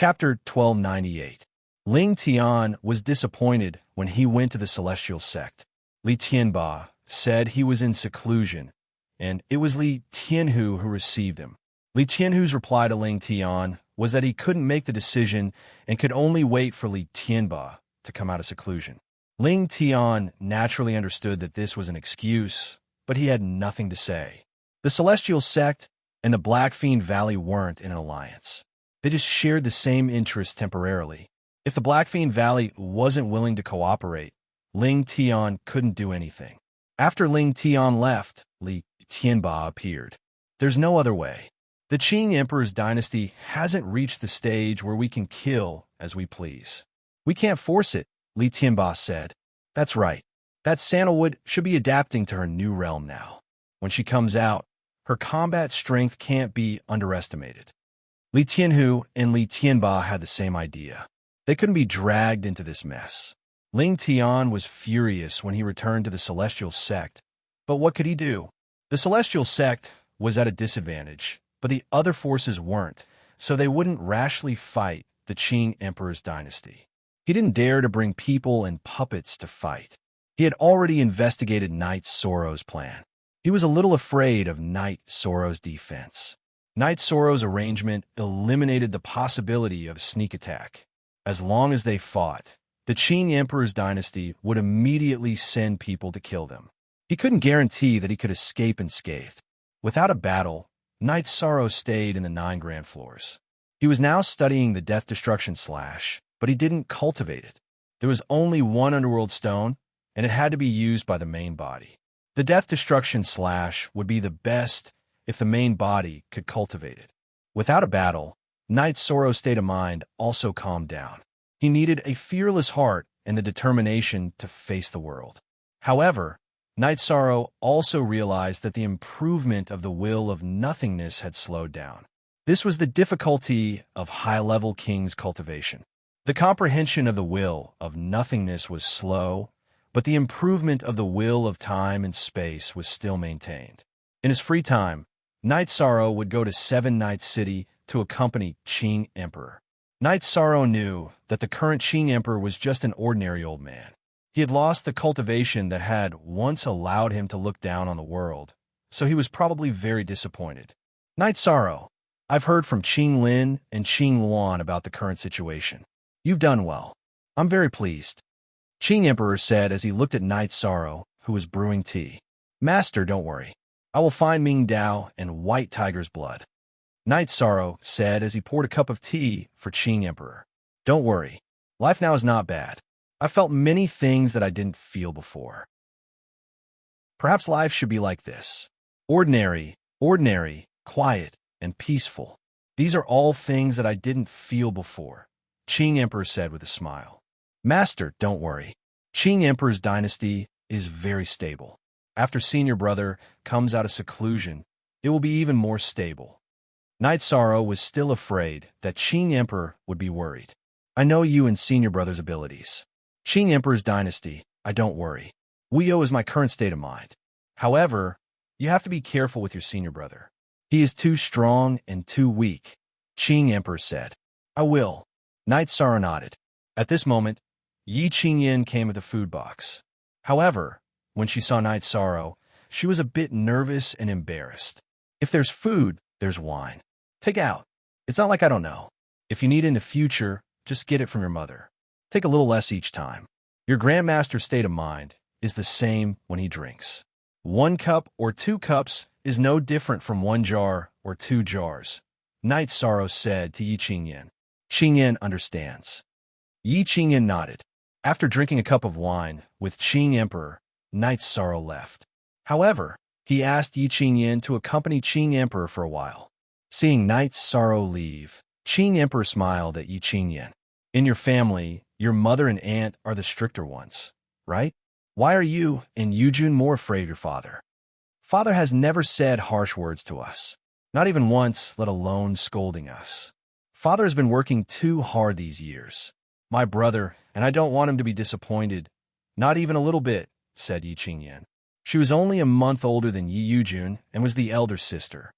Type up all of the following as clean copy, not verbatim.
Chapter 1298. Ling Tian was disappointed when he went to the celestial sect. Li Tianba said he was in seclusion, and it was Li Tianhu who received him. Li Tianhu's reply to Ling Tian was that he couldn't make the decision and could only wait for Li Tianba to come out of seclusion. Ling Tian naturally understood that this was an excuse, but he had nothing to say. The celestial sect and the Black Fiend Valley weren't in an alliance. They just shared the same interests temporarily. If the Black Fiend Valley wasn't willing to cooperate, Ling Tian couldn't do anything. After Ling Tian left, Li Tianba appeared. There's no other way. The Qing Emperor's dynasty hasn't reached the stage where we can kill as we please. We can't force it, Li Tianba said. That's right. That sandalwood should be adapting to her new realm now. When she comes out, her combat strength can't be underestimated. Li Tianhu and Li Tianba had the same idea. They couldn't be dragged into this mess. Ling Tian was furious when he returned to the celestial sect, but what could he do? The celestial sect was at a disadvantage, but the other forces weren't, so they wouldn't rashly fight the Qing Emperor's dynasty. He didn't dare to bring people and puppets to fight. He had already investigated Knight Soro's plan. He was a little afraid of Knight Soro's defense. Knight Soro's arrangement eliminated the possibility of a sneak attack. As long as they fought, the Qing Emperor's dynasty would immediately send people to kill them. He couldn't guarantee that he could escape unscathed. Without a battle, Knight Soro stayed in the 9 Grand Floors. He was now studying the Death Destruction Slash, but he didn't cultivate it. There was only one underworld stone, and it had to be used by the main body. The Death Destruction Slash would be the best if the main body could cultivate it. Without a battle, Knight Soro's state of mind also calmed down. He needed a fearless heart and the determination to face the world. However, Knight Soro also realized that the improvement of the will of nothingness had slowed down. This was the difficulty of high-level king's cultivation. The comprehension of the will of nothingness was slow, but the improvement of the will of time and space was still maintained. In his free time, Knight Soro would go to Seven Night City to accompany Qing Emperor. Knight Soro knew that the current Qing Emperor was just an ordinary old man. He had lost the cultivation that had once allowed him to look down on the world, so he was probably very disappointed. Knight Soro, I've heard from Qing Lin and Qing Luan about the current situation. You've done well. I'm very pleased. Qing Emperor said as he looked at Knight Soro, who was brewing tea. Master, don't worry. I will find Ming Dao and White Tiger's blood. Knight Soro said as he poured a cup of tea for Qing Emperor. Don't worry. Life now is not bad. I felt many things that I didn't feel before. Perhaps life should be like this. Ordinary, quiet, and peaceful. These are all things that I didn't feel before, Qing Emperor said with a smile. Master, don't worry. Qing Emperor's dynasty is very stable. After senior brother comes out of seclusion, it will be even more stable. Knight Soro was still afraid that Qing Emperor would be worried. I know you and senior brother's abilities. Qing Emperor's dynasty, I don't worry. Wuyo is my current state of mind. However, you have to be careful with your senior brother. He is too strong and too weak, Qing Emperor said. I will. Knight Soro nodded. At this moment, Yi Qingyin came with a food box. However, when she saw Knight Soro, she was a bit nervous and embarrassed. If there's food, there's wine. Take out. It's not like I don't know. If you need it in the future, just get it from your mother. Take a little less each time. Your grandmaster's state of mind is the same when he drinks. 1 cup or 2 cups is no different from 1 jar or 2 jars, Knight Soro said to Yi Qingyin. Qingyin understands. Yi Qingyin nodded. After drinking a cup of wine with Qing Emperor, Knight Soro left. However, he asked Yi Qingyin to accompany Qing Emperor for a while. Seeing Knight Soro leave, Qing Emperor smiled at Yi Qingyin. In your family, your mother and aunt are the stricter ones, right? Why are you and Yujun more afraid of your father? Father has never said harsh words to us, not even once, let alone scolding us. Father has been working too hard these years. My brother, and I don't want him to be disappointed. Not even a little bit, said Yi Qingyin. She was only a month older than Yi Yujun and was the elder sister.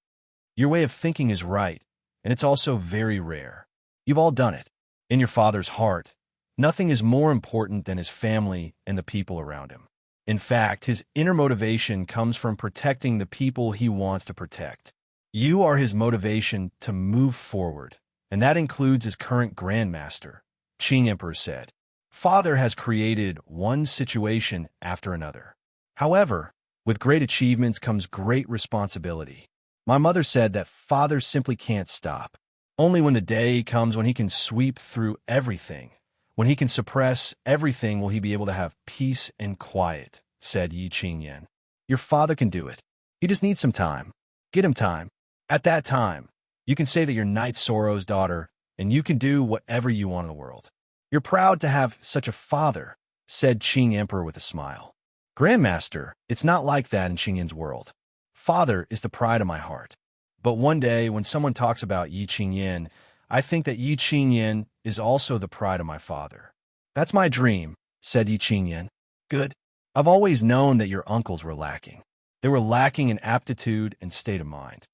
Your way of thinking is right, and it's also very rare. You've all done it. In your father's heart, nothing is more important than his family and the people around him. In fact, his inner motivation comes from protecting the people he wants to protect. You are his motivation to move forward, and that includes his current grandmaster, Qing Emperor said. Father has created one situation after another. However, with great achievements comes great responsibility. My mother said that father simply can't stop. Only when the day comes when he can sweep through everything, when he can suppress everything, will he be able to have peace and quiet, said Yi Qingyan. Your father can do it. He just needs some time. Get him time. At that time, you can say that you're Knight Sorrow's daughter, and you can do whatever you want in the world. You're proud to have such a father, said Qing Emperor with a smile. Grandmaster, it's not like that in Qingyan's world. Father is the pride of my heart. But one day, when someone talks about Yi Qingyan, I think that Yi Qingyan is also the pride of my father. That's my dream, said Yi Qingyan. Good. I've always known that your uncles were lacking. They were lacking in aptitude and state of mind.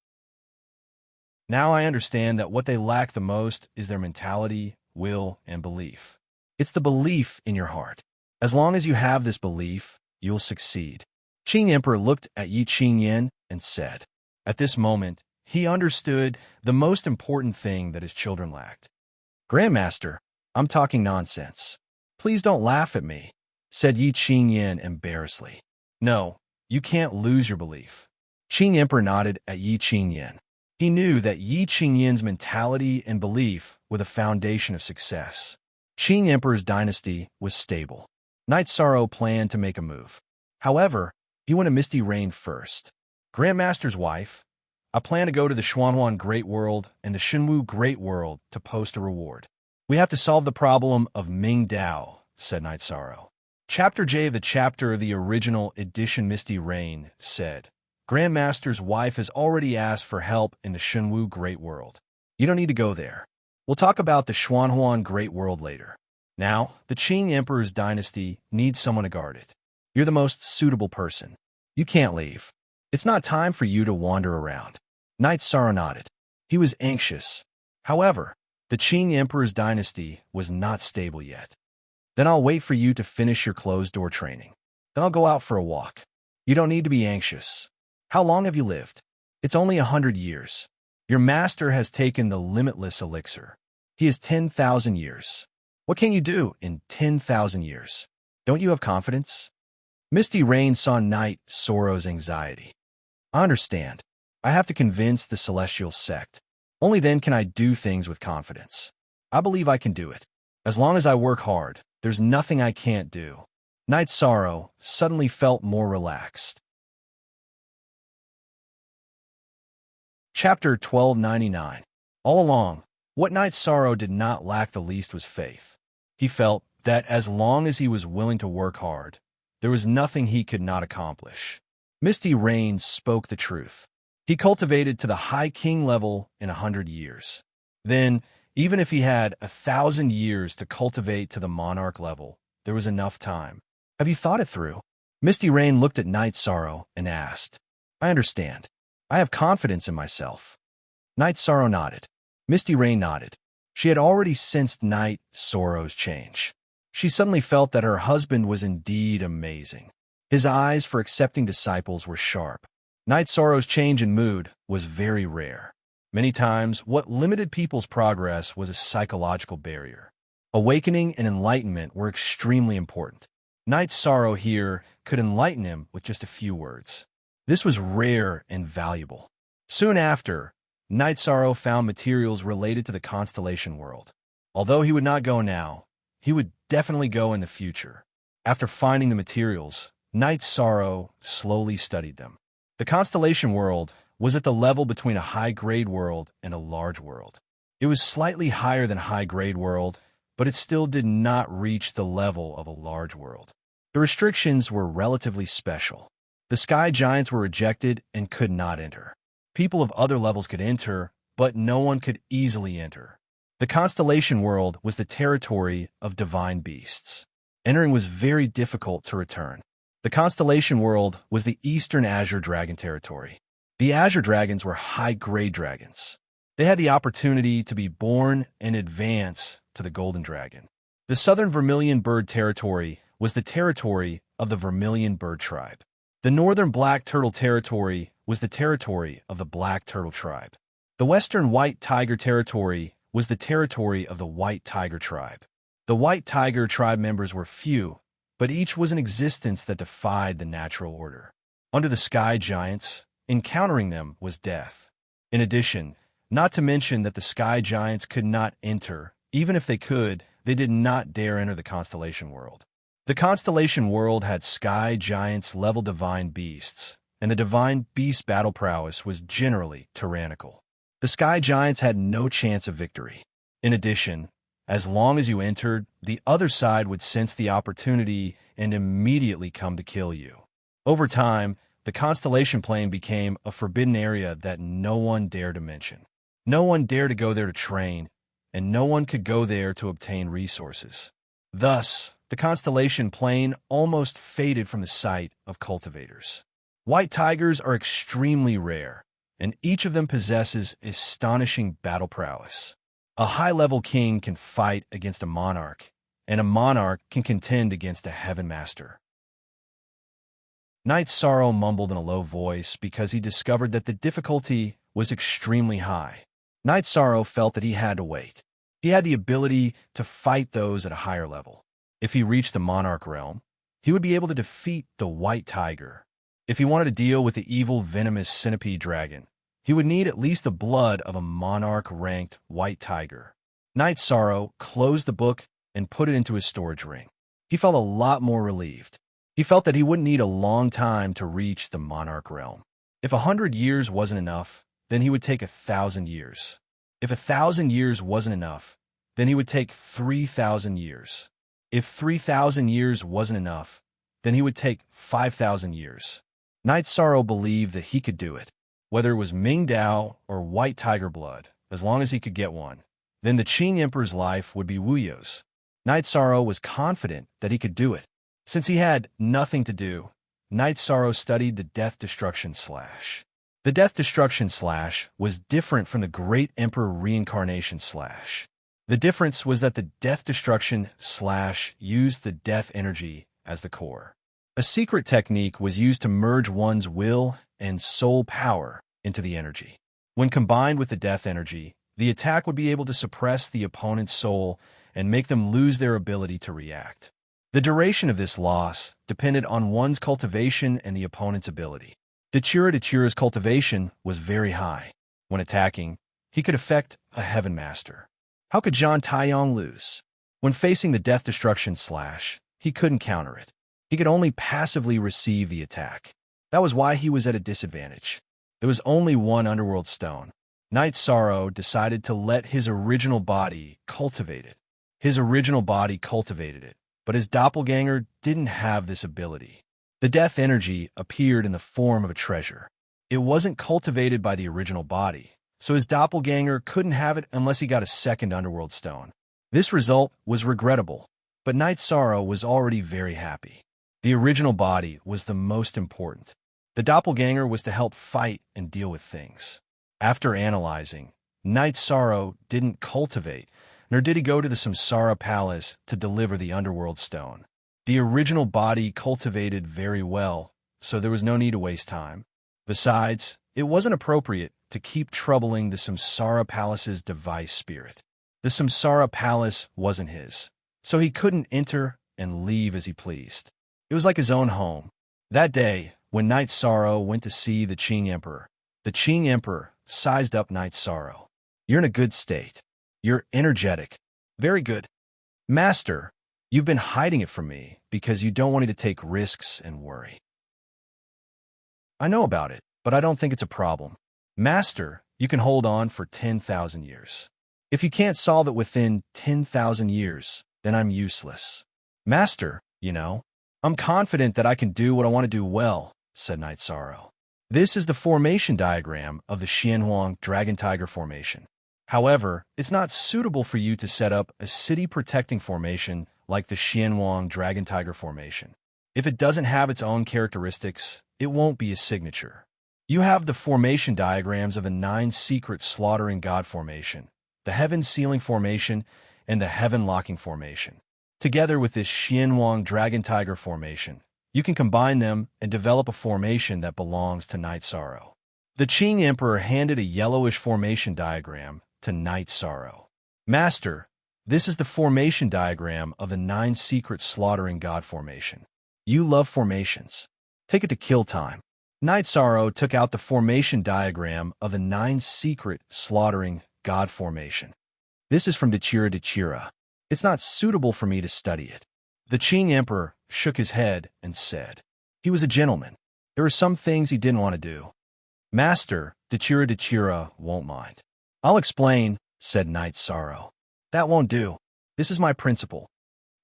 Now I understand that what they lack the most is their mentality, will, and belief. It's the belief in your heart. As long as you have this belief, you'll succeed. Qing Emperor looked at Yi Qingyan and said, at this moment, he understood the most important thing that his children lacked. Grandmaster, I'm talking nonsense. Please don't laugh at me, said Yi Qingyan embarrassedly. No, you can't lose your belief. Qing Emperor nodded at Yi Qingyan. He knew that Yi Qingyan's mentality and belief were the foundation of success. Qing Emperor's dynasty was stable. Knight Sorrow planned to make a move. However, he went to Misty Rain first. Grandmaster's wife, I plan to go to the Xuanhuan Great World and the Shenwu Great World to post a reward. We have to solve the problem of Ming Dao, said Knight Sorrow. Chapter J of the chapter of the original edition Misty Rain said, Grandmaster's wife has already asked for help in the Shenwu Great World. You don't need to go there. We'll talk about the Xuanhuan Great World later. Now, the Qing Emperor's dynasty needs someone to guard it. You're the most suitable person. You can't leave. It's not time for you to wander around. Knight Sorrow nodded. He was anxious. However, the Qing Emperor's dynasty was not stable yet. Then I'll wait for you to finish your closed-door training. Then I'll go out for a walk. You don't need to be anxious. How long have you lived? It's only 100 years. Your master has taken the limitless elixir. He is 10,000 years. What can you do in 10,000 years? Don't you have confidence? Misty Rain saw Knight Sorrow's anxiety. I understand. I have to convince the celestial sect. Only then can I do things with confidence. I believe I can do it. As long as I work hard, there's nothing I can't do. Knight Sorrow suddenly felt more relaxed. Chapter 1299. All along, what Knight Sorrow did not lack the least was faith. He felt that as long as he was willing to work hard, there was nothing he could not accomplish. Misty Rain spoke the truth. He cultivated to the high king level in 100 years. Then, even if he had 1,000 years to cultivate to the monarch level, there was enough time. Have you thought it through? Misty Rain looked at Knight Sorrow and asked, I understand. I have confidence in myself. Knight Sorrow nodded. Misty Rain nodded. She had already sensed Knight Sorrow's change. She suddenly felt that her husband was indeed amazing. His eyes for accepting disciples were sharp. Knight Sorrow's change in mood was very rare. Many times, what limited people's progress was a psychological barrier. Awakening and enlightenment were extremely important. Knight Sorrow here could enlighten him with just a few words. This was rare and valuable. Soon after, Knight Sorrow found materials related to the constellation world. Although he would not go now, he would definitely go in the future. After finding the materials, Knight Sorrow slowly studied them. The constellation world was at the level between a high-grade world and a large world. It was slightly higher than high-grade world, but it still did not reach the level of a large world. The restrictions were relatively special. The sky giants were rejected and could not enter. People of other levels could enter, but no one could easily enter. The constellation world was the territory of divine beasts. Entering was very difficult to return. The constellation world was the Eastern Azure Dragon territory. The Azure Dragons were high-grade dragons. They had the opportunity to be born and advance to the Golden Dragon. The southern Vermilion Bird Territory was the territory of the Vermilion Bird Tribe. The northern Black Turtle Territory was the territory of the Black Turtle Tribe. The western White Tiger Territory was the territory of the White Tiger Tribe. The White Tiger Tribe members were few, but each was an existence that defied the natural order. Under the Sky Giants, encountering them was death. In addition, not to mention that the Sky Giants could not enter. Even if they could, they did not dare enter the Constellation World. The Constellation World had Sky Giants-level divine beasts, and the divine beast battle prowess was generally tyrannical. The Sky Giants had no chance of victory. In addition, as long as you entered, the other side would sense the opportunity and immediately come to kill you. Over time, the Constellation Plane became a forbidden area that no one dared to mention. No one dared to go there to train, and no one could go there to obtain resources. Thus, the Constellation Plane almost faded from the sight of cultivators. White tigers are extremely rare, and each of them possesses astonishing battle prowess. A high-level king can fight against a monarch, and a monarch can contend against a heaven master. Knight Sorrow mumbled in a low voice because he discovered that the difficulty was extremely high. Knight Sorrow felt that he had to wait. He had the ability to fight those at a higher level. If he reached the Monarch realm, he would be able to defeat the White Tiger. If he wanted to deal with the evil venomous centipede dragon, he would need at least the blood of a Monarch-ranked White Tiger. Knight Sorrow closed the book and put it into his storage ring. He felt a lot more relieved. He felt that he wouldn't need a long time to reach the Monarch realm. If 100 years wasn't enough, then he would take 1,000 years. If 1,000 years wasn't enough, then he would take 3,000 years. If 3,000 years wasn't enough, then he would take 5,000 years. Knight Sorrow believed that he could do it. Whether it was Ming Dao or White Tiger blood, as long as he could get one, then the Qing Emperor's life would be Wuyo's. Knight Sorrow was confident that he could do it. Since he had nothing to do, Knight Sorrow studied the Death Destruction Slash. The Death Destruction Slash was different from the Great Emperor Reincarnation Slash. The difference was that the Death Destruction Slash used the death energy as the core. A secret technique was used to merge one's will and soul power into the energy. When combined with the death energy, the attack would be able to suppress the opponent's soul and make them lose their ability to react. The duration of this loss depended on one's cultivation and the opponent's ability. Dachira's cultivation was very high. When attacking, he could affect a Heaven Master. How could Zhang Taiyong lose? When facing the Death Destruction Slash, he couldn't counter it. He could only passively receive the attack. That was why he was at a disadvantage. There was only one Underworld Stone. Knight Sorrow decided to let his original body cultivate it. His original body cultivated it, but his doppelganger didn't have this ability. The death energy appeared in the form of a treasure. It wasn't cultivated by the original body, so his doppelganger couldn't have it unless he got a second Underworld Stone. This result was regrettable, but Knight Sorrow was already very happy. The original body was the most important. The doppelganger was to help fight and deal with things. After analyzing, Knight Sorrow didn't cultivate, nor did he go to the Samsara Palace to deliver the Underworld Stone. The original body cultivated very well, so there was no need to waste time. Besides, it wasn't appropriate to keep troubling the Samsara Palace's device spirit. The Samsara Palace wasn't his, so he couldn't enter and leave as he pleased. It was like his own home. That day, when Knight Sorrow went to see the Qing Emperor sized up Knight Sorrow. "You're in a good state. You're energetic. Very good. Master, you've been hiding it from me because you don't want me to take risks and worry. I know about it, but I don't think it's a problem. Master, you can hold on for 10,000 years. If you can't solve it within 10,000 years, then I'm useless. Master, I'm confident that I can do what I want to do well," said Knight Sorrow. This is the formation diagram of the Xianhuang Dragon Tiger Formation. However, it's not suitable for you to set up a city-protecting formation like the Xianhuang Dragon Tiger Formation. If it doesn't have its own characteristics, it won't be a signature. You have the formation diagrams of the 9 secret slaughtering god formation, the heaven sealing formation, and the heaven locking formation. Together with this Xianwang dragon tiger formation, you can combine them and develop a formation that belongs to Night Sorrow. The Qing Emperor handed a yellowish formation diagram to Night Sorrow. Master, this is the formation diagram of the 9 secret slaughtering god formation. You love formations. Take it to kill time. Night Sorrow took out the formation diagram of the 9 secret slaughtering god formation. This is from Dechira. It's not suitable for me to study it. The Qing Emperor shook his head and said, he was a gentleman. There were some things he didn't want to do. Master, Dechira won't mind. I'll explain, said Night Sorrow. That won't do. This is my principle.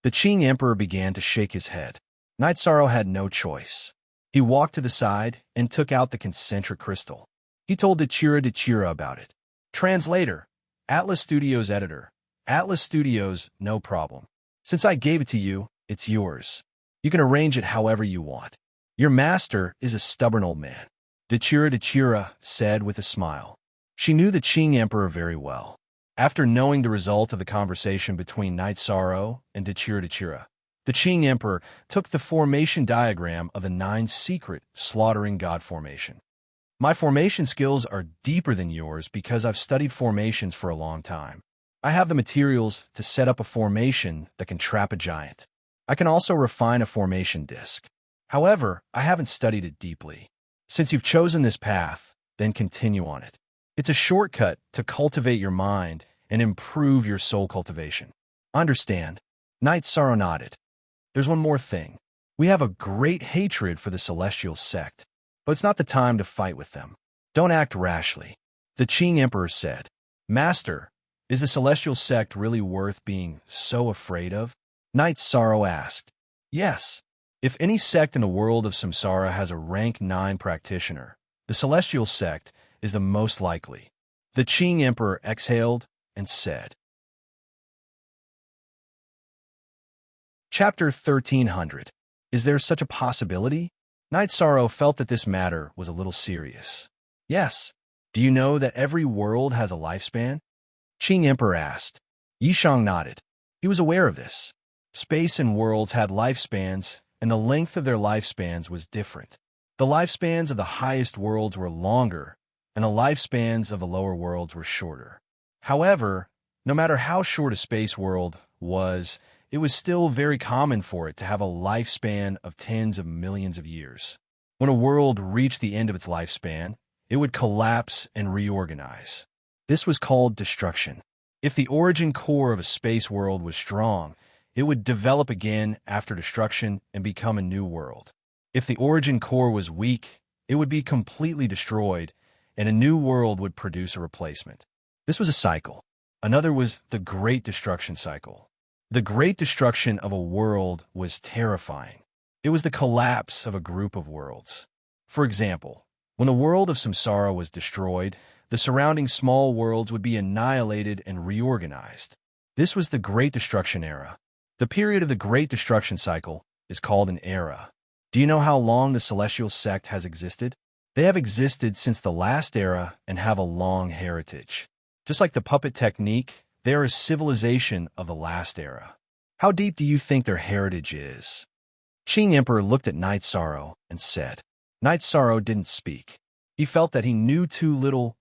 The Qing Emperor began to shake his head. Night Sorrow had no choice. He walked to the side and took out the concentric crystal. He told Dechira about it. Translator, Atlas Studios editor. Atlas Studios, no problem. Since I gave it to you, it's yours. You can arrange it however you want. Your master is a stubborn old man. Dechira said with a smile. She knew the Qing Emperor very well. After knowing the result of the conversation between Night Sorrow and Dechira, the Qing Emperor took the formation diagram of the 9 secret slaughtering god formation. My formation skills are deeper than yours because I've studied formations for a long time. I have the materials to set up a formation that can trap a giant. I can also refine a formation disc. However, I haven't studied it deeply. Since you've chosen this path, then continue on it. It's a shortcut to cultivate your mind and improve your soul cultivation. Understand? Night Sorrow nodded. There's one more thing. We have a great hatred for the Celestial Sect, but it's not the time to fight with them. Don't act rashly. The Qing Emperor said, Master, is the Celestial Sect really worth being so afraid of? Night Sorrow asked. Yes. If any sect in the world of Samsara has a rank 9 practitioner, the Celestial Sect is the most likely. The Qing Emperor exhaled and said. Chapter 1300. Is there such a possibility? Night Sorrow felt that this matter was a little serious. Yes. Do you know that every world has a lifespan? Qing Emperor asked. Yishang nodded. He was aware of this. Space and worlds had lifespans, and the length of their lifespans was different. The lifespans of the highest worlds were longer, and the lifespans of the lower worlds were shorter. However, no matter how short a space world was, it was still very common for it to have a lifespan of tens of millions of years. When a world reached the end of its lifespan, it would collapse and reorganize. This was called destruction. If the origin core of a space world was strong, it would develop again after destruction and become a new world. If the origin core was weak, it would be completely destroyed, and a new world would produce a replacement. This was a cycle. Another was the Great Destruction cycle. The Great Destruction of a world was terrifying. It was the collapse of a group of worlds. For example, when the world of Samsara was destroyed, the surrounding small worlds would be annihilated and reorganized. This was the Great Destruction era. The period of the Great Destruction cycle is called an era. Do you know how long the Celestial Sect has existed? They have existed since the last era and have a long heritage. Just like the puppet technique, they are a civilization of the last era. How deep do you think their heritage is? Qing Emperor looked at Night Sorrow and said. Night Sorrow didn't speak. He felt that he knew too little.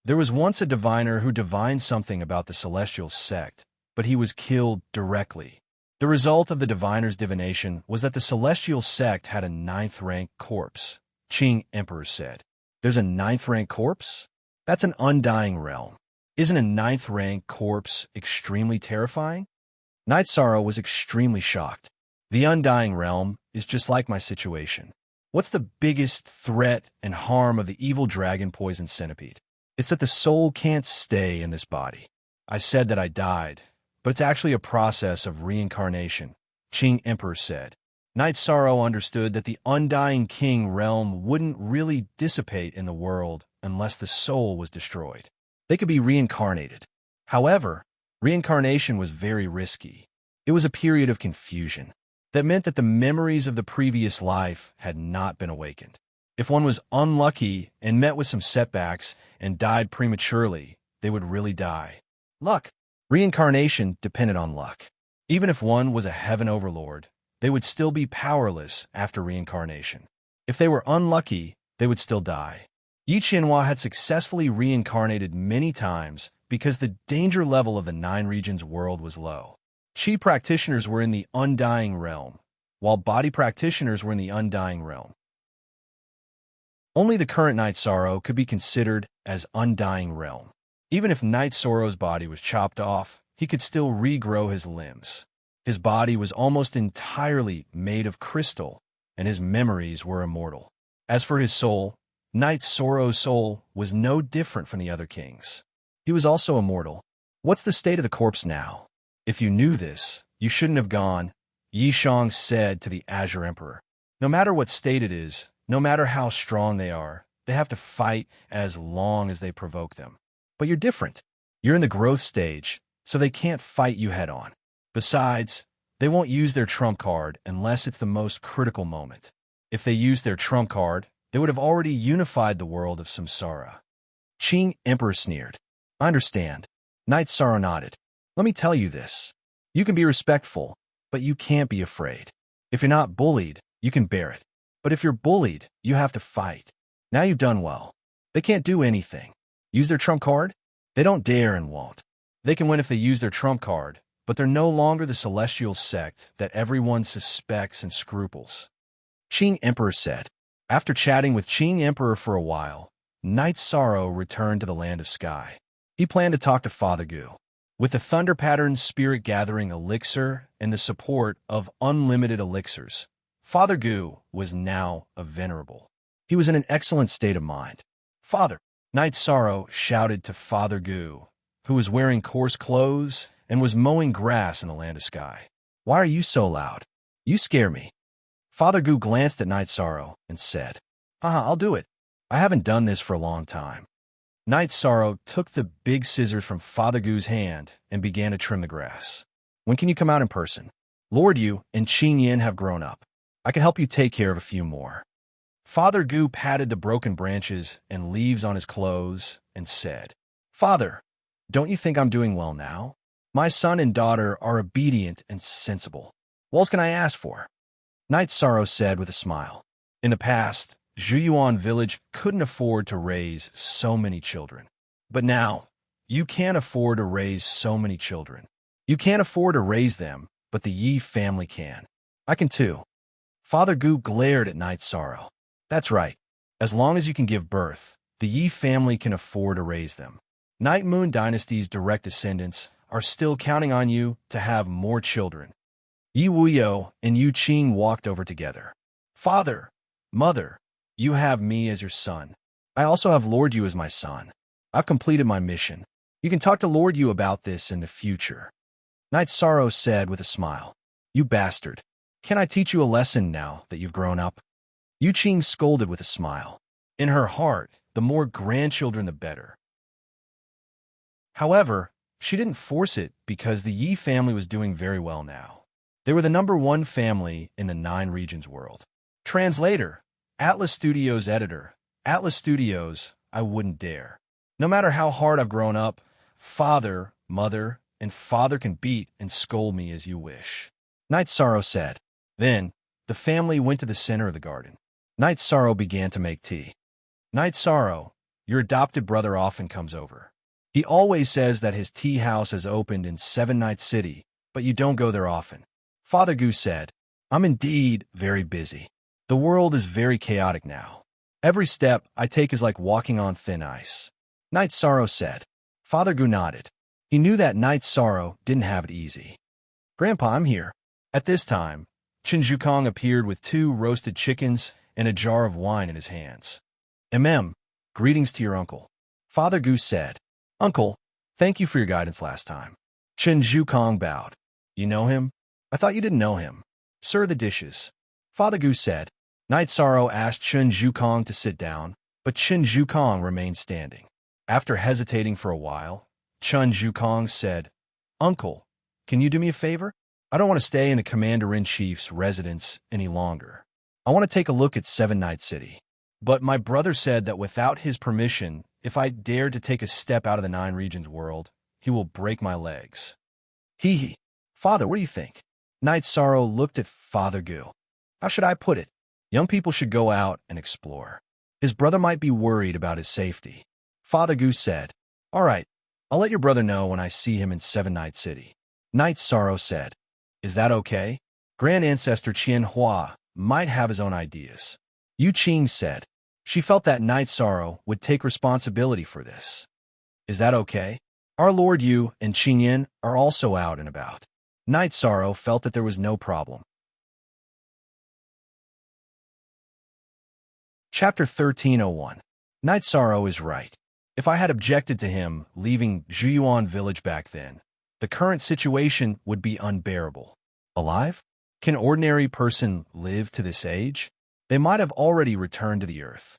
There was once a diviner who divined something about the Celestial Sect, but he was killed directly. The result of the diviner's divination was that the Celestial Sect had a 9th rank corpse. Qing Emperor said, There's a 9th rank corpse? That's an undying realm. Isn't a 9th rank corpse extremely terrifying? Night Sorrow was extremely shocked. The undying realm is just like my situation. What's the biggest threat and harm of the evil dragon poison centipede? It's that the soul can't stay in this body. I said that I died, but it's actually a process of reincarnation, Qing Emperor said. Night Sorrow understood that the undying king realm wouldn't really dissipate in the world unless the soul was destroyed. They could be reincarnated. However, reincarnation was very risky. It was a period of confusion. That meant that the memories of the previous life had not been awakened. If one was unlucky and met with some setbacks and died prematurely, they would really die. Luck. Reincarnation depended on luck. Even if one was a heaven overlord, they would still be powerless after reincarnation. If they were unlucky, they would still die. Yi Qianhua had successfully reincarnated many times because the danger level of the Nine Regions world was low. Qi practitioners were in the undying realm, while body practitioners were in the undying realm. Only the current Night Sorrow could be considered as undying realm. Even if Night Sorrow's body was chopped off, he could still regrow his limbs. His body was almost entirely made of crystal, and his memories were immortal. As for his soul, Night Sorrow's soul was no different from the other kings. He was also immortal. What's the state of the corpse now? If you knew this, you shouldn't have gone, Yi Shang said to the Azure Emperor. No matter what state it is, no matter how strong they are, they have to fight as long as they provoke them. But you're different. You're in the growth stage, so they can't fight you head-on. Besides, they won't use their trump card unless it's the most critical moment. If they used their trump card, they would have already unified the world of Samsara. Qing Emperor sneered. I understand. Night Sorrow nodded. Let me tell you this. You can be respectful, but you can't be afraid. If you're not bullied, you can bear it. But if you're bullied, you have to fight. Now you've done well. They can't do anything. Use their trump card? They don't dare and won't. They can win if they use their trump card, but they're no longer the celestial sect that everyone suspects and scruples. Qing Emperor said. After chatting with Qing Emperor for a while, Night Sorrow returned to the Land of Sky. He planned to talk to Father Gu. With the Thunder Pattern Spirit Gathering Elixir and the support of unlimited elixirs, Father Gu was now a venerable. He was in an excellent state of mind. Father, Night Sorrow shouted to Father Gu, who was wearing coarse clothes and was mowing grass in the Land of Sky. Why are you so loud? You scare me. Father Gu glanced at Night Sorrow and said, I'll do it. I haven't done this for a long time. Night Sorrow took the big scissors from Father Gu's hand and began to trim the grass. When can you come out in person? Lord Yu and Qin Yin have grown up. I can help you take care of a few more. Father Gu patted the broken branches and leaves on his clothes and said, Father, don't you think I'm doing well now? My son and daughter are obedient and sensible. What else can I ask for? Night Sorrow said with a smile. In the past, Zhuyuan village couldn't afford to raise so many children. But now, you can't afford to raise so many children. You can't afford to raise them, but the Yi family can. I can too. Father Gu glared at Night Sorrow. That's right. As long as you can give birth, the Yi family can afford to raise them. Night Moon Dynasty's direct descendants are still counting on you to have more children. Yi Wuyo and Yu Qing walked over together. Father, Mother, you have me as your son. I also have Lord Yu as my son. I've completed my mission. You can talk to Lord Yu about this in the future. Night Sorrow said with a smile. You bastard. Can I teach you a lesson now that you've grown up? Yu Qing scolded with a smile. In her heart, the more grandchildren the better. However, she didn't force it because the Yi family was doing very well now. They were the #1 family in the 9 regions world. Translator, Atlas Studios editor, Atlas Studios, I wouldn't dare. No matter how hard I've grown up, Father, Mother, and Father can beat and scold me as you wish. Night Sorrow said. Then, the family went to the center of the garden. Night Sorrow began to make tea. Night Sorrow, your adopted brother often comes over. He always says that his tea house has opened in 7 Night City, but you don't go there often. Father Gu said, I'm indeed very busy. The world is very chaotic now. Every step I take is like walking on thin ice. Night Sorrow said. Father Gu nodded. He knew that Night Sorrow didn't have it easy. Grandpa, I'm here. At this time, Chen Zhukong appeared with 2 roasted chickens and a jar of wine in his hands. Greetings to your uncle. Father Gu said. Uncle, thank you for your guidance last time. Chen Zhukong bowed. You know him? I thought you didn't know him. Sir, the dishes. Father Gu said. Night Sorrow asked Chen Zhukong to sit down, but Chen Zhukong remained standing. After hesitating for a while, Chen Zhukong said, Uncle, can you do me a favor? I don't want to stay in the Commander-in-Chief's residence any longer. I want to take a look at 7 Night City. But my brother said that without his permission, if I dared to take a step out of the Nine Regions world, he will break my legs. Hee. Father, what do you think? Knight Sorrow looked at Father Gu. How should I put it? Young people should go out and explore. His brother might be worried about his safety. Father Gu said, All right, I'll let your brother know when I see him in Seven Night City. Knight Sorrow said, Is that okay? Grand Ancestor Qian Hua might have his own ideas. Yu Qing said. She felt that Knight Sorrow would take responsibility for this. Is that okay? Our Lord Yu and Qingyan are also out and about. Knight Sorrow felt that there was no problem. Chapter 1301. Knight Sorrow is right. If I had objected to him leaving Zhuyuan village back then, the current situation would be unbearable. Alive? Can an ordinary person live to this age? They might have already returned to the earth.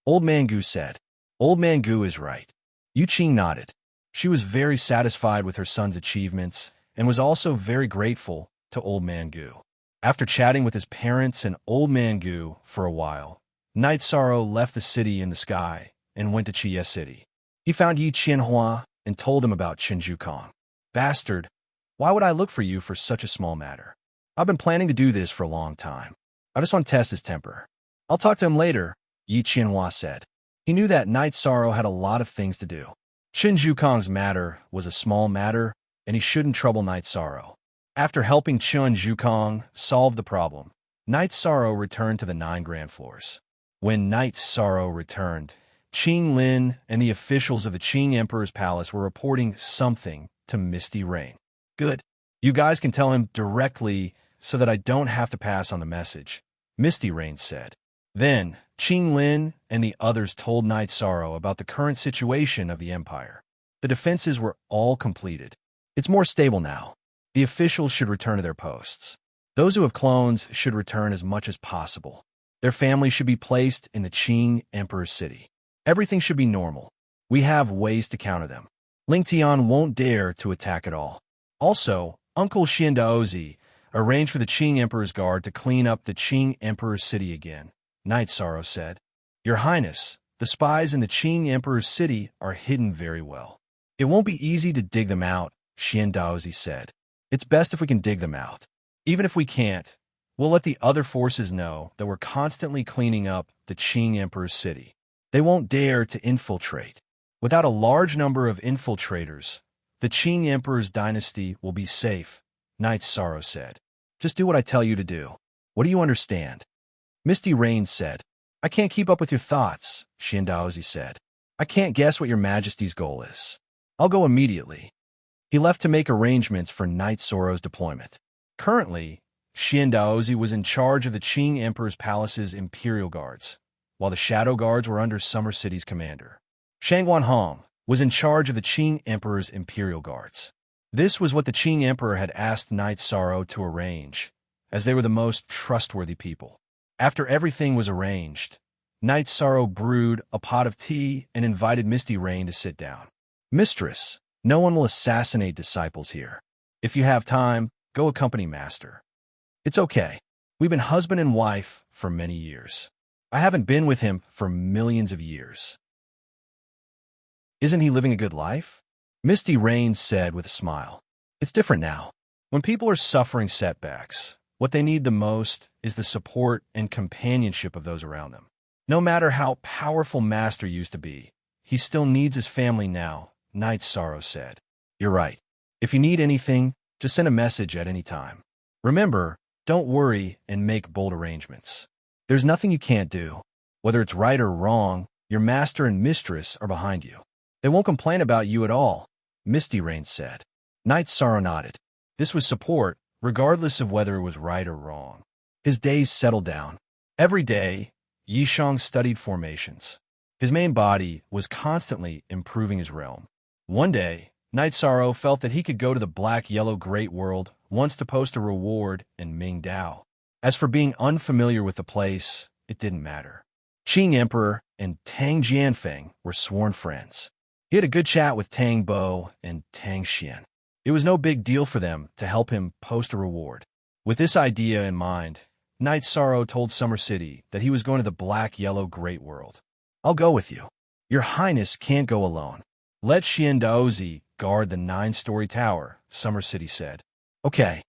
Old Man Gu said. Old Man Gu is right. Yu Qing nodded. She was very satisfied with her son's achievements and was also very grateful to Old Man Gu. After chatting with his parents and Old Man Gu for a while, Knight Sorrow left the city in the sky and went to Chiye City. He found Yi Qianhua and told him about Chinju Kong. Bastard, why would I look for you for such a small matter? I've been planning to do this for a long time. I just want to test his temper. I'll talk to him later, Yi Qianhua said. He knew that Knight Sorrow had a lot of things to do. Chinju Kong's matter was a small matter, and he shouldn't trouble Knight Sorrow. After helping Chinju Kong solve the problem, Knight Sorrow returned to the 9 Grand Floors. When Knight Sorrow returned, Qing Lin and the officials of the Qing Emperor's palace were reporting something to Misty Rain. Good. You guys can tell him directly so that I don't have to pass on the message, Misty Rain said. Then, Qing Lin and the others told Knight Sorrow about the current situation of the empire. The defenses were all completed. It's more stable now. The officials should return to their posts. Those who have clones should return as much as possible. Their families should be placed in the Qing Emperor's city. Everything should be normal. We have ways to counter them. Ling Tian won't dare to attack at all. Also, Uncle Xian Daozi arranged for the Qing Emperor's guard to clean up the Qing Emperor's city again. Knight Sorrow said, Your Highness, the spies in the Qing Emperor's city are hidden very well. It won't be easy to dig them out, Xian Daozi said. It's best if we can dig them out. Even if we can't, we'll let the other forces know that we're constantly cleaning up the Qing Emperor's city. They won't dare to infiltrate. Without a large number of infiltrators, the Qing Emperor's dynasty will be safe, Knight Sorrow said. Just do what I tell you to do. What do you understand? Misty Rain said. I can't keep up with your thoughts, Xian Daozi said. I can't guess what your majesty's goal is. I'll go immediately. He left to make arrangements for Knight Sorrow's deployment. Currently, Xian Daozi was in charge of the Qing Emperor's palace's imperial guards, while the shadow guards were under Summer City's commander. Shang Wanhong was in charge of the Qing Emperor's imperial guards. This was what the Qing Emperor had asked Knight Sorrow to arrange, as they were the most trustworthy people. After everything was arranged, Knight Sorrow brewed a pot of tea and invited Misty Rain to sit down. Mistress, no one will assassinate disciples here. If you have time, go accompany Master. It's okay. We've been husband and wife for many years. I haven't been with him for millions of years. Isn't he living a good life? Misty Rain said with a smile. It's different now. When people are suffering setbacks, what they need the most is the support and companionship of those around them. No matter how powerful Master used to be, he still needs his family now, Knight Sorrow said. You're right. If you need anything, just send a message at any time. Remember, don't worry and make bold arrangements. There's nothing you can't do. Whether it's right or wrong, your master and mistress are behind you. They won't complain about you at all, Misty Rain said. Knight Sorrow nodded. This was support, regardless of whether it was right or wrong. His days settled down. Every day, Yishang studied formations. His main body was constantly improving his realm. One day, Knight Sorrow felt that he could go to the black-yellow great world once to post a reward in Mingdao. As for being unfamiliar with the place, it didn't matter. Qing Emperor and Tang Jianfeng were sworn friends. He had a good chat with Tang Bo and Tang Xian. It was no big deal for them to help him post a reward. With this idea in mind, Night Sorrow told Summer City that he was going to the Black-Yellow Great World. I'll go with you. Your Highness can't go alone. Let Xiandaozi guard the 9-story tower, Summer City said. Okay.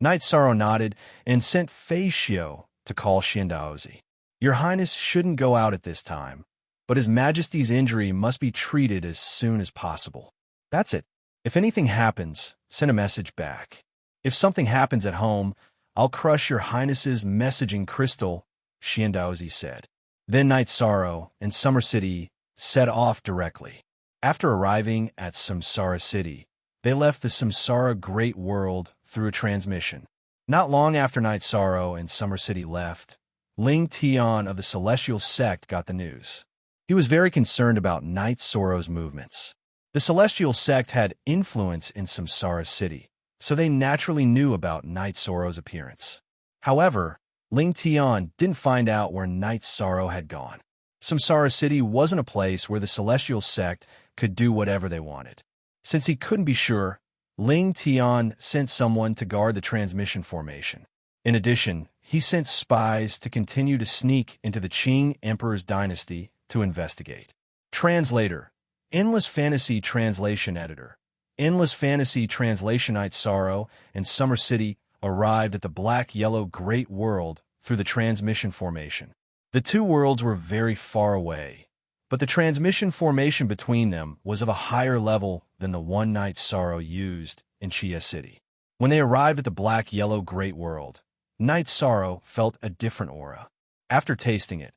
Night Sorrow nodded and sent Fei Xiao to call Xiandaozi. Your Highness shouldn't go out at this time, but His Majesty's injury must be treated as soon as possible. That's it. If anything happens, send a message back. If something happens at home, I'll crush your Highness's messaging crystal, Xiandaozi said. Then Night Sorrow and Summer City set off directly. After arriving at Samsara City, they left the Samsara Great World through a transmission. Not long after Night Sorrow and Summer City left, Ling Tian of the Celestial Sect got the news. He was very concerned about Night Sorrow's movements. The Celestial Sect had influence in Samsara City, so they naturally knew about Night Sorrow's appearance. However, Ling Tian didn't find out where Night Sorrow had gone. Samsara City wasn't a place where the Celestial Sect could do whatever they wanted. Since he couldn't be sure, Ling Tian sent someone to guard the transmission formation. In addition, he sent spies to continue to sneak into the Qing Emperor's dynasty to investigate. Translator, Endless Fantasy Translation Editor. Endless Fantasy Translation. Night Sorrow and Summer City arrived at the Black-Yellow Great World through the transmission formation. The two worlds were very far away, but the transmission formation between them was of a higher level than the one Night Sorrow used in Chia City. When they arrived at the Black-Yellow Great World, Night Sorrow felt a different aura. After tasting it,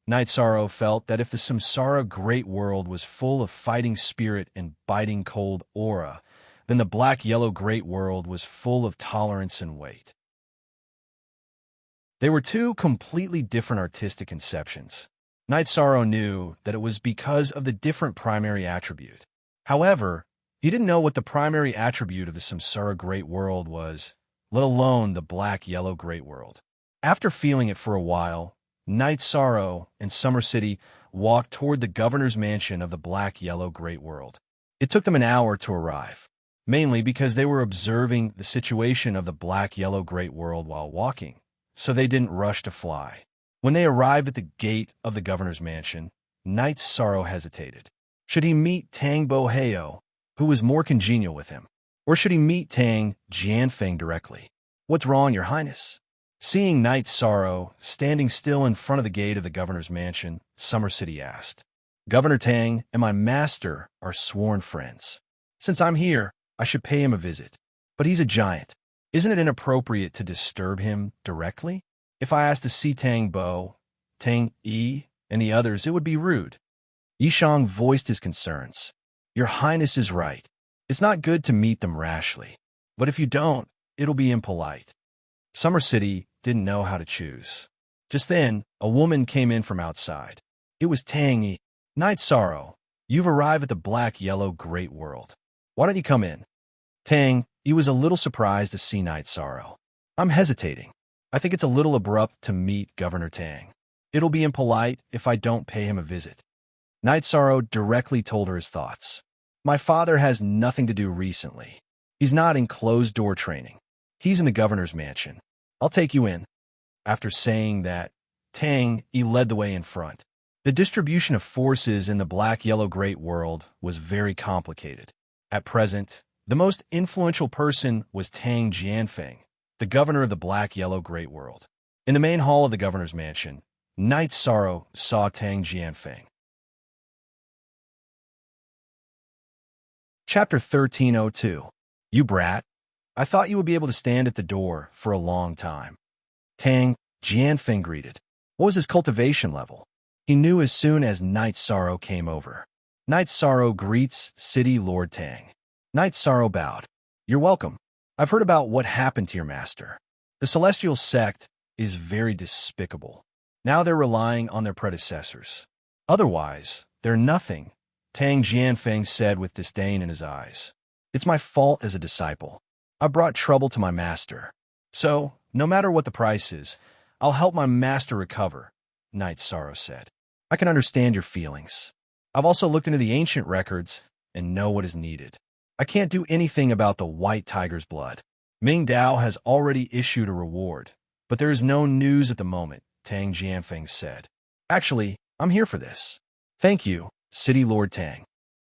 Night Sorrow felt that if the Samsara Great World was full of fighting spirit and biting cold aura, then the Black-Yellow Great World was full of tolerance and weight. They were two completely different artistic conceptions. Night Sorrow knew that it was because of the different primary attribute. However, he didn't know what the primary attribute of the Samsara Great World was, let alone the Black-Yellow Great World. After feeling it for a while, Night Sorrow and Summer City walked toward the governor's mansion of the Black-Yellow Great World. It took them an hour to arrive, mainly because they were observing the situation of the Black-Yellow Great World while walking, so they didn't rush to fly. When they arrived at the gate of the governor's mansion, Night Sorrow hesitated. Should he meet Tang Boheo, who was more congenial with him? Or should he meet Tang Jianfeng directly? What's wrong, Your Highness? Seeing Night Sorrow standing still in front of the gate of the governor's mansion, Summer City asked. Governor Tang and my master are sworn friends. Since I'm here, I should pay him a visit. But he's a giant. Isn't it inappropriate to disturb him directly? If I asked to see Tang Bo, Tang Yi, and the others, it would be rude. Yishang voiced his concerns. Your Highness is right. It's not good to meet them rashly. But if you don't, it'll be impolite. Summer City didn't know how to choose. Just then, a woman came in from outside. It was Tang Yi. Night Sorrow, you've arrived at the Black-Yellow Great World. Why don't you come in? Tang Yi was a little surprised to see Night Sorrow. I'm hesitating. I think it's a little abrupt to meet Governor Tang. It'll be impolite if I don't pay him a visit. Night Sorrow directly told her his thoughts. My father has nothing to do recently. He's not in closed-door training. He's in the governor's mansion. I'll take you in. After saying that, Tang Yi led the way in front. The distribution of forces in the Black-Yellow Great World was very complicated. At present, the most influential person was Tang Jianfeng, the governor of the Black-Yellow Great World. In the main hall of the governor's mansion, Night Sorrow saw Tang Jianfeng. Chapter 1302. You brat. I thought you would be able to stand at the door for a long time. Tang Jianfeng greeted. What was his cultivation level? He knew as soon as Night Sorrow came over. Night Sorrow greets City Lord Tang. Night Sorrow bowed. You're welcome. I've heard about what happened to your master. The Celestial Sect is very despicable. Now they're relying on their predecessors. Otherwise, they're nothing, Tang Jianfeng said with disdain in his eyes. It's my fault as a disciple. I brought trouble to my master. So, no matter what the price is, I'll help my master recover, Night Sorrow said. I can understand your feelings. I've also looked into the ancient records and know what is needed. I can't do anything about the White Tiger's blood. Ming Dao has already issued a reward, But there is no news at the moment, Tang Jianfeng said. Actually, I'm here for this. Thank you, City Lord Tang.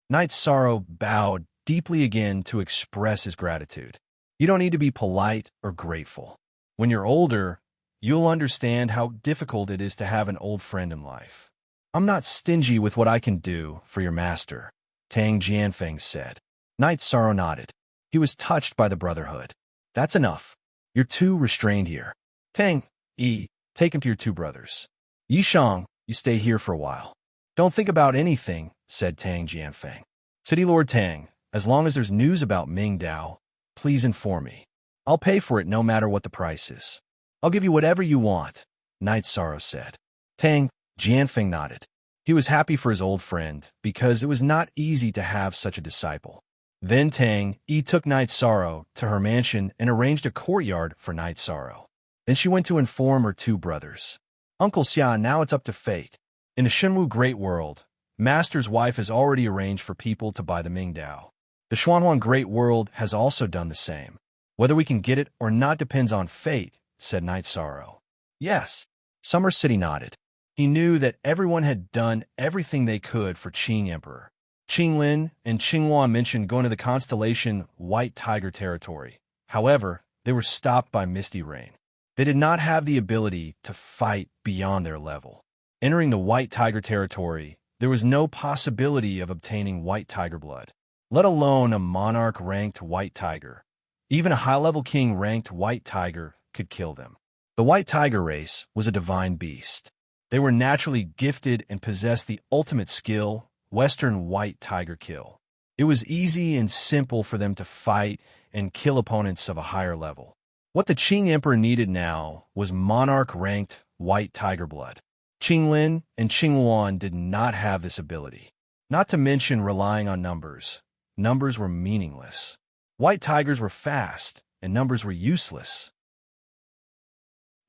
Knight Sorrow bowed deeply again to express his gratitude. You don't need to be polite or grateful. When you're older, you'll understand how difficult it is to have an old friend in life. I'm not stingy with what I can do for your master, Tang Jianfeng said. Knight Sorrow nodded. He was touched by the brotherhood. That's enough. You're too restrained here. Tang, take him to your two brothers. Yishang, you stay here for a while. Don't think about anything, said Tang Jianfeng. City Lord Tang, as long as there's news about Ming Dao, please inform me. I'll pay for it no matter what the price is. I'll give you whatever you want, Knight Sorrow said. Tang Jianfeng nodded. He was happy for his old friend because it was not easy to have such a disciple. Then Tang took Knight Sorrow to her mansion and arranged a courtyard for Knight Sorrow. Then she went to inform her two brothers. Uncle Xia, now it's up to fate. In the Shenwu Great World, Master's wife has already arranged for people to buy the Ming Dao. The Xuanhuan Great World has also done the same. Whether we can get it or not depends on fate, said Knight Sorrow. Yes. Summer City nodded. He knew that everyone had done everything they could for Qing Emperor. Qing Lin and Qing Huan mentioned going to the constellation White Tiger territory. However, they were stopped by Misty Rain. They did not have the ability to fight beyond their level. Entering the White Tiger territory, there was no possibility of obtaining White Tiger blood, let alone a monarch-ranked White Tiger. Even a high-level king ranked White Tiger could kill them. The White Tiger race was a divine beast. They were naturally gifted and possessed the ultimate skill, Western White Tiger kill. It was easy and simple for them to fight and kill opponents of a higher level. What the Qing Emperor needed now was monarch-ranked White Tiger blood. Qing Lin and Qing Huan did not have this ability. Not to mention relying on numbers. Numbers were meaningless. White tigers were fast, and numbers were useless.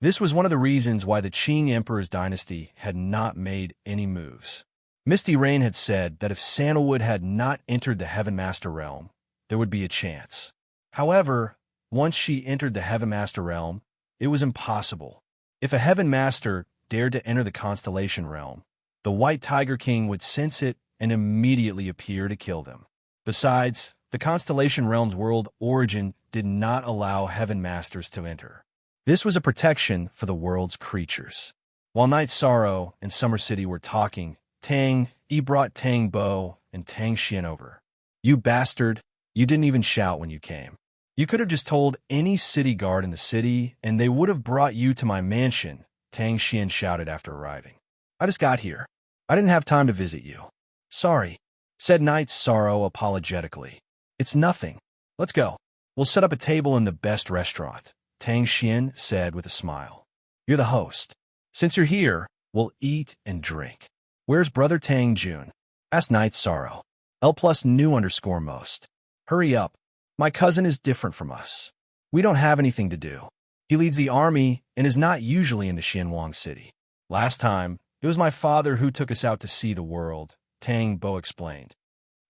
This was one of the reasons why the Qing Emperor's dynasty had not made any moves. Misty Rain had said that if Sandalwood had not entered the Heaven Master realm, there would be a chance. However, once she entered the Heaven Master realm, it was impossible. If a Heaven Master dared to enter the Constellation realm, the White Tiger King would sense it and immediately appear to kill them. Besides, the Constellation realm's world origin did not allow Heaven Masters to enter. This was a protection for the world's creatures. While Knight Sorrow and Summer City were talking, Tang brought Tang Bo and Tang Xian over. You bastard, you didn't even shout when you came. You could have just told any city guard in the city, and they would have brought you to my mansion, Tang Xian shouted after arriving. I just got here. I didn't have time to visit you. Sorry, said Knight Sorrow apologetically. It's nothing. Let's go. We'll set up a table in the best restaurant, Tang Xian said with a smile. You're the host. Since you're here, we'll eat and drink. Where's Brother Tang Jun? Asked Knight Sorrow. L+new_most. Hurry up. My cousin is different from us. We don't have anything to do. He leads the army and is not usually in the Xianwang city. Last time, it was my father who took us out to see the world, Tang Bo explained.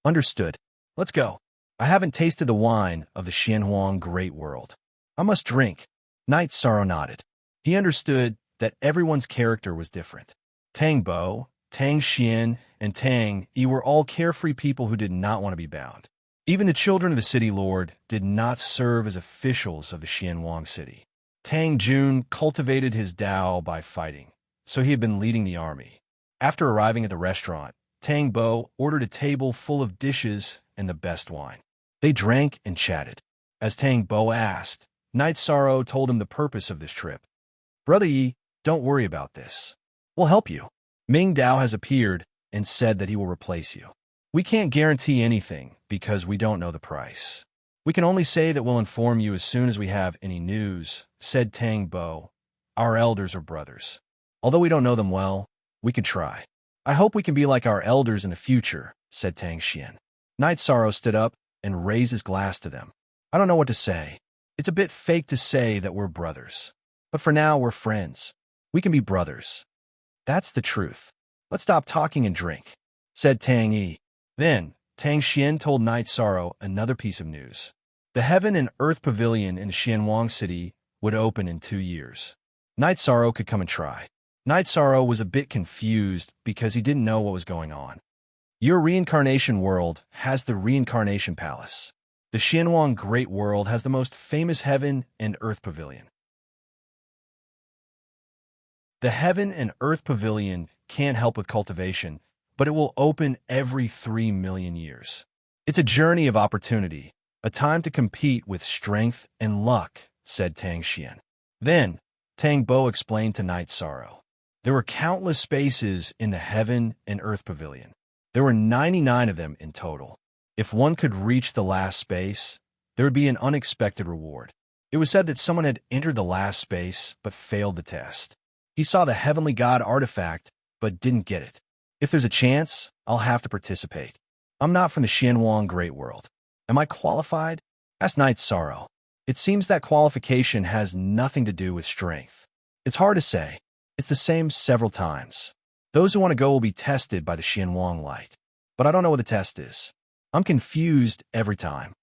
Understood. Let's go. I haven't tasted the wine of the Xianhuang Great World. I must drink. Knight Sorrow nodded. He understood that everyone's character was different. Tang Bo, Tang Xian, and Tang were all carefree people who did not want to be bound. Even the children of the city lord did not serve as officials of the Xianwang city. Tang Jun cultivated his Dao by fighting, so he had been leading the army. After arriving at the restaurant, Tang Bo ordered a table full of dishes and the best wine. They drank and chatted. As Tang Bo asked, Knight Sorrow told him the purpose of this trip. Brother Yi, don't worry about this. We'll help you. Ming Dao has appeared and said that he will replace you. We can't guarantee anything because we don't know the price. We can only say that we'll inform you as soon as we have any news, said Tang Bo. Our elders are brothers. Although we don't know them well, we could try. I hope we can be like our elders in the future, said Tang Xian. Knight Sorrow stood up and raised his glass to them. I don't know what to say. It's a bit fake to say that we're brothers. But for now, we're friends. We can be brothers. That's the truth. Let's stop talking and drink, said Tang Yi. Then, Tang Xian told Knight Sorrow another piece of news. The Heaven and Earth Pavilion in Xianwang City would open in 2 years. Night Sorrow could come and try. Night Sorrow was a bit confused because he didn't know what was going on. Your reincarnation world has the Reincarnation Palace. The Xianwang Great World has the most famous heaven and earth pavilion. The heaven and earth pavilion can't help with cultivation, but it will open every 3 million years. It's a journey of opportunity, a time to compete with strength and luck, said Tang Xian. Then, Tang Bo explained to Night Sorrow. There were countless spaces in the heaven and earth pavilion. There were 99 of them in total. If one could reach the last space, there would be an unexpected reward. It was said that someone had entered the last space but failed the test. He saw the Heavenly God artifact but didn't get it. If there's a chance, I'll have to participate. I'm not from the Xianwang Great World. Am I qualified? Asked Night Sorrow. It seems that qualification has nothing to do with strength. It's hard to say. It's the same several times. Those who want to go will be tested by the Xianwang light. But I don't know what the test is. I'm confused every time.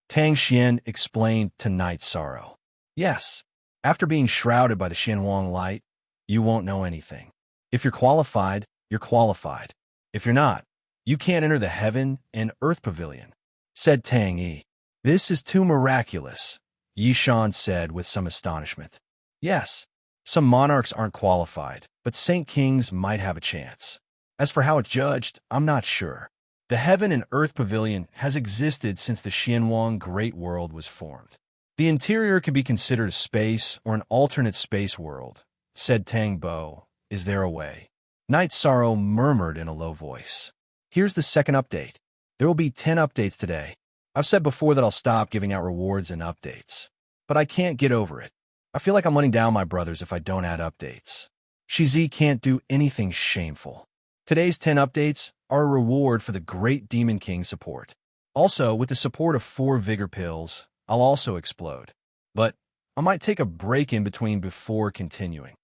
Tang Xian explained to Night Sorrow. Yes, after being shrouded by the Xianwang light, you won't know anything. If you're qualified, you're qualified. If you're not, you can't enter the heaven and earth pavilion, said Tang Yi. This is too miraculous, Yishan said with some astonishment. Yes, some monarchs aren't qualified, but Saint Kings might have a chance. As for how it's judged, I'm not sure. The heaven and earth pavilion has existed since the Xianwang Great World was formed. The interior can be considered a space or an alternate space world, said Tang Bo. Is there a way? Night Sorrow murmured in a low voice. Here's the second update. There will be 10 updates today. I've said before that I'll stop giving out rewards and updates. But I can't get over it. I feel like I'm letting down my brothers if I don't add updates. Shizi can't do anything shameful. Today's 10 updates are a reward for the Great Demon King support. Also, with the support of 4 Vigor Pills, I'll also explode. But I might take a break in between before continuing.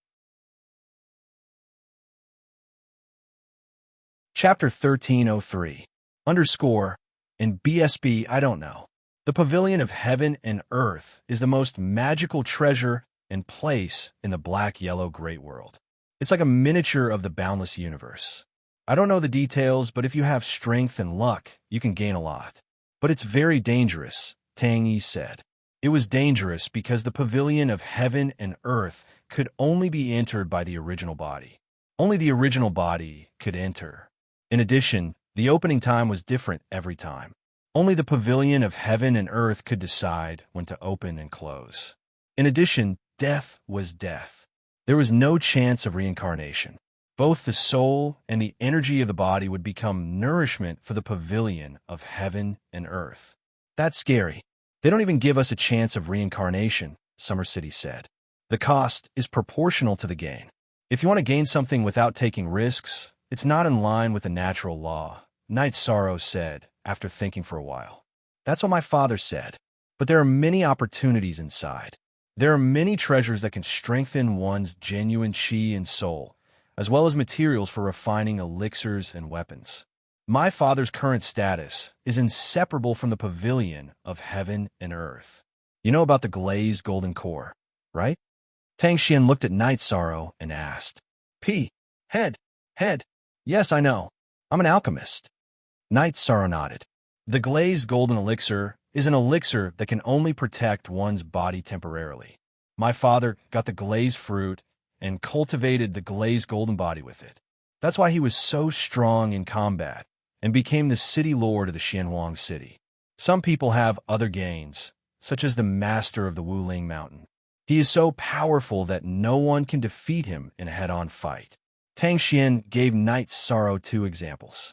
Chapter 1303. Underscore. In BSB, I don't know. The Pavilion of Heaven and Earth is the most magical treasure and place in the black-yellow Great World. It's like a miniature of the boundless universe. I don't know the details, but if you have strength and luck, you can gain a lot. But it's very dangerous, Tang Yi said. It was dangerous because the Pavilion of Heaven and Earth could only be entered by the original body. Only the original body could enter. In addition, the opening time was different every time. Only the Pavilion of Heaven and Earth could decide when to open and close. In addition, death was death. There was no chance of reincarnation. Both the soul and the energy of the body would become nourishment for the Pavilion of Heaven and Earth. That's scary. They don't even give us a chance of reincarnation, Summer City said. The cost is proportional to the gain. If you want to gain something without taking risks, it's not in line with the natural law, Night Sorrow said, after thinking for a while. That's what my father said. But there are many opportunities inside. There are many treasures that can strengthen one's genuine chi and soul, as well as materials for refining elixirs and weapons. My father's current status is inseparable from the Pavilion of Heaven and Earth. You know about the glazed golden core, right? Tang Xian looked at Night Sorrow and asked. Head. Yes, I know. I'm an alchemist. Night Sorrow nodded. The glazed golden elixir is an elixir that can only protect one's body temporarily. My father got the glazed fruit and cultivated the glazed golden body with it. That's why he was so strong in combat and became the city lord of the Xianwang city. Some people have other gains, such as the master of the Wuling Mountain. He is so powerful that no one can defeat him in a head-on fight. Tang Xian gave Night Sorrow 2 examples.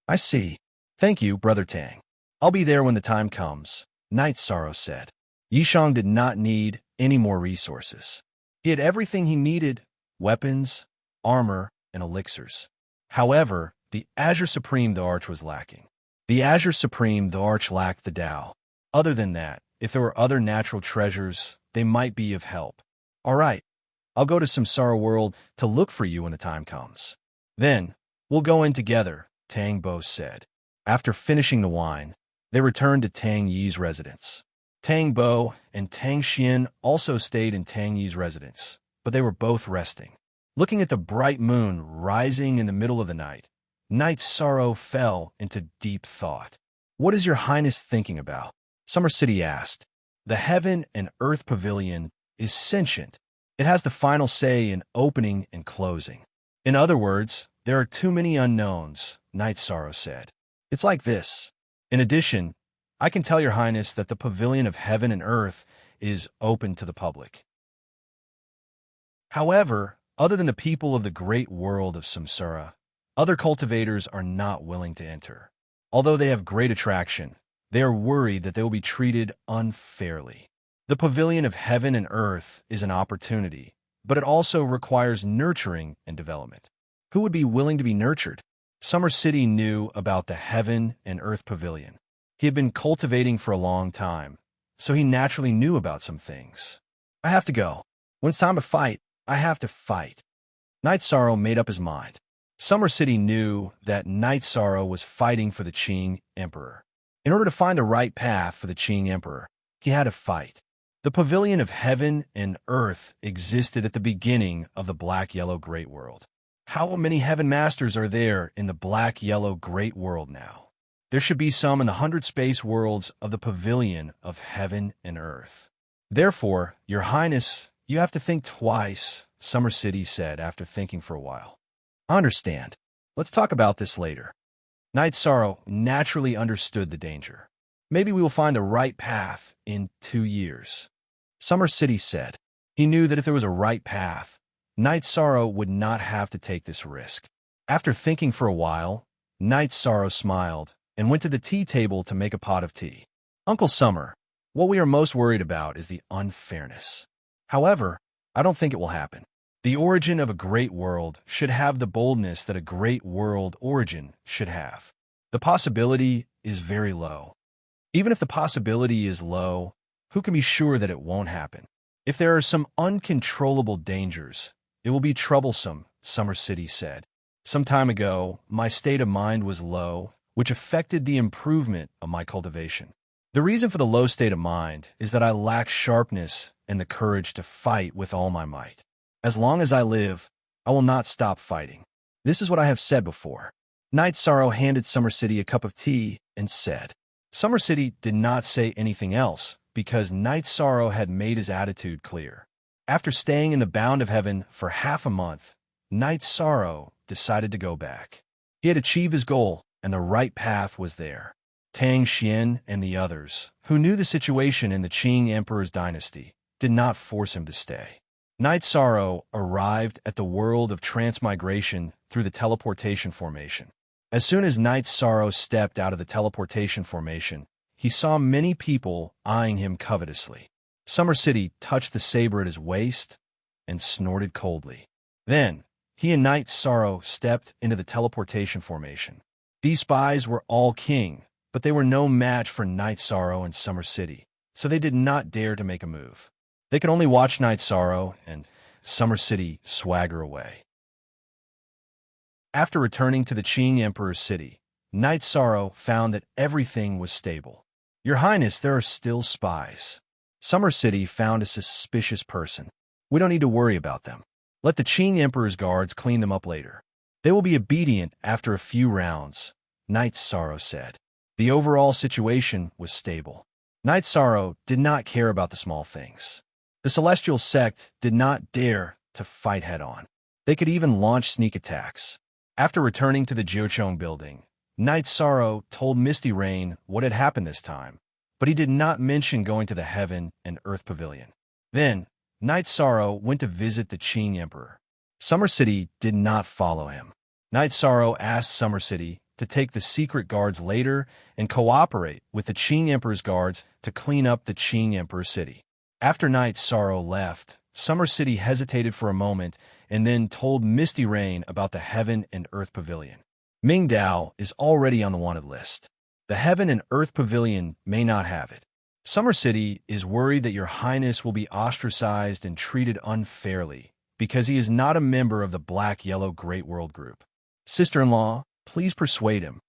I see. Thank you, Brother Tang. I'll be there when the time comes, Night Sorrow said. Yishang did not need any more resources. He had everything he needed, weapons, armor, and elixirs. However, the Azure Supreme the Arch was lacking. The Azure Supreme the Arch lacked the Tao. Other than that, if there were other natural treasures, they might be of help. All right, I'll go to Samsara World to look for you when the time comes. Then, we'll go in together, Tang Bo said. After finishing the wine, they returned to Tang Yi's residence. Tang Bo and Tang Xian also stayed in Tang Yi's residence, but they were both resting. Looking at the bright moon rising in the middle of the night, Knight Sorrow fell into deep thought. "What is your highness thinking about?" Summer City asked. "The heaven and earth pavilion is sentient. It has the final say in opening and closing. In other words, there are too many unknowns," Knight Sorrow said. "It's like this. In addition, I can tell your highness that the pavilion of heaven and earth is open to the public. However, other than the people of the great world of Samsara, other cultivators are not willing to enter. Although they have great attraction, they are worried that they will be treated unfairly. The pavilion of heaven and earth is an opportunity, but it also requires nurturing and development. Who would be willing to be nurtured?" Summer City knew about the heaven and earth pavilion. He had been cultivating for a long time, so he naturally knew about some things. "I have to go. When it's time to fight, I have to fight." Knight Sorrow made up his mind. Summer City knew that Knight Sorrow was fighting for the Qing Emperor. In order to find the right path for the Qing Emperor, he had to fight. The pavilion of heaven and earth existed at the beginning of the Black-Yellow Great World. How many heaven masters are there in the Black-Yellow Great World now? There should be some in the 100 space worlds of the pavilion of heaven and earth. Therefore, your highness, you have to think twice, Summer City said after thinking for a while. "I understand. Let's talk about this later." Knight Sorrow naturally understood the danger. "Maybe we will find the right path in 2 years." Summer City said. He knew that if there was a right path, Knight Sorrow would not have to take this risk. After thinking for a while, Knight Sorrow smiled and went to the tea table to make a pot of tea. "Uncle Summer, what we are most worried about is the unfairness. However, I don't think it will happen. The origin of a great world should have the boldness that a great world origin should have. The possibility is very low. Even if the possibility is low, who can be sure that it won't happen? If there are some uncontrollable dangers, it will be troublesome," Summer City said. "Some time ago, my state of mind was low, which affected the improvement of my cultivation. The reason for the low state of mind is that I lack sharpness and the courage to fight with all my might. As long as I live, I will not stop fighting. This is what I have said before." Knight Sorrow handed Summer City a cup of tea and said. Summer City did not say anything else because Knight Sorrow had made his attitude clear. After staying in the bound of heaven for half a month, Knight Sorrow decided to go back. He had achieved his goal, and the right path was there. Tang Xian and the others, who knew the situation in the Qing Emperor's dynasty, did not force him to stay. Knight Sorrow arrived at the world of transmigration through the teleportation formation. As soon as Knight Sorrow stepped out of the teleportation formation, he saw many people eyeing him covetously. Summer City touched the saber at his waist and snorted coldly. Then, he and Knight Sorrow stepped into the teleportation formation. These spies were all king, but they were no match for Knight Sorrow and Summer City, so they did not dare to make a move. They could only watch Knight Sorrow and Summer City swagger away. After returning to the Qing Emperor's city, Knight Sorrow found that everything was stable. "Your Highness, there are still spies." Summer City found a suspicious person. "We don't need to worry about them. Let the Qing Emperor's guards clean them up later. They will be obedient after a few rounds," Knight Sorrow said. The overall situation was stable. Knight Sorrow did not care about the small things. The Celestial Sect did not dare to fight head-on. They could even launch sneak attacks. After returning to the Jiuchong building, Knight Sorrow told Misty Rain what had happened this time, but he did not mention going to the Heaven and Earth Pavilion. Then, Knight Sorrow went to visit the Qing Emperor. Summer City did not follow him. Knight Sorrow asked Summer City to take the secret guards later and cooperate with the Qing Emperor's guards to clean up the Qing Emperor's city. After Knight Sorrow left, Summer City hesitated for a moment and then told Misty Rain about the Heaven and Earth Pavilion. Ming Dao is already on the wanted list. The Heaven and Earth Pavilion may not have it. Summer City is worried that your Highness will be ostracized and treated unfairly because he is not a member of the Black-Yellow Great World Group. Sister-in-law, please persuade him,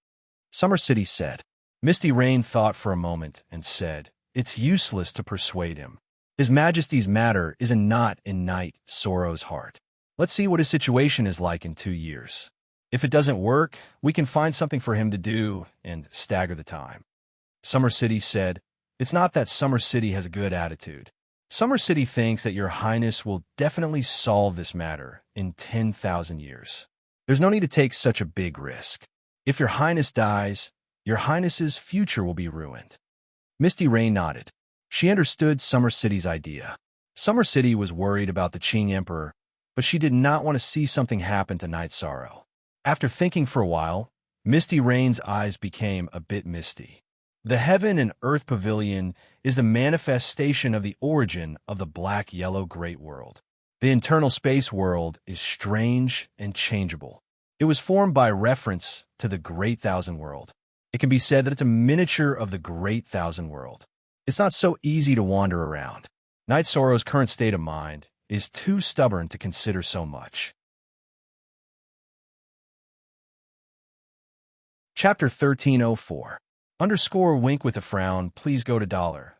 Summer City said. Misty Rain thought for a moment and said, "It's useless to persuade him. His Majesty's matter is a knot in Knight Sorrow's heart. Let's see what his situation is like in 2 years. If it doesn't work, we can find something for him to do and stagger the time. Summer City said, "It's not that Summer City has a good attitude. Summer City thinks that your highness will definitely solve this matter in 10,000 years. There's no need to take such a big risk. If your highness dies, your highness's future will be ruined." Misty Rain nodded. She understood Summer City's idea. Summer City was worried about the Qing Emperor, but she did not want to see something happen to Night Sorrow. After thinking for a while, Misty Rain's eyes became a bit misty. The Heaven and Earth Pavilion is the manifestation of the origin of the black-yellow great world. The internal space world is strange and changeable. It was formed by reference to the Great Thousand World. It can be said that it's a miniature of the Great Thousand World. It's not so easy to wander around. Night Sorrow's current state of mind is too stubborn to consider so much. Chapter 1304. Underscore wink with a frown, please go to dollar,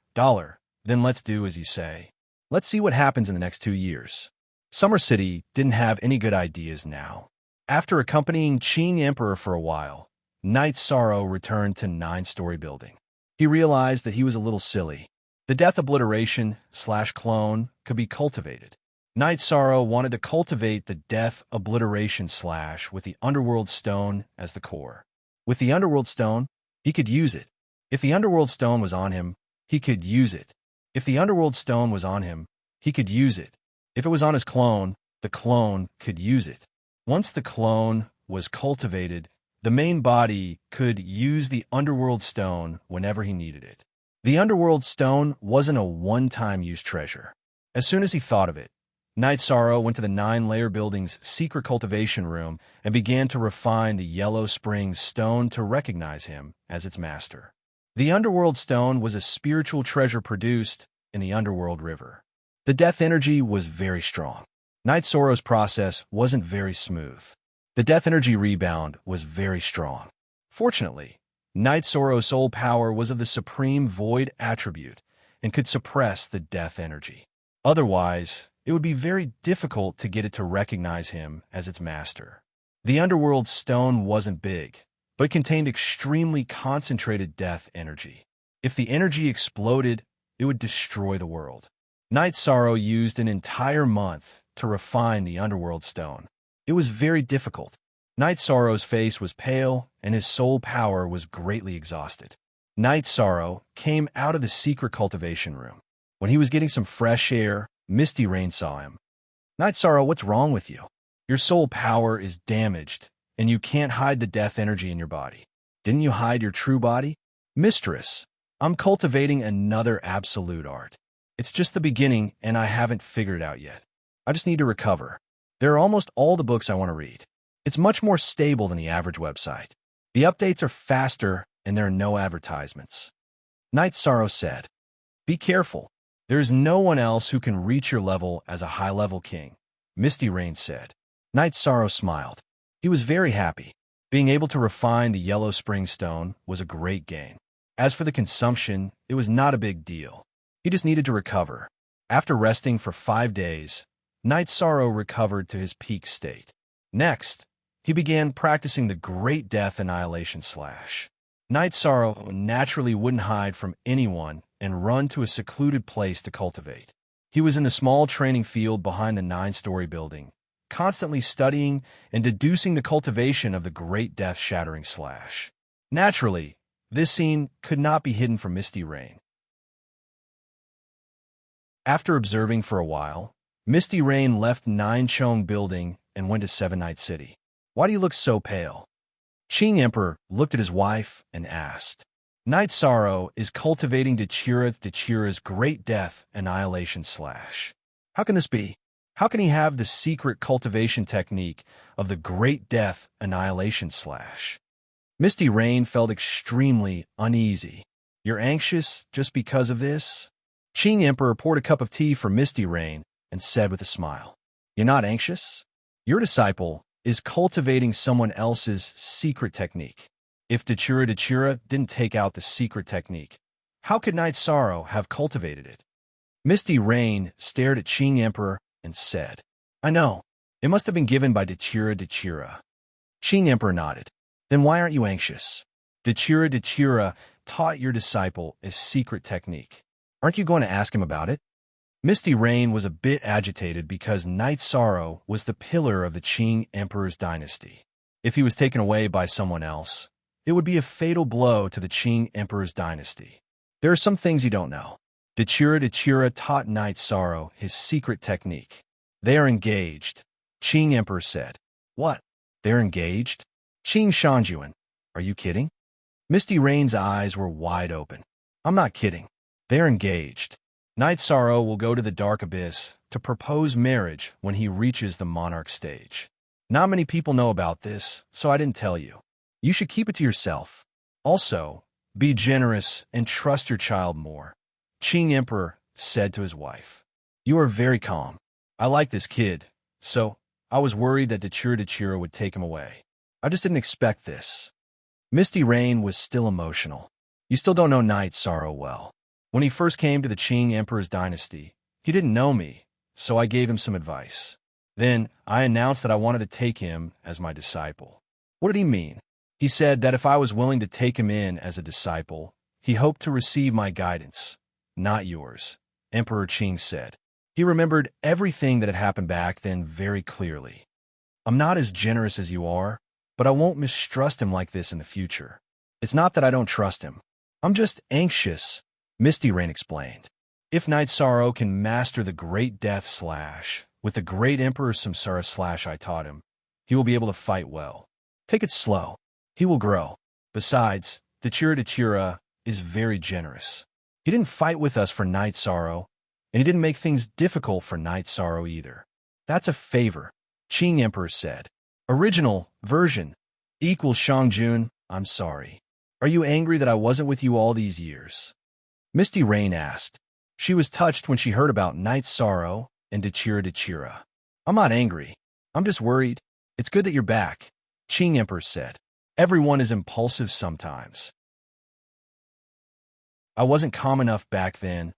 then let's do as you say. Let's see what happens in the next 2 years. Summer City didn't have any good ideas now. After accompanying Qing Emperor for a while, Night Sorrow returned to 9-story building. He realized that he was a little silly. The death obliteration/clone could be cultivated. Night Sorrow wanted to cultivate the death obliteration / with the Underworld Stone as the core. With the Underworld Stone, he could use it. If the Underworld Stone was on him, he could use it. If the Underworld Stone was on him, he could use it. If it was on his clone, the clone could use it. Once the clone was cultivated, the main body could use the Underworld Stone whenever he needed it. The Underworld Stone wasn't a one-time use treasure. As soon as he thought of it, Night Sorrow went to the 9-layer building's secret cultivation room and began to refine the Yellow Springs Stone to recognize him as its master. The Underworld Stone was a spiritual treasure produced in the Underworld River. The death energy was very strong. Night Sorrow's process wasn't very smooth. The death energy rebound was very strong. Fortunately, Night Sorrow's soul power was of the supreme void attribute and could suppress the death energy. Otherwise, it would be very difficult to get it to recognize him as its master. The Underworld Stone wasn't big, but it contained extremely concentrated death energy. If the energy exploded, it would destroy the world. Night Sorrow used an entire month to refine the Underworld Stone. It was very difficult. Night Sorrow's face was pale, and his soul power was greatly exhausted. Night Sorrow came out of the secret cultivation room. When he was getting some fresh air, Misty Rain saw him. "Night Sorrow, what's wrong with you? Your soul power is damaged, and you can't hide the death energy in your body. Didn't you hide your true body?" "Mistress, I'm cultivating another absolute art. It's just the beginning, and I haven't figured it out yet. I just need to recover. There are almost all the books I want to read. It's much more stable than the average website. The updates are faster, and there are no advertisements." Night Sorrow said, "Be careful. There is no one else who can reach your level as a high-level king," Misty Rain said. Night Sorrow smiled. He was very happy. Being able to refine the Yellow Spring Stone was a great gain. As for the consumption, it was not a big deal. He just needed to recover. After resting for 5 days, Night Sorrow recovered to his peak state. Next, he began practicing the Great Death Annihilation / Night Sorrow naturally wouldn't hide from anyone and run to a secluded place to cultivate. He was in the small training field behind the 9-story building, constantly studying and deducing the cultivation of the Great Death Shattering / Naturally, this scene could not be hidden from Misty Rain. After observing for a while, Misty Rain left 9-Chong building and went to 7-Night City. "Why do you look so pale?" Qing Emperor looked at his wife and asked. Night Sorrow is cultivating Dachira's Great Death Annihilation / How can this be? How can he have the secret cultivation technique of the Great Death Annihilation / Misty Rain felt extremely uneasy. "You're anxious just because of this?" Qing Emperor poured a cup of tea for Misty Rain and said with a smile, "You're not anxious? Your disciple is cultivating someone else's secret technique. If Dachira didn't take out the secret technique, how could Night Sorrow have cultivated it?" Misty Rain stared at Qing Emperor and said, I know. It must have been given by Dechira. Qing Emperor nodded. Then why aren't you anxious? Dechira taught your disciple a secret technique. Aren't you going to ask him about it? Misty Rain was a bit agitated because Night Sorrow was the pillar of the Qing Emperor's dynasty. If he was taken away by someone else, it would be a fatal blow to the Qing Emperor's dynasty. There are some things you don't know. Dechira taught Night Sorrow his secret technique. They are engaged, Qing Emperor said. What? They're engaged? Qing Shanjuan, are you kidding? Misty Rain's eyes were wide open. I'm not kidding. They're engaged. Night Sorrow will go to the Dark Abyss to propose marriage when he reaches the monarch stage. Not many people know about this, so I didn't tell you. You should keep it to yourself. Also, be generous and trust your child more, Qing Emperor said to his wife. You are very calm. I like this kid, so I was worried that Dechira would take him away. I just didn't expect this. Misty Rain was still emotional. You still don't know Night Sorrow well. When he first came to the Qing Emperor's dynasty, he didn't know me, so I gave him some advice. Then I announced that I wanted to take him as my disciple. What did he mean? He said that if I was willing to take him in as a disciple, he hoped to receive my guidance, not yours, Emperor Qing said. He remembered everything that had happened back then very clearly. I'm not as generous as you are, but I won't mistrust him like this in the future. It's not that I don't trust him. I'm just anxious, Misty Rain explained. If Night Sorrow can master the Great Death Slash with the Great Emperor Samsara Slash I taught him, he will be able to fight well. Take it slow. He will grow. Besides, Dechira is very generous. He didn't fight with us for Night Sorrow, and he didn't make things difficult for Night Sorrow either. That's a favor, Qing Emperor said. Original version equals Shangjun, I'm sorry. Are you angry that I wasn't with you all these years? Misty Rain asked. She was touched when she heard about Night Sorrow and Dechira. I'm not angry. I'm just worried. It's good that you're back, Qing Emperor said. Everyone is impulsive sometimes. I wasn't calm enough back then,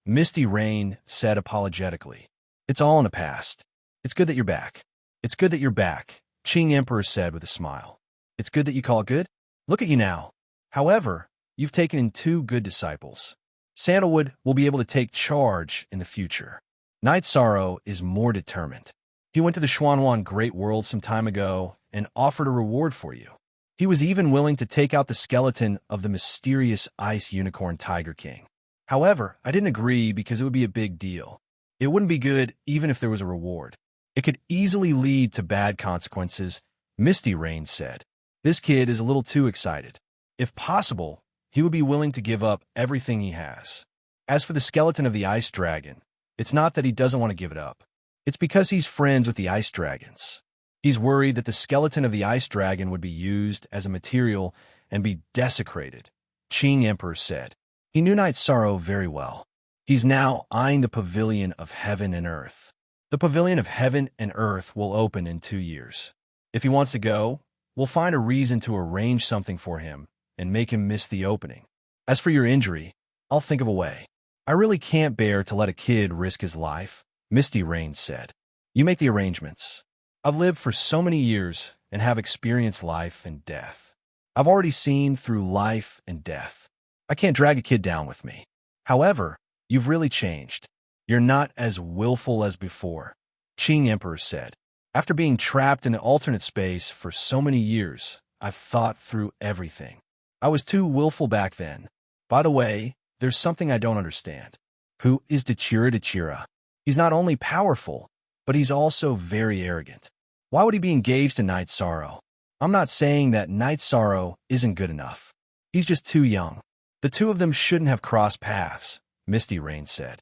Misty Rain said apologetically. It's all in the past. It's good that you're back. It's good that you're back, Qing Emperor said with a smile. It's good that you call it good? Look at you now. However, you've taken in 2 good disciples. Sandalwood will be able to take charge in the future. Night Sorrow is more determined. He went to the Xuanwan Great World some time ago and offered a reward for you. He was even willing to take out the skeleton of the mysterious Ice Unicorn Tiger King. However, I didn't agree because it would be a big deal. It wouldn't be good even if there was a reward. It could easily lead to bad consequences, Misty Rain said. This kid is a little too excited. If possible, he would be willing to give up everything he has. As for the skeleton of the Ice Dragon, it's not that he doesn't want to give it up. It's because he's friends with the Ice Dragons. He's worried that the skeleton of the Ice Dragon would be used as a material and be desecrated, Qing Emperor said. He knew Night Sorrow very well. He's now eyeing the Pavilion of Heaven and Earth. The Pavilion of Heaven and Earth will open in 2 years. If he wants to go, we'll find a reason to arrange something for him and make him miss the opening. As for your injury, I'll think of a way. I really can't bear to let a kid risk his life, Misty Rain said. You make the arrangements. I've lived for so many years and have experienced life and death. I've already seen through life and death. I can't drag a kid down with me. However, you've really changed. You're not as willful as before, Qing Emperor said. After being trapped in an alternate space for so many years, I've thought through everything. I was too willful back then. By the way, there's something I don't understand. Who is Dechira? He's not only powerful, but he's also very arrogant. Why would he be engaged to Night Sorrow? I'm not saying that Night Sorrow isn't good enough. He's just too young. The 2 of them shouldn't have crossed paths, Misty Rain said.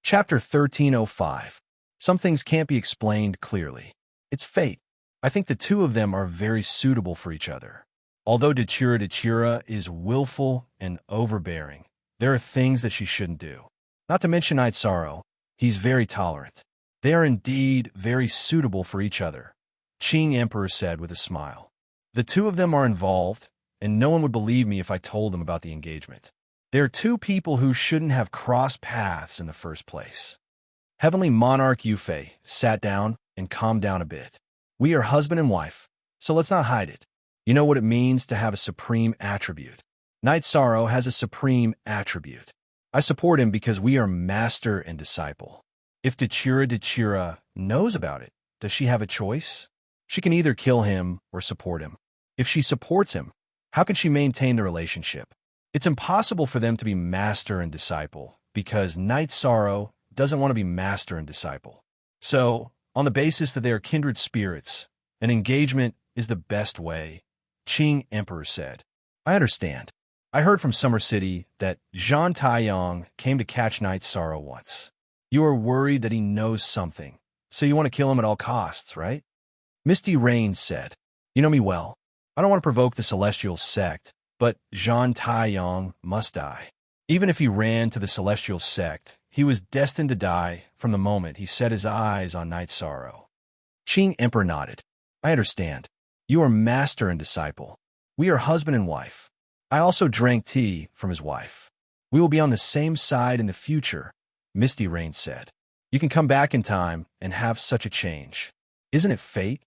Chapter 1305. Some things can't be explained clearly. It's fate. I think the 2 of them are very suitable for each other. Although Dechira is willful and overbearing, there are things that she shouldn't do. Not to mention Night Sorrow, he's very tolerant. They are indeed very suitable for each other, Qing Emperor said with a smile. The 2 of them are involved, and no one would believe me if I told them about the engagement. There are two people who shouldn't have crossed paths in the first place. Heavenly Monarch Yufei sat down and calmed down a bit. We are husband and wife, so let's not hide it. You know what it means to have a supreme attribute. Night Sorrow has a supreme attribute. I support him because we are master and disciple. If Dechira knows about it, does she have a choice? She can either kill him or support him. If she supports him, how can she maintain the relationship? It's impossible for them to be master and disciple because Night Sorrow doesn't want to be master and disciple. So, on the basis that they are kindred spirits, an engagement is the best way, Qing Emperor said. I understand. I heard from Summer City that Zhang Taiyong came to catch Night Sorrow once. You are worried that he knows something, so you want to kill him at all costs, right? Misty Rain said, You know me well. I don't want to provoke the Celestial Sect, but Zhang Taiyong must die. Even if he ran to the Celestial Sect, he was destined to die from the moment he set his eyes on Night Sorrow. Qing Emperor nodded. I understand. You are master and disciple. We are husband and wife. I also drank tea from his wife. We will be on the same side in the future, Misty Rain said. You can come back in time and have such a change. Isn't it fate?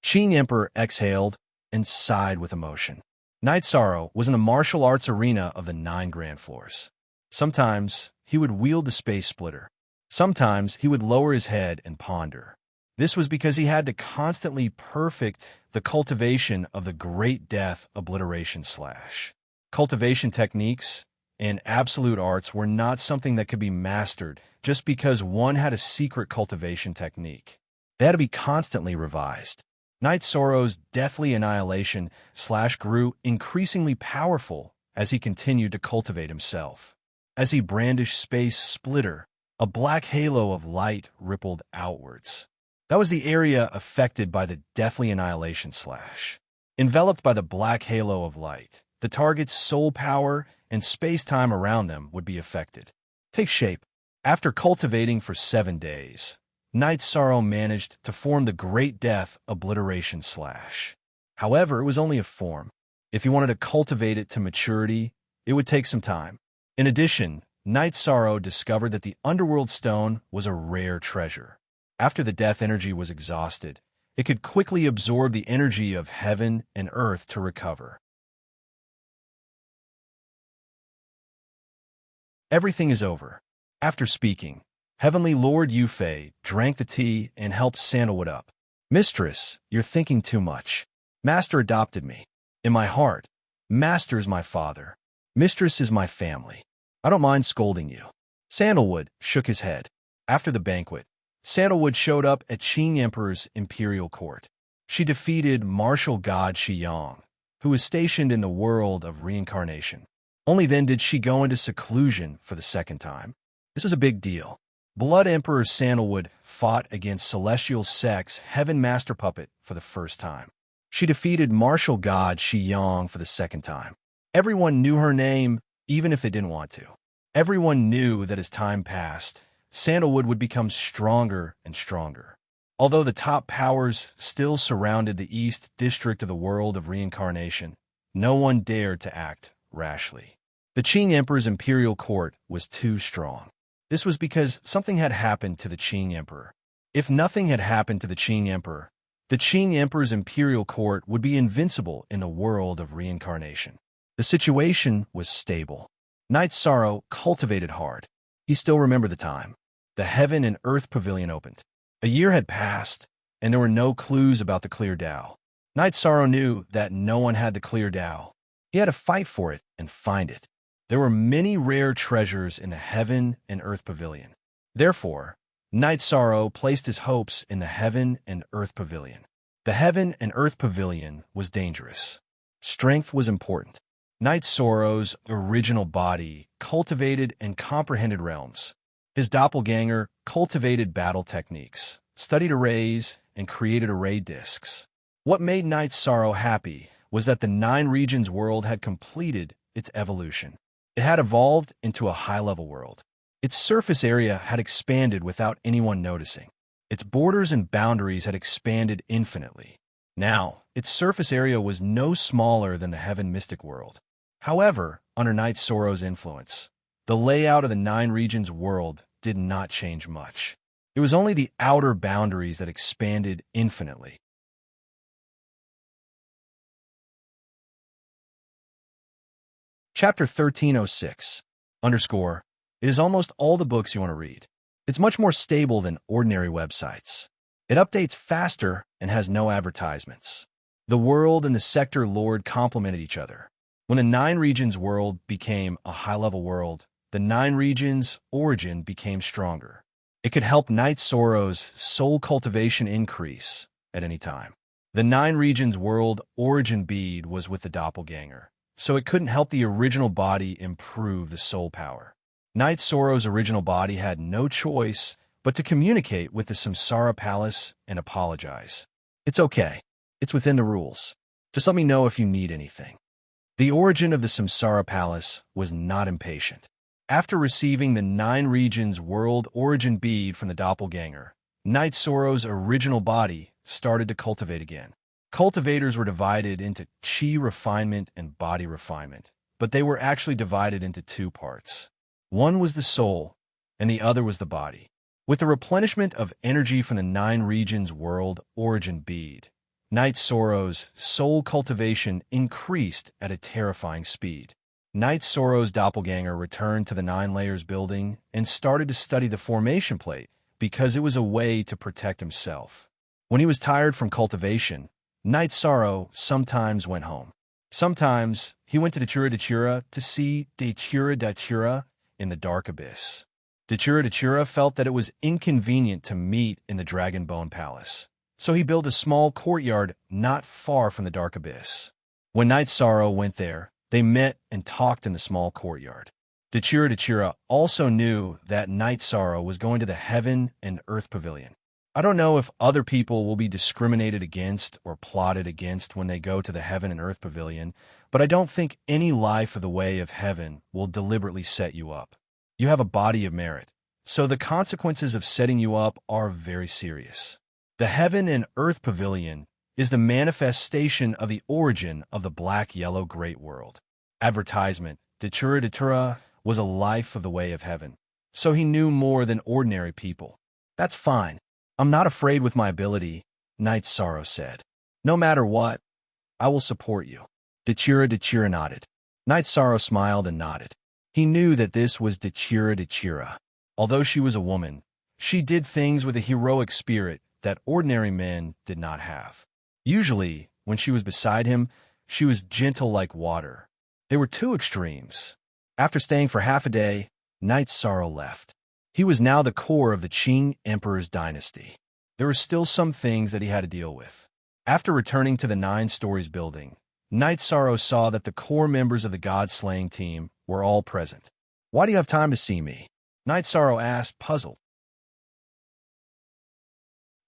Qing Emperor exhaled and sighed with emotion. Night Sorrow was in the martial arts arena of the 9 Grand Floors. Sometimes he would wield the space splitter. Sometimes he would lower his head and ponder. This was because he had to constantly perfect the cultivation of the Great Death Obliteration Slash. Cultivation techniques and absolute arts were not something that could be mastered just because one had a secret cultivation technique. They had to be constantly revised. Night Sorrow's deathly annihilation slash grew increasingly powerful as he continued to cultivate himself. As he brandished Space Splitter, a black halo of light rippled outwards. That was the area affected by the deathly annihilation slash. Enveloped by the black halo of light, the target's soul power and space-time around them would be affected. Take shape. After cultivating for 7 days, Night Sorrow managed to form the Great Death Obliteration Slash. However, it was only a form. If he wanted to cultivate it to maturity, it would take some time. In addition, Night Sorrow discovered that the Underworld Stone was a rare treasure. After the death energy was exhausted, it could quickly absorb the energy of heaven and earth to recover. Everything is over. After speaking, Heavenly Lord Yufei drank the tea and helped Sandalwood up. Mistress, you're thinking too much. Master adopted me. In my heart, Master is my father. Mistress is my family. I don't mind scolding you. Sandalwood shook his head. After the banquet, Sandalwood showed up at Qing Emperor's imperial court. She defeated martial god Shiyang, who was stationed in the world of reincarnation. Only then did she go into seclusion for the second time. This was a big deal. Blood Emperor Sandalwood fought against Celestial Sect's Heaven Master Puppet for the first time. She defeated martial god Shiyang for the second time. Everyone knew her name, even if they didn't want to. Everyone knew that as time passed, Sandalwood would become stronger and stronger. Although the top powers still surrounded the East District of the world of reincarnation, no one dared to act rashly. The Qing Emperor's imperial court was too strong. This was because something had happened to the Qing Emperor. If nothing had happened to the Qing Emperor, the Qing Emperor's imperial court would be invincible in the world of reincarnation. The situation was stable. Night Sorrow cultivated hard. He still remembered the time. The Heaven and Earth Pavilion opened. A year had passed, and there were no clues about the Clear Tao. Night Sorrow knew that no one had the Clear Tao. He had to fight for it and find it. There were many rare treasures in the Heaven and Earth Pavilion. Therefore, Night Sorrow placed his hopes in the Heaven and Earth Pavilion. The Heaven and Earth Pavilion was dangerous. Strength was important. Night Sorrow's original body cultivated and comprehended realms. His doppelganger cultivated battle techniques, studied arrays, and created array discs. What made Night Sorrow happy was that the 9 regions world had completed its evolution. It had evolved into a high-level world. Its surface area had expanded without anyone noticing. Its borders and boundaries had expanded infinitely. Now, its surface area was no smaller than the Heaven Mystic World. However, under Knight Soro's influence, the layout of the Nine Regions world did not change much. It was only the outer boundaries that expanded infinitely. Chapter 1306 _ It is almost all the books you want to read. It's much more stable than ordinary websites. It updates faster and has no advertisements. The world and the sector lord complemented each other. When the Nine Regions world became a high-level world, the Nine Regions origin became stronger. It could help Knight Soro's soul cultivation increase at any time. The Nine Regions world origin bead was with the doppelganger, so it couldn't help the original body improve the soul power. Knight Soro's original body had no choice but to communicate with the Samsara Palace and apologize. It's okay. It's within the rules. Just let me know if you need anything. The origin of the Samsara Palace was not impatient. After receiving the Nine Regions world origin bead from the doppelganger, Knight Soro's original body started to cultivate again. Cultivators were divided into chi refinement and body refinement, but they were actually divided into two parts. One was the soul, and the other was the body. With the replenishment of energy from the Nine Regions world origin bead, Knight Soro's soul cultivation increased at a terrifying speed. Knight Soro's doppelganger returned to the Nine Layers building and started to study the formation plate because it was a way to protect himself. When he was tired from cultivation, Knight Soro sometimes went home. Sometimes he went to Datura to see Datura in the dark abyss. Datura felt that it was inconvenient to meet in the Dragon Bone Palace, so he built a small courtyard not far from the dark abyss. When Knight Soro went there, they met and talked in the small courtyard. Datura also knew that Knight Soro was going to the Heaven and Earth Pavilion. I don't know if other people will be discriminated against or plotted against when they go to the Heaven and Earth Pavilion, but I don't think any life of the way of heaven will deliberately set you up. You have a body of merit, so the consequences of setting you up are very serious. The Heaven and Earth Pavilion is the manifestation of the origin of the black-yellow great world. Advertisement: Datura was a life of the way of heaven, so he knew more than ordinary people. That's fine. I'm not afraid with my ability, Knight Soro said. No matter what, I will support you. Datura nodded. Knight Soro smiled and nodded. He knew that this was Datura. Although she was a woman, she did things with a heroic spirit that ordinary men did not have. Usually, when she was beside him, she was gentle like water. They were two extremes. After staying for half a day, Knight Soro left. He was now the core of the Qing Emperor's dynasty. There were still some things that he had to deal with. After returning to the Nine Stories building, Knight Soro saw that the core members of the God-slaying team were all present. Why do you have time to see me? Knight Soro asked, puzzled.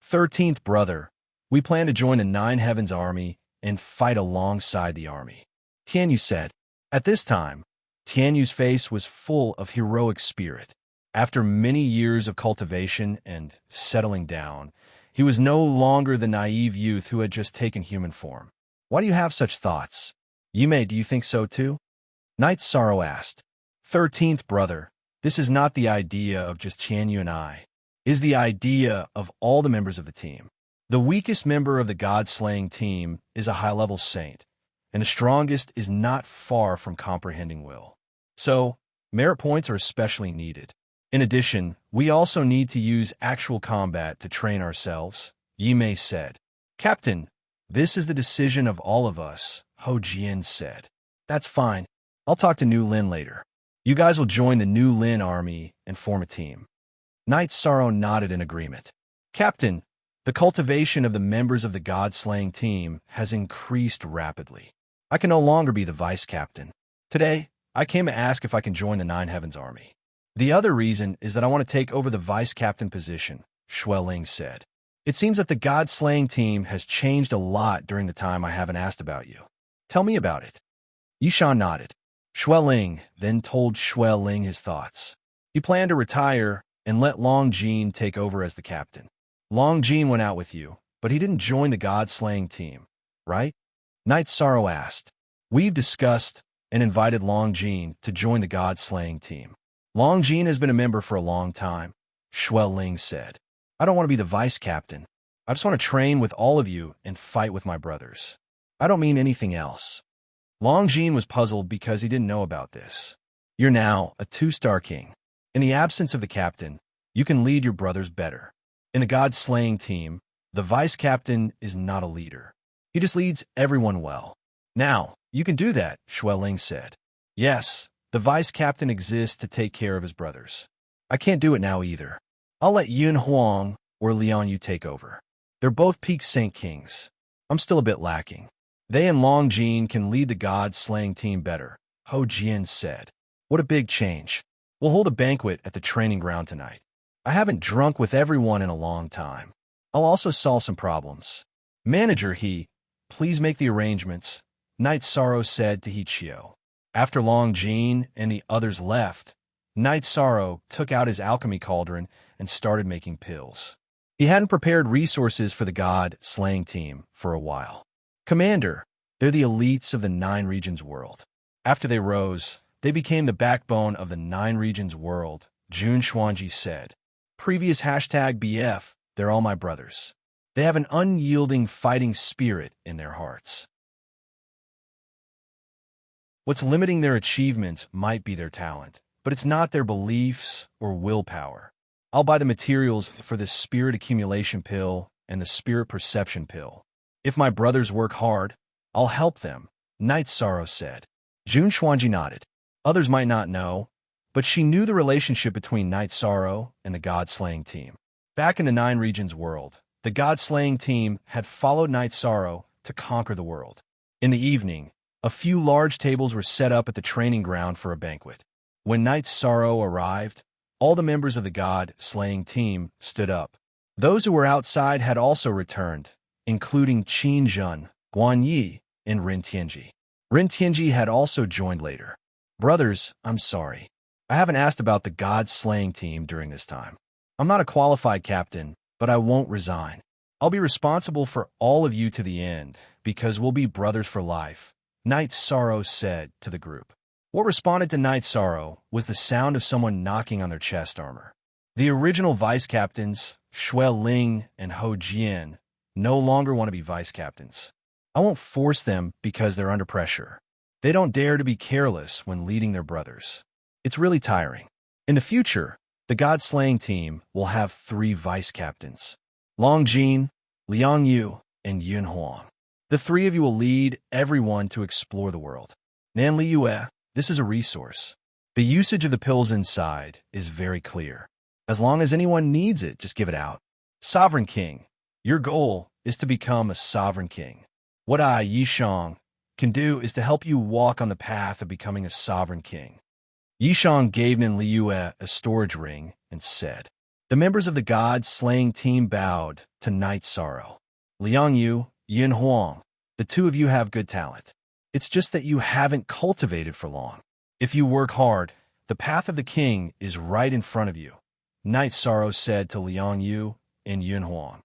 13th brother, we plan to join the Nine Heavens army and fight alongside the army, Tianyu said. At this time, Tianyu's face was full of heroic spirit. After many years of cultivation and settling down, he was no longer the naive youth who had just taken human form. Why do you have such thoughts? Yume, do you think so too? Knight Soro asked. 13th brother, this is not the idea of just Tianyu and I. It is the idea of all the members of the team. The weakest member of the God-slaying team is a high-level saint, and the strongest is not far from comprehending will. So, merit points are especially needed. In addition, we also need to use actual combat to train ourselves, Yimei said. Captain, this is the decision of all of us, Ho Jian said. That's fine. I'll talk to New Lin later. You guys will join the New Lin army and form a team. Knight Soro nodded in agreement. Captain, the cultivation of the members of the God-slaying team has increased rapidly. I can no longer be the vice captain. Today, I came to ask if I can join the Nine Heavens army. The other reason is that I want to take over the vice captain position, Xueling said. It seems that the God-slaying team has changed a lot during the time I haven't asked about you. Tell me about it. Yishan nodded. Xueling then told Xueling his thoughts. He planned to retire and let Long Jin take over as the captain. Long Jin went out with you, but he didn't join the god-slaying team, right? Knight Sorrow asked. We've discussed and invited Long Jin to join the god-slaying team. Long Jin has been a member for a long time, Shuel Ling said. I don't want to be the vice captain. I just want to train with all of you and fight with my brothers. I don't mean anything else. Long Jin was puzzled because he didn't know about this. You're now a 2-star king. In the absence of the captain, you can lead your brothers better. In the god-slaying team, the vice captain is not a leader. He just leads everyone well. Now, you can do that, Shuel Ling said. Yes, the vice captain exists to take care of his brothers. I can't do it now either. I'll let Yun Huang or Liang Yu take over. They're both peak Saint Kings. I'm still a bit lacking. They and Long Jin can lead the god-slaying team better, Ho Jian said. What a big change. We'll hold a banquet at the training ground tonight. I haven't drunk with everyone in a long time. I'll also solve some problems. Manager please make the arrangements, Knight Sorrow said to Hichio. After Long Jin and the others left, Knight Sorrow took out his alchemy cauldron and started making pills. He hadn't prepared resources for the god-slaying team for a while. Commander, they're the elites of the 9 regions world. After they rose, they became the backbone of the 9 regions world, Jun Xuanji said. Previous #BF, they're all my brothers. They have an unyielding fighting spirit in their hearts. What's limiting their achievements might be their talent, but it's not their beliefs or willpower. I'll buy the materials for the spirit accumulation pill and the spirit perception pill. If my brothers work hard, I'll help them, Knight Sorrow said. Jun Xuanji nodded. Others might not know, but she knew the relationship between Knight Sorrow and the god-slaying team. Back in the 9 regions world, the god-slaying team had followed Knight Sorrow to conquer the world. In the evening, a few large tables were set up at the training ground for a banquet. When Knight Sorrow arrived, all the members of the god-slaying team stood up. Those who were outside had also returned, including Qin Zhen, Guan Yi, and Ren Tianji. Ren Tianji had also joined later. Brothers, I'm sorry. I haven't asked about the god-slaying team during this time. I'm not a qualified captain, but I won't resign. I'll be responsible for all of you to the end, because we'll be brothers for life, Knight Sorrow said to the group. What responded to Knight Sorrow was the sound of someone knocking on their chest armor. The original vice captains, Shuel Ling and Ho Jian, no longer want to be vice captains. I won't force them because they're under pressure. They don't dare to be careless when leading their brothers. It's really tiring. In the future, the god-slaying team will have 3 vice captains. Long Jin, Liang Yu, and Yun Huang. The 3 of you will lead everyone to explore the world. Nan Liyue, this is a resource. The usage of the pills inside is very clear. As long as anyone needs it, just give it out. Sovereign King, your goal is to become a sovereign king. What I, Yishang, can do is to help you walk on the path of becoming a sovereign king. Yishang gave Nan Liyue a storage ring and said. The members of the god-slaying team bowed to Knight Sorrow. Liang Yu, Yun Huang, the 2 of you have good talent. It's just that you haven't cultivated for long. If you work hard, the path of the king is right in front of you, Knight Sorrow said to Liang Yu and Yun Huang.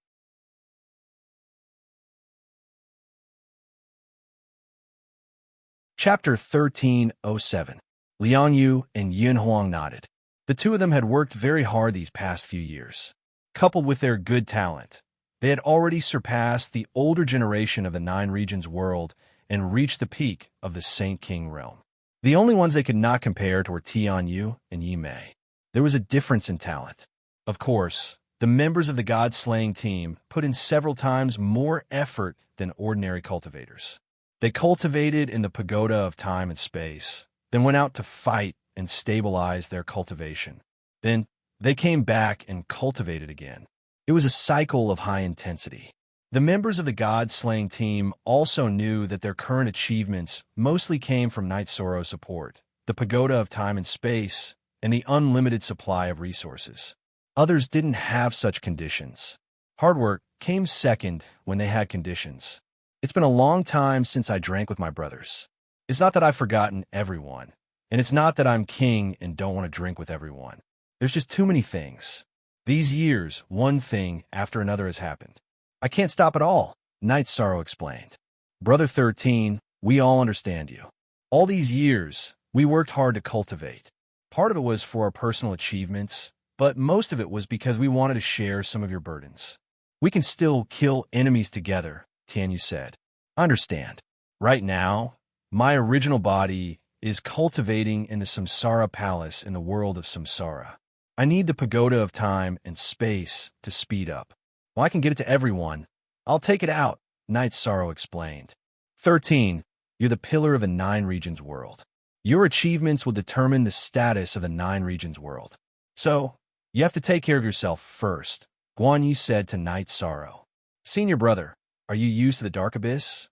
Chapter 1307. Liang Yu and Yun Huang nodded. The 2 of them had worked very hard these past few years. Coupled with their good talent, they had already surpassed the older generation of the 9 regions world and reached the peak of the Saint King realm. The only ones they could not compare to were Tian Yu and Yi Mei. There was a difference in talent. Of course, the members of the god-slaying team put in several times more effort than ordinary cultivators. They cultivated in the pagoda of time and space, then went out to fight and stabilize their cultivation. Then they came back and cultivated again. It was a cycle of high intensity. The members of the god-slaying team also knew that their current achievements mostly came from Knight Sorrow's support, the pagoda of time and space, and the unlimited supply of resources. Others didn't have such conditions. Hard work came second when they had conditions. It's been a long time since I drank with my brothers. It's not that I've forgotten everyone, and it's not that I'm king and don't want to drink with everyone. There's just too many things. These years, one thing after another has happened. I can't stop at all, Night Sorrow explained. Brother 13, we all understand you. All these years, we worked hard to cultivate. Part of it was for our personal achievements, but most of it was because we wanted to share some of your burdens. We can still kill enemies together, Tianyu said. I understand. Right now, my original body is cultivating in the Samsara Palace in the world of Samsara. I need the pagoda of time and space to speed up. Well, I can get it to everyone. I'll take it out, Night Sorrow explained. 13. You're the pillar of the 9 regions world. Your achievements will determine the status of the 9 regions world. So, you have to take care of yourself first, Guan Yi said to Night Sorrow. Senior brother, are you used to the Dark Abyss?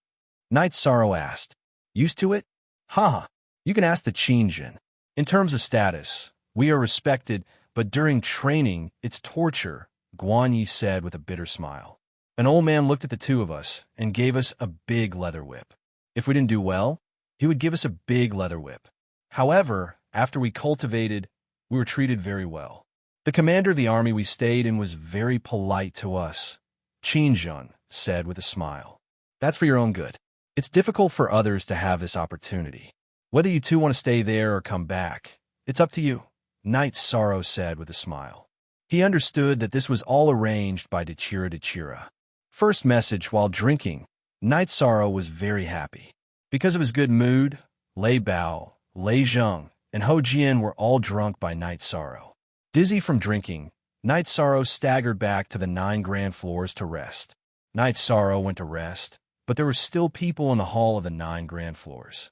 Night Sorrow asked. Used to it? Haha, you can ask the Qingjin. In terms of status, we are respected, but during training, it's torture, Guan Yi said with a bitter smile. An old man looked at the two of us and gave us a big leather whip. If we didn't do well, he would give us a big leather whip. However, after we cultivated, we were treated very well. The commander of the army we stayed in was very polite to us, Qingjin said with a smile. That's for your own good. It's difficult for others to have this opportunity. Whether you two want to stay there or come back, it's up to you, Night Sorrow said with a smile. He understood that this was all arranged by Dechira. First message while drinking, Night Sorrow was very happy. Because of his good mood, Lei Bao, Lei Zheng, and Ho Jian were all drunk by Night Sorrow. Dizzy from drinking, Night Sorrow staggered back to the 9 grand floors to rest. Night Sorrow went to rest, but there were still people in the hall of the 9 grand floors.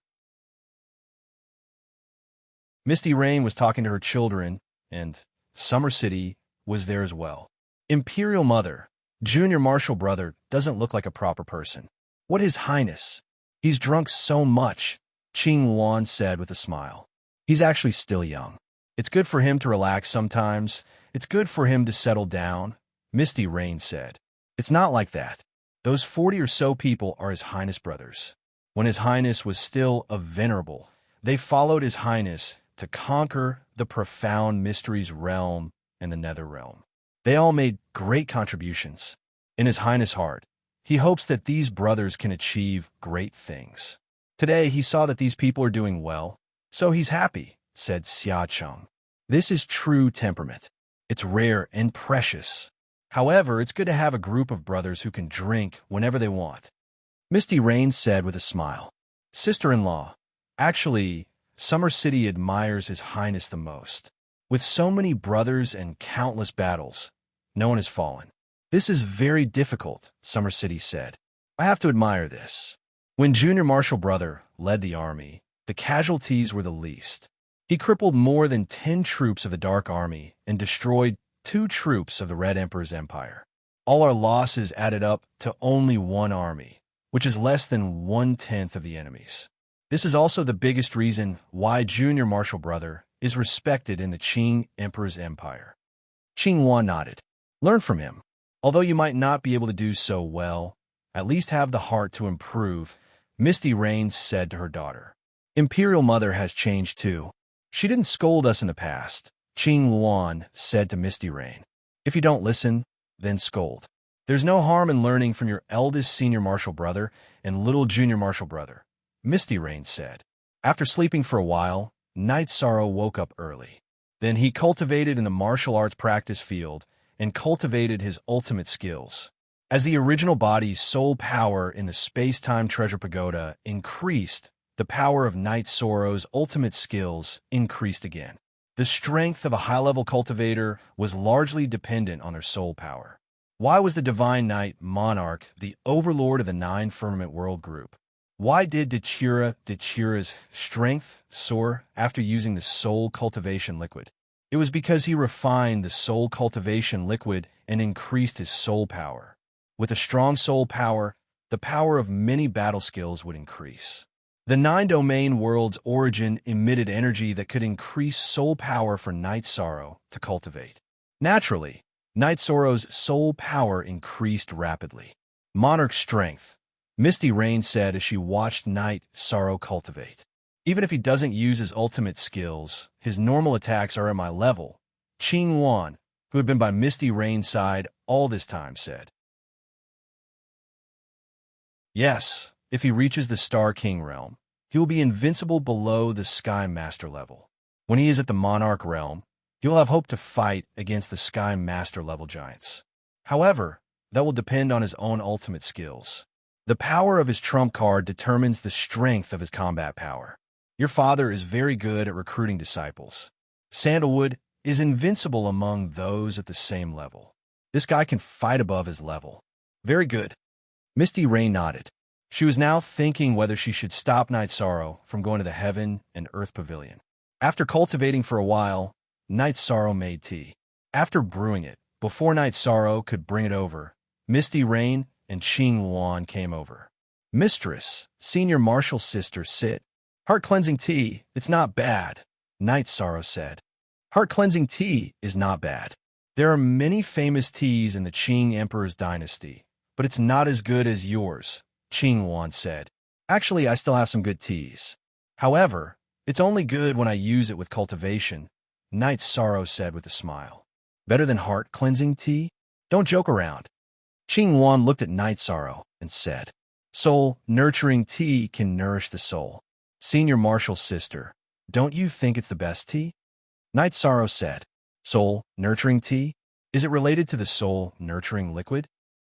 Misty Rain was talking to her children, and Summer City was there as well. Imperial Mother, Junior Marshal Brother, doesn't look like a proper person. What His Highness? He's drunk so much, Qing Luan said with a smile. He's actually still young. It's good for him to relax sometimes. It's good for him to settle down, Misty Rain said. It's not like that. Those 40 or so people are His Highness brothers. When His Highness was still a venerable, they followed His Highness to conquer the profound mysteries realm and the nether realm. They all made great contributions. In His Highness' heart, he hopes that these brothers can achieve great things. Today he saw that these people are doing well, so he's happy, said Xia Cheng. This is true temperament. It's rare and precious. However, it's good to have a group of brothers who can drink whenever they want. Misty Rain said with a smile. Sister-in-law, actually, Summer City admires His Highness the most. With so many brothers and countless battles, no one has fallen. This is very difficult, Summer City said. I have to admire this. When Junior Marshal Brother led the army, the casualties were the least. He crippled more than 10 troops of the Dark Army and destroyed 2 troops of the Red Emperor's empire. All our losses added up to only 1 army, which is less than 1/10 of the enemy's. This is also the biggest reason why Junior Marshal Brother is respected in the Qing Emperor's empire. Qing Yuan nodded. Learn from him. Although you might not be able to do so well, at least have the heart to improve, Misty Rain said to her daughter. Imperial Mother has changed too. She didn't scold us in the past, Qing Luan said to Misty Rain. If you don't listen, then scold. There's no harm in learning from your eldest Senior Marshal Brother and little Junior Marshal Brother, Misty Rain said. After sleeping for a while, Night Sorrow woke up early. Then he cultivated in the martial arts practice field and cultivated his ultimate skills. As the original body's soul power in the space-time treasure pagoda increased, the power of Night Sorrow's ultimate skills increased again. The strength of a high-level cultivator was largely dependent on their soul power. Why was the Divine Knight Monarch the overlord of the 9 Firmament World Group? Why did Dechira's strength soar after using the soul cultivation liquid? It was because he refined the soul cultivation liquid and increased his soul power. With a strong soul power, the power of many battle skills would increase. The 9-domain world's origin emitted energy that could increase soul power for Night Sorrow to cultivate. Naturally, Night Sorrow's soul power increased rapidly. Monarch's strength, Misty Rain said as she watched Night Sorrow cultivate. Even if he doesn't use his ultimate skills, his normal attacks are at my level, Qing Yuan, who had been by Misty Rain's side all this time, said. Yes, if he reaches the Star King realm, he will be invincible below the Sky Master level. When he is at the Monarch realm, he will have hope to fight against the Sky Master level giants. However, that will depend on his own ultimate skills. The power of his trump card determines the strength of his combat power. Your father is very good at recruiting disciples. Sandalwood is invincible among those at the same level. This guy can fight above his level. Very good. Misty Rain nodded. She was now thinking whether she should stop Night Sorrow from going to the Heaven and Earth Pavilion. After cultivating for a while, Night Sorrow made tea. After brewing it, before Night Sorrow could bring it over, Misty Rain and Qing Wan came over. Mistress, Senior Marshal's sister, sit. Heart-cleansing tea, it's not bad, Night Sorrow said. Heart-cleansing tea is not bad. There are many famous teas in the Qing Emperor's dynasty, but it's not as good as yours, Qing Wan said. Actually, I still have some good teas. However, it's only good when I use it with cultivation, Night Sorrow said with a smile. Better than heart-cleansing tea? Don't joke around. Qing Wan looked at Night Sorrow and said, Soul-nurturing tea can nourish the soul. Senior Marshal's sister, don't you think it's the best tea? Night Sorrow said, Soul-nurturing tea? Is it related to the soul-nurturing liquid?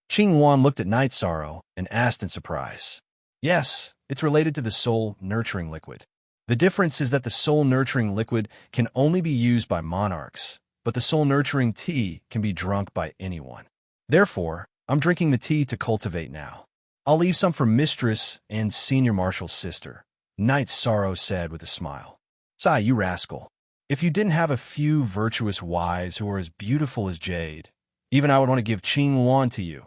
Qing Wan looked at Night Sorrow and asked in surprise. Yes, it's related to the soul-nurturing liquid. The difference is that the soul-nurturing liquid can only be used by monarchs, but the soul-nurturing tea can be drunk by anyone. Therefore, I'm drinking the tea to cultivate now. I'll leave some for Mistress and Senior Marshal's sister, Night Sorrow said with a smile. Sigh, you rascal. If you didn't have a few virtuous wives who are as beautiful as jade, even I would want to give Qing Wan to you,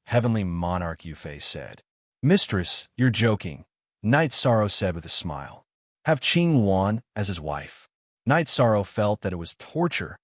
Heavenly Monarch Yufei said. Mistress, you're joking, Night Sorrow said with a smile. Have Qing Wan as his wife. Night Sorrow felt that it was torture.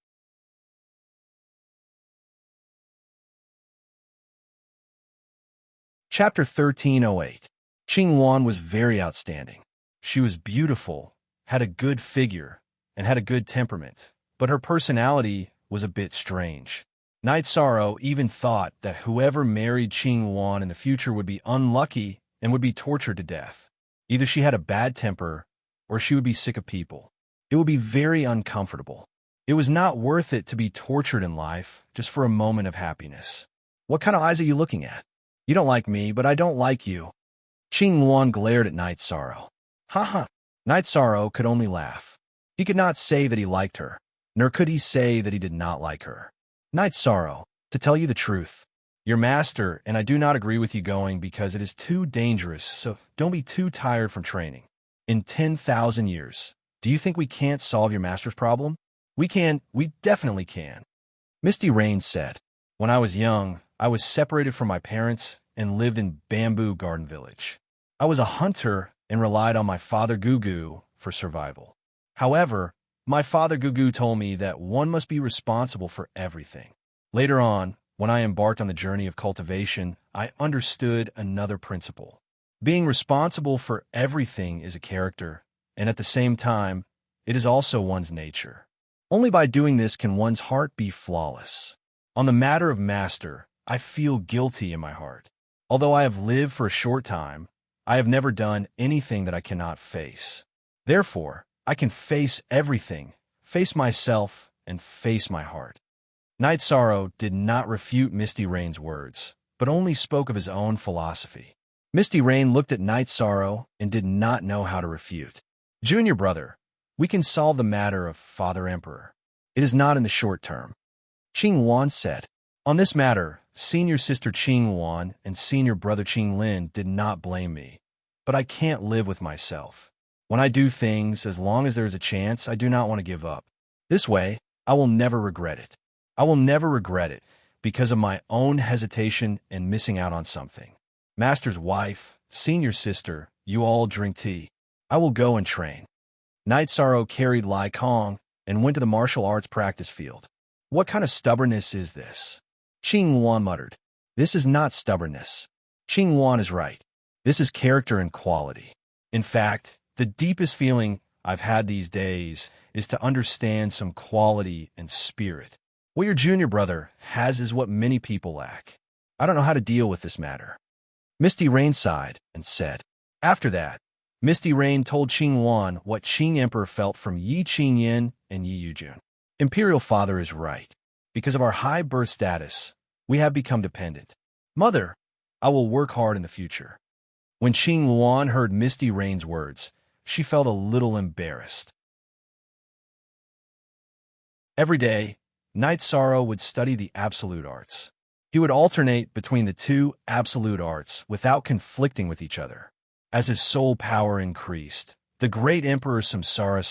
Chapter 1308. Qing Wan was very outstanding. She was beautiful, had a good figure, and had a good temperament, but her personality was a bit strange. Night Sorrow even thought that whoever married Qing Wan in the future would be unlucky and would be tortured to death. Either she had a bad temper, or she would be sick of people. It would be very uncomfortable. It was not worth it to be tortured in life just for a moment of happiness. What kind of eyes are you looking at? You don't like me, but I don't like you. Qing Wan glared at Night Sorrow. Ha. Night Sorrow could only laugh. He could not say that he liked her, nor could he say that he did not like her. Night Sorrow, to tell you the truth, your master and I do not agree with you going because it is too dangerous, so don't be too tired from training. In 10,000 years, do you think we can't solve your master's problem? We definitely can. Misty Rain said, when I was young, I was separated from my parents and lived in Bamboo Garden Village. I was a hunter and relied on my father Gugu for survival. However, my father Gugu told me that one must be responsible for everything. Later on, when I embarked on the journey of cultivation, I understood another principle. Being responsible for everything is a character, and at the same time, it is also one's nature. Only by doing this can one's heart be flawless. On the matter of master, I feel guilty in my heart. Although I have lived for a short time, I have never done anything that I cannot face. Therefore, I can face everything, face myself, and face my heart. Night Sorrow did not refute Misty Rain's words, but only spoke of his own philosophy. Misty Rain looked at Night Sorrow and did not know how to refute. Junior brother, we can solve the matter of Father Emperor. It is not in the short term. Qing Wan said. On this matter, Senior Sister Qing Wan and Senior Brother Qing Lin did not blame me, but I can't live with myself. When I do things, as long as there is a chance, I do not want to give up. This way, I will never regret it. I will never regret it because of my own hesitation and missing out on something. Master's wife, Senior Sister, you all drink tea. I will go and train. Night Sorrow carried Lai Kong and went to the martial arts practice field. What kind of stubbornness is this? Qing Wan muttered. This is not stubbornness. Qing Wan is right. This is character and quality. In fact, the deepest feeling I've had these days is to understand some quality and spirit. What your junior brother has is what many people lack. I don't know how to deal with this matter. Misty Rain sighed and said. After that, Misty Rain told Qing Wan what Qing Emperor felt from Yi Qing Yin and Yi Yujun. Imperial Father is right. Because of our high birth status, we have become dependent. Mother, I will work hard in the future. When Qing Wan heard Misty Rain's words, she felt a little embarrassed. Every day, Knight Sorrow would study the absolute arts. He would alternate between the two absolute arts without conflicting with each other. As his soul power increased, the Great Emperor Samsara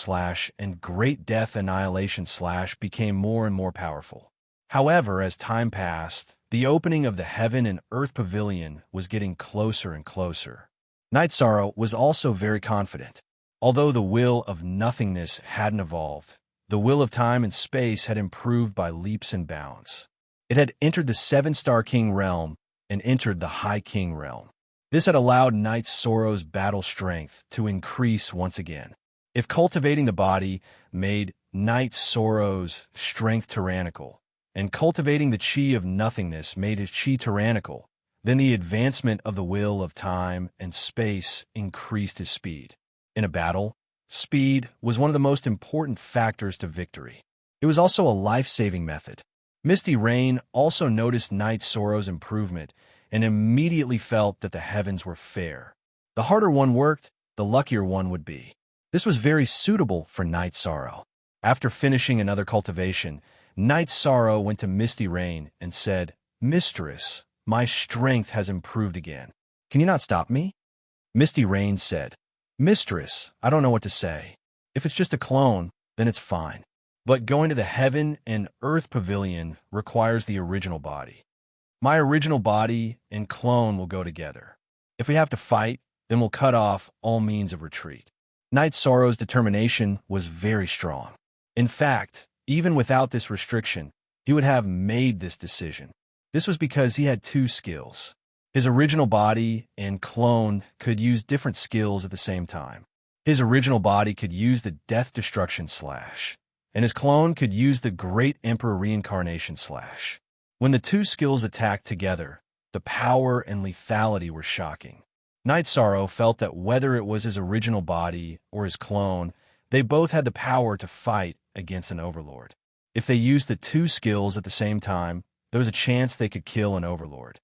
/ and Great Death Annihilation / became more and more powerful. However, as time passed, the opening of the Heaven and Earth Pavilion was getting closer and closer. Knight Sorrow was also very confident. Although the will of nothingness hadn't evolved, the will of time and space had improved by leaps and bounds. It had entered the Seven-Star King realm and entered the High King realm. This had allowed Knight Sorrow's battle strength to increase once again. If cultivating the body made Knight Sorrow's strength tyrannical, and cultivating the chi of nothingness made his chi tyrannical, then the advancement of the will of time and space increased his speed. In a battle, speed was one of the most important factors to victory. It was also a life-saving method. Misty Rain also noticed Knight Sorrow's improvement and immediately felt that the heavens were fair. The harder one worked, the luckier one would be. This was very suitable for Knight Sorrow. After finishing another cultivation, Knight Sorrow went to Misty Rain and said, Mistress, my strength has improved again. Can you not stop me? Misty Rain said, Mistress, I don't know what to say. If it's just a clone, then it's fine. But going to the Heaven and Earth Pavilion requires the original body. My original body and clone will go together. If we have to fight, then we'll cut off all means of retreat. Knight Sorrow's determination was very strong. In fact, even without this restriction, he would have made this decision. This was because he had two skills. His original body and clone could use different skills at the same time. His original body could use the Death Destruction / and his clone could use the Great Emperor Reincarnation /. When the two skills attacked together, the power and lethality were shocking. Knight Sorrow felt that whether it was his original body or his clone, they both had the power to fight against an overlord. If they used the two skills at the same time, there was a chance they could kill an overlord.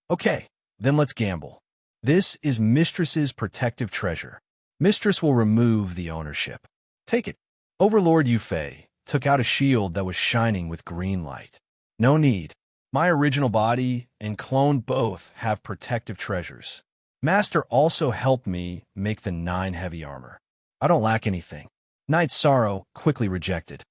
Okay, then let's gamble. This is Mistress's protective treasure. Mistress will remove the ownership. Take it. Overlord Yufei took out a shield that was shining with green light. No need. My original body and clone both have protective treasures. Master also helped me make the 9 heavy armor. I don't lack anything. Knight Sorrow quickly rejected.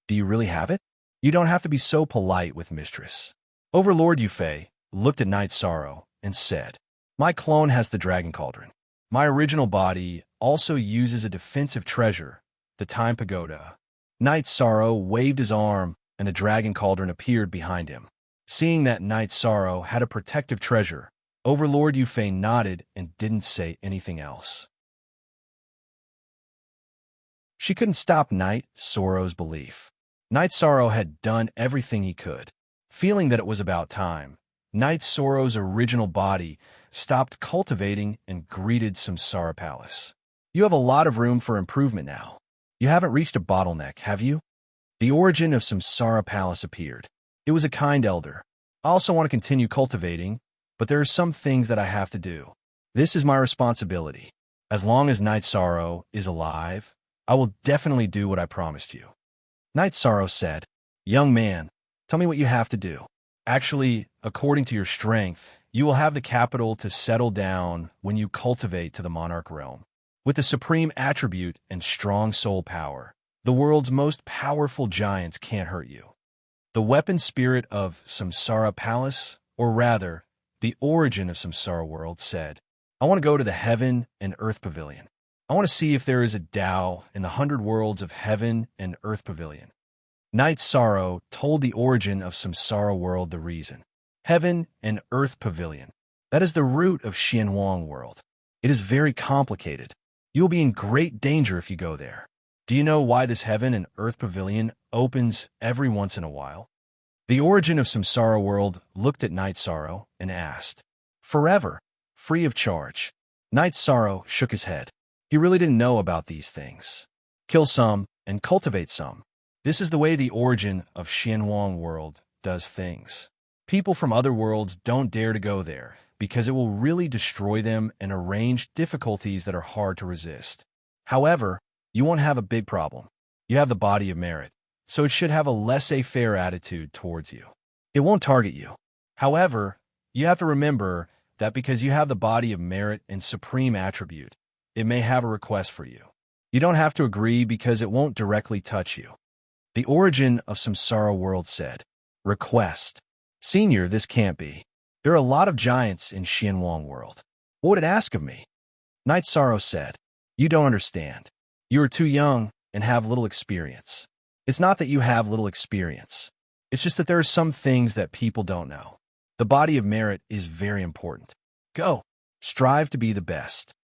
Do you really have it? You don't have to be so polite with Mistress. Overlord Yufei looked at Knight Sorrow and said, My clone has the Dragon Cauldron. My original body also uses a defensive treasure, the Time Pagoda. Knight Sorrow waved his arm and the Dragon Cauldron appeared behind him. Seeing that Knight Sorrow had a protective treasure, Overlord Yufei nodded and didn't say anything else. She couldn't stop Knight Sorrow's belief. Knight Sorrow had done everything he could. Feeling that it was about time, Knight Sorrow's original body stopped cultivating and greeted Samsara Palace. You have a lot of room for improvement now. You haven't reached a bottleneck, have you? The origin of Samsara Palace appeared. It was a kind elder. I also want to continue cultivating, but there are some things that I have to do. This is my responsibility. As long as Knight Sorrow is alive, I will definitely do what I promised you. Knight Sorrow said, Young man, tell me what you have to do. Actually, according to your strength, you will have the capital to settle down when you cultivate to the monarch realm. With the supreme attribute and strong soul power, the world's most powerful giants can't hurt you. The weapon spirit of Samsara Palace, or rather, the origin of Samsara World, said, I want to go to the Heaven and Earth Pavilion. I want to see if there is a Tao in the 100 worlds of Heaven and Earth Pavilion. Knight Sorrow told the origin of Samsara World the reason. Heaven and Earth Pavilion. That is the root of Xianhuang World. It is very complicated. You will be in great danger if you go there. Do you know why this Heaven and Earth Pavilion opens every once in a while? The origin of Samsara World looked at Knight Sorrow and asked, Forever. free of charge. Night Sorrow shook his head. He really didn't know about these things. Kill some and cultivate some. This is the way the origin of Xianhuang world does things. People from other worlds don't dare to go there because it will really destroy them and arrange difficulties that are hard to resist. However, you won't have a big problem. You have the body of merit, so it should have a laissez-faire attitude towards you. It won't target you. However, you have to remember that because you have the body of merit and supreme attribute, it may have a request for you. You don't have to agree because it won't directly touch you. The origin of Samsara world said, request. Senior, this can't be. There are a lot of giants in Xianhuang world. What would it ask of me? Night Sorrow said, you don't understand. You are too young and have little experience. It's not that you have little experience. It's just that there are some things that people don't know. The body of merit is very important. Go. Strive to be the best.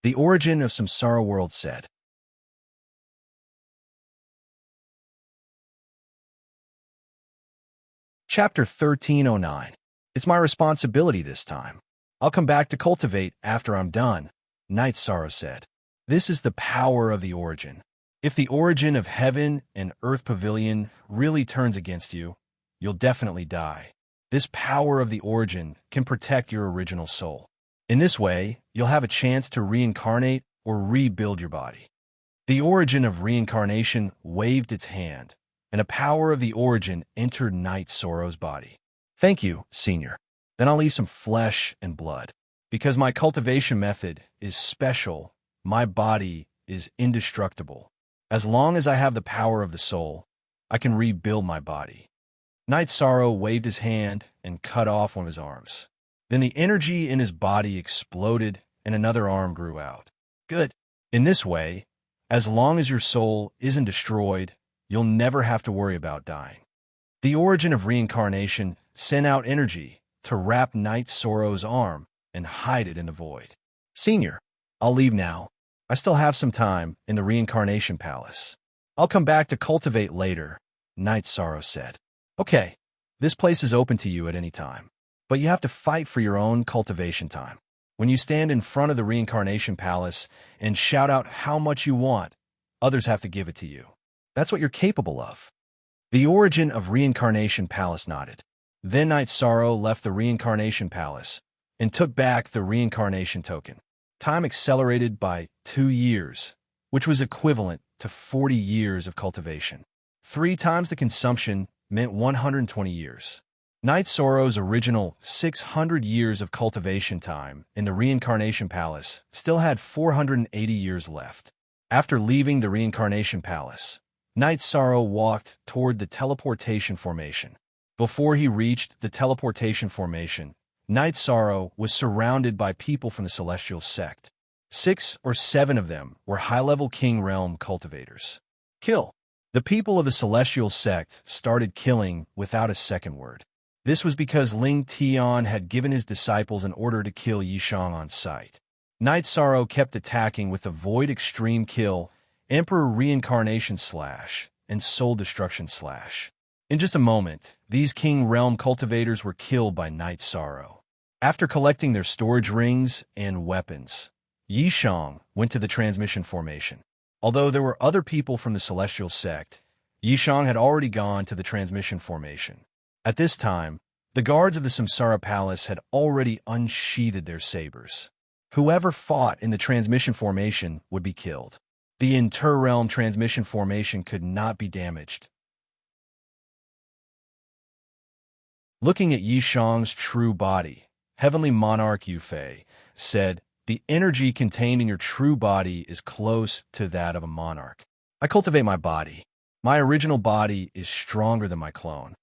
The origin of Samsara world said. Chapter 1309. It's my responsibility this time. I'll come back to cultivate after I'm done, Night Sorrow said. This is the power of the origin. If the origin of heaven and earth pavilion really turns against you, you'll definitely die. This power of the origin can protect your original soul. In this way, you'll have a chance to reincarnate or rebuild your body. The origin of reincarnation waved its hand, and a power of the origin entered Night Sorrow's body. Thank you, Senior. Then I'll leave some flesh and blood. Because my cultivation method is special, my body is indestructible. As long as I have the power of the soul, I can rebuild my body. Night Sorrow waved his hand and cut off one of his arms. Then the energy in his body exploded and another arm grew out. Good. In this way, as long as your soul isn't destroyed, you'll never have to worry about dying. The origin of reincarnation sent out energy to wrap Night Sorrow's arm and hide it in the void. Senior, I'll leave now. I still have some time in the reincarnation palace. I'll come back to cultivate later, Night Sorrow said. Okay, this place is open to you at any time, but you have to fight for your own cultivation time. When you stand in front of the reincarnation palace and shout out how much you want, others have to give it to you. That's what you're capable of. The origin of reincarnation palace nodded. Then Night Sorrow left the reincarnation palace and took back the reincarnation token. Time accelerated by 2 years, which was equivalent to 40 years of cultivation. 3 times the consumption meant 120 years. Night Sorrow's original 600 years of cultivation time in the reincarnation palace still had 480 years left. After leaving the reincarnation palace, Night Sorrow walked toward the teleportation formation. Before he reached the teleportation formation, Night Sorrow was surrounded by people from the celestial sect. 6 or 7 of them were high-level king realm cultivators. Kill. The people of the celestial sect started killing without a second word. This was because Ling Tian had given his disciples an order to kill Yishang on sight. Night Sorrow kept attacking with the Void Extreme Kill, Emperor Reincarnation Slash, and Soul Destruction Slash. In just a moment, these King Realm cultivators were killed by Night Sorrow. After collecting their storage rings and weapons, Yishang went to the transmission formation. Although there were other people from the celestial sect, Yishang had already gone to the transmission formation. At this time, the guards of the Samsara Palace had already unsheathed their sabers. Whoever fought in the transmission formation would be killed. The inter-realm transmission formation could not be damaged. Looking at Yishang's true body, Heavenly Monarch Yufei said, "The energy contained in your true body is close to that of a monarch. I cultivate my body. My original body is stronger than my clone."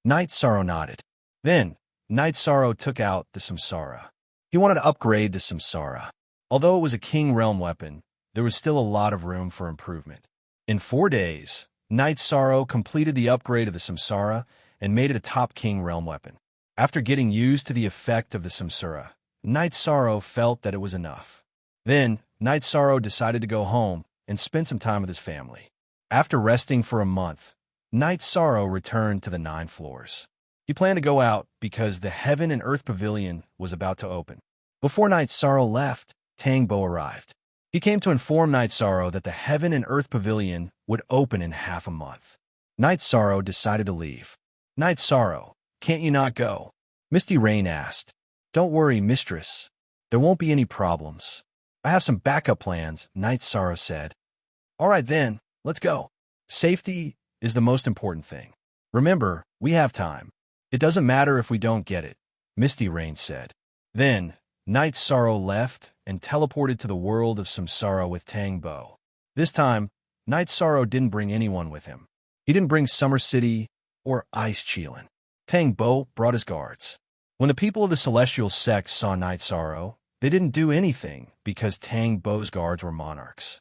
Night Sorrow nodded. Then, Night Sorrow took out the Samsara. He wanted to upgrade the Samsara. Although it was a King Realm weapon, there was still a lot of room for improvement. In 4 days, Night Sorrow completed the upgrade of the Samsara and made it a top King Realm weapon. After getting used to the effect of the Samsara, Night Sorrow felt that it was enough. Then, Night Sorrow decided to go home and spend some time with his family. After resting for a month, Night Sorrow returned to the 9 floors. He planned to go out because the Heaven and Earth Pavilion was about to open. Before Night Sorrow left, Tang Bo arrived. He came to inform Night Sorrow that the Heaven and Earth Pavilion would open in half a month. Night Sorrow decided to leave. Night Sorrow, can't you not go? Misty Rain asked. Don't worry, mistress. There won't be any problems. I have some backup plans, Night Sorrow said. All right then, let's go. Safety is the most important thing. Remember, we have time. It doesn't matter if we don't get it, Misty Rain said. Then, Night Sorrow left and teleported to the world of Samsara with Tang Bo. This time, Night Sorrow didn't bring anyone with him. He didn't bring Summer City or Ice Cheelin. Tang Bo brought his guards. When the people of the Celestial Sect saw Night Sorrow, they didn't do anything because Tang Bo's guards were monarchs.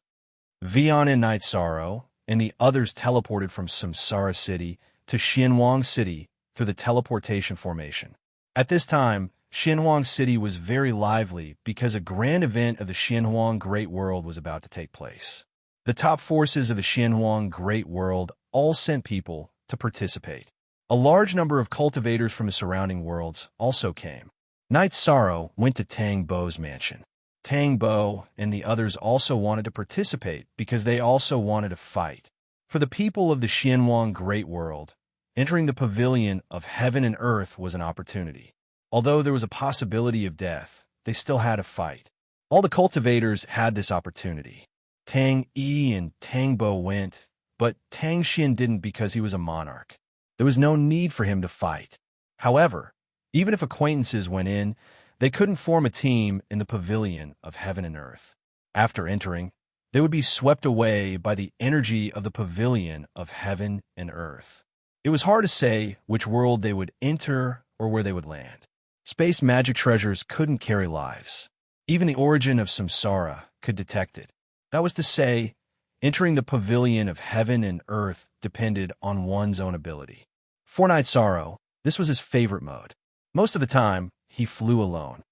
Vian and Night Sorrow and the others teleported from Samsara City to Xianwang City through the teleportation formation. At this time, Xianwang City was very lively because a grand event of the Xianwang Great World was about to take place. The top forces of the Xianwang Great World all sent people to participate. A large number of cultivators from the surrounding worlds also came. Night Sorrow went to Tang Bo's mansion. Tang Bo and the others also wanted to participate because they also wanted to fight. For the people of the Xianwang Great World, entering the pavilion of heaven and earth was an opportunity. Although there was a possibility of death, they still had to fight. All the cultivators had this opportunity. Tang Yi and Tang Bo went, but Tang Xin didn't because he was a monarch. There was no need for him to fight. However, even if acquaintances went in, they couldn't form a team in the pavilion of heaven and earth. After entering, they would be swept away by the energy of the pavilion of heaven and earth. It was hard to say which world they would enter or where they would land. Space magic treasures couldn't carry lives. Even the origin of Samsara could detect it. That was to say, entering the pavilion of heaven and earth depended on one's own ability. For Night Sorrow, this was his favorite mode. Most of the time, he flew alone.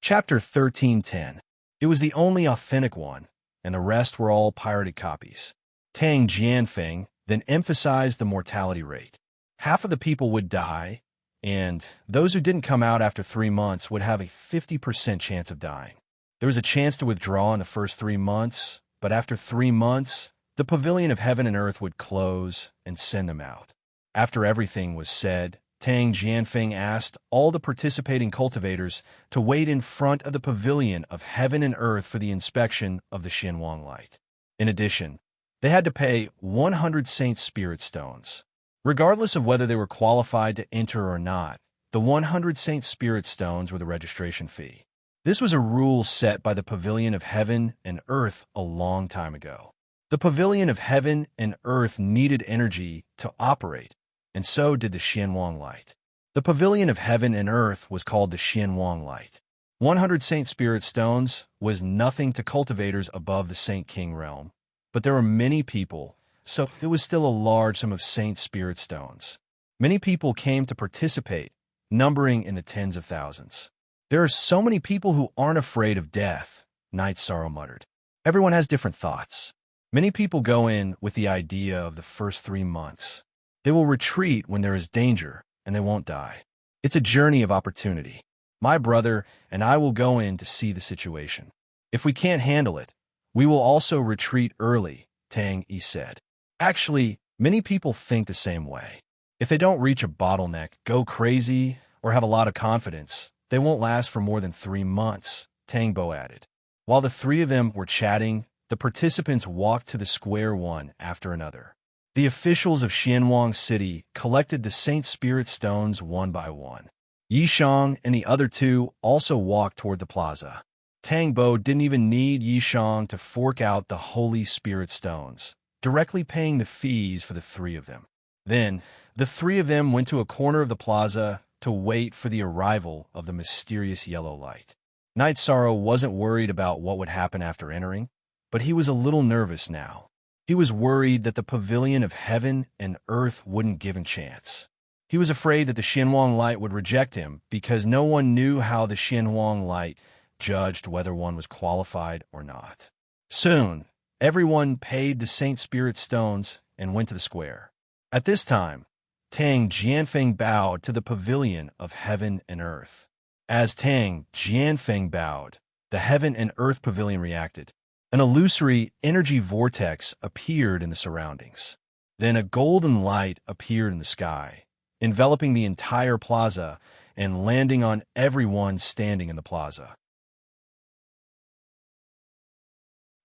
Chapter 1310. It was the only authentic one, and the rest were all pirated copies. Tang Jianfeng then emphasized the mortality rate. Half of the people would die, and those who didn't come out after 3 months would have a 50% chance of dying. There was a chance to withdraw in the first 3 months, but after 3 months, the pavilion of heaven and earth would close and send them out. After everything was said, Tang Jianfeng asked all the participating cultivators to wait in front of the pavilion of heaven and earth for the inspection of the Xianwang light. In addition, they had to pay 100 Saint Spirit Stones. Regardless of whether they were qualified to enter or not, the 100 Saint Spirit Stones were the registration fee. This was a rule set by the Pavilion of Heaven and Earth a long time ago. The Pavilion of Heaven and Earth needed energy to operate, and so did the Xianwang light. The Pavilion of Heaven and Earth was called the Xianwang light. 100 Saint Spirit Stones was nothing to cultivators above the Saint King realm, but there were many people, so it was still a large sum of Saint Spirit Stones. Many people came to participate, numbering in the tens of thousands. There are so many people who aren't afraid of death, Night Sorrow muttered. Everyone has different thoughts. Many people go in with the idea of the first 3 months. They will retreat when there is danger, and they won't die. It's a journey of opportunity. My brother and I will go in to see the situation. If we can't handle it, we will also retreat early, Tang Yi said. Actually, many people think the same way. If they don't reach a bottleneck, go crazy, or have a lot of confidence, they won't last for more than 3 months, Tang Bo added. While the three of them were chatting, the participants walked to the square one after another. The officials of Xianwang City collected the Saint Spirit Stones one by one. Yishang and the other two also walked toward the plaza. Tang Bo didn't even need Yishang to fork out the Holy Spirit Stones, directly paying the fees for the three of them. Then, the three of them went to a corner of the plaza to wait for the arrival of the mysterious yellow light. Night Sorrow wasn't worried about what would happen after entering, but he was a little nervous now. He was worried that the Pavilion of Heaven and Earth wouldn't give him chance. He was afraid that the Xianwang light would reject him because no one knew how the Xianwang light judged whether one was qualified or not. Soon, everyone paid the Saint Spirit Stones and went to the square. At this time, Tang Jianfeng bowed to the pavilion of heaven and earth. As Tang Jianfeng bowed, the heaven and earth pavilion reacted. An illusory energy vortex appeared in the surroundings. Then a golden light appeared in the sky, enveloping the entire plaza and landing on everyone standing in the plaza.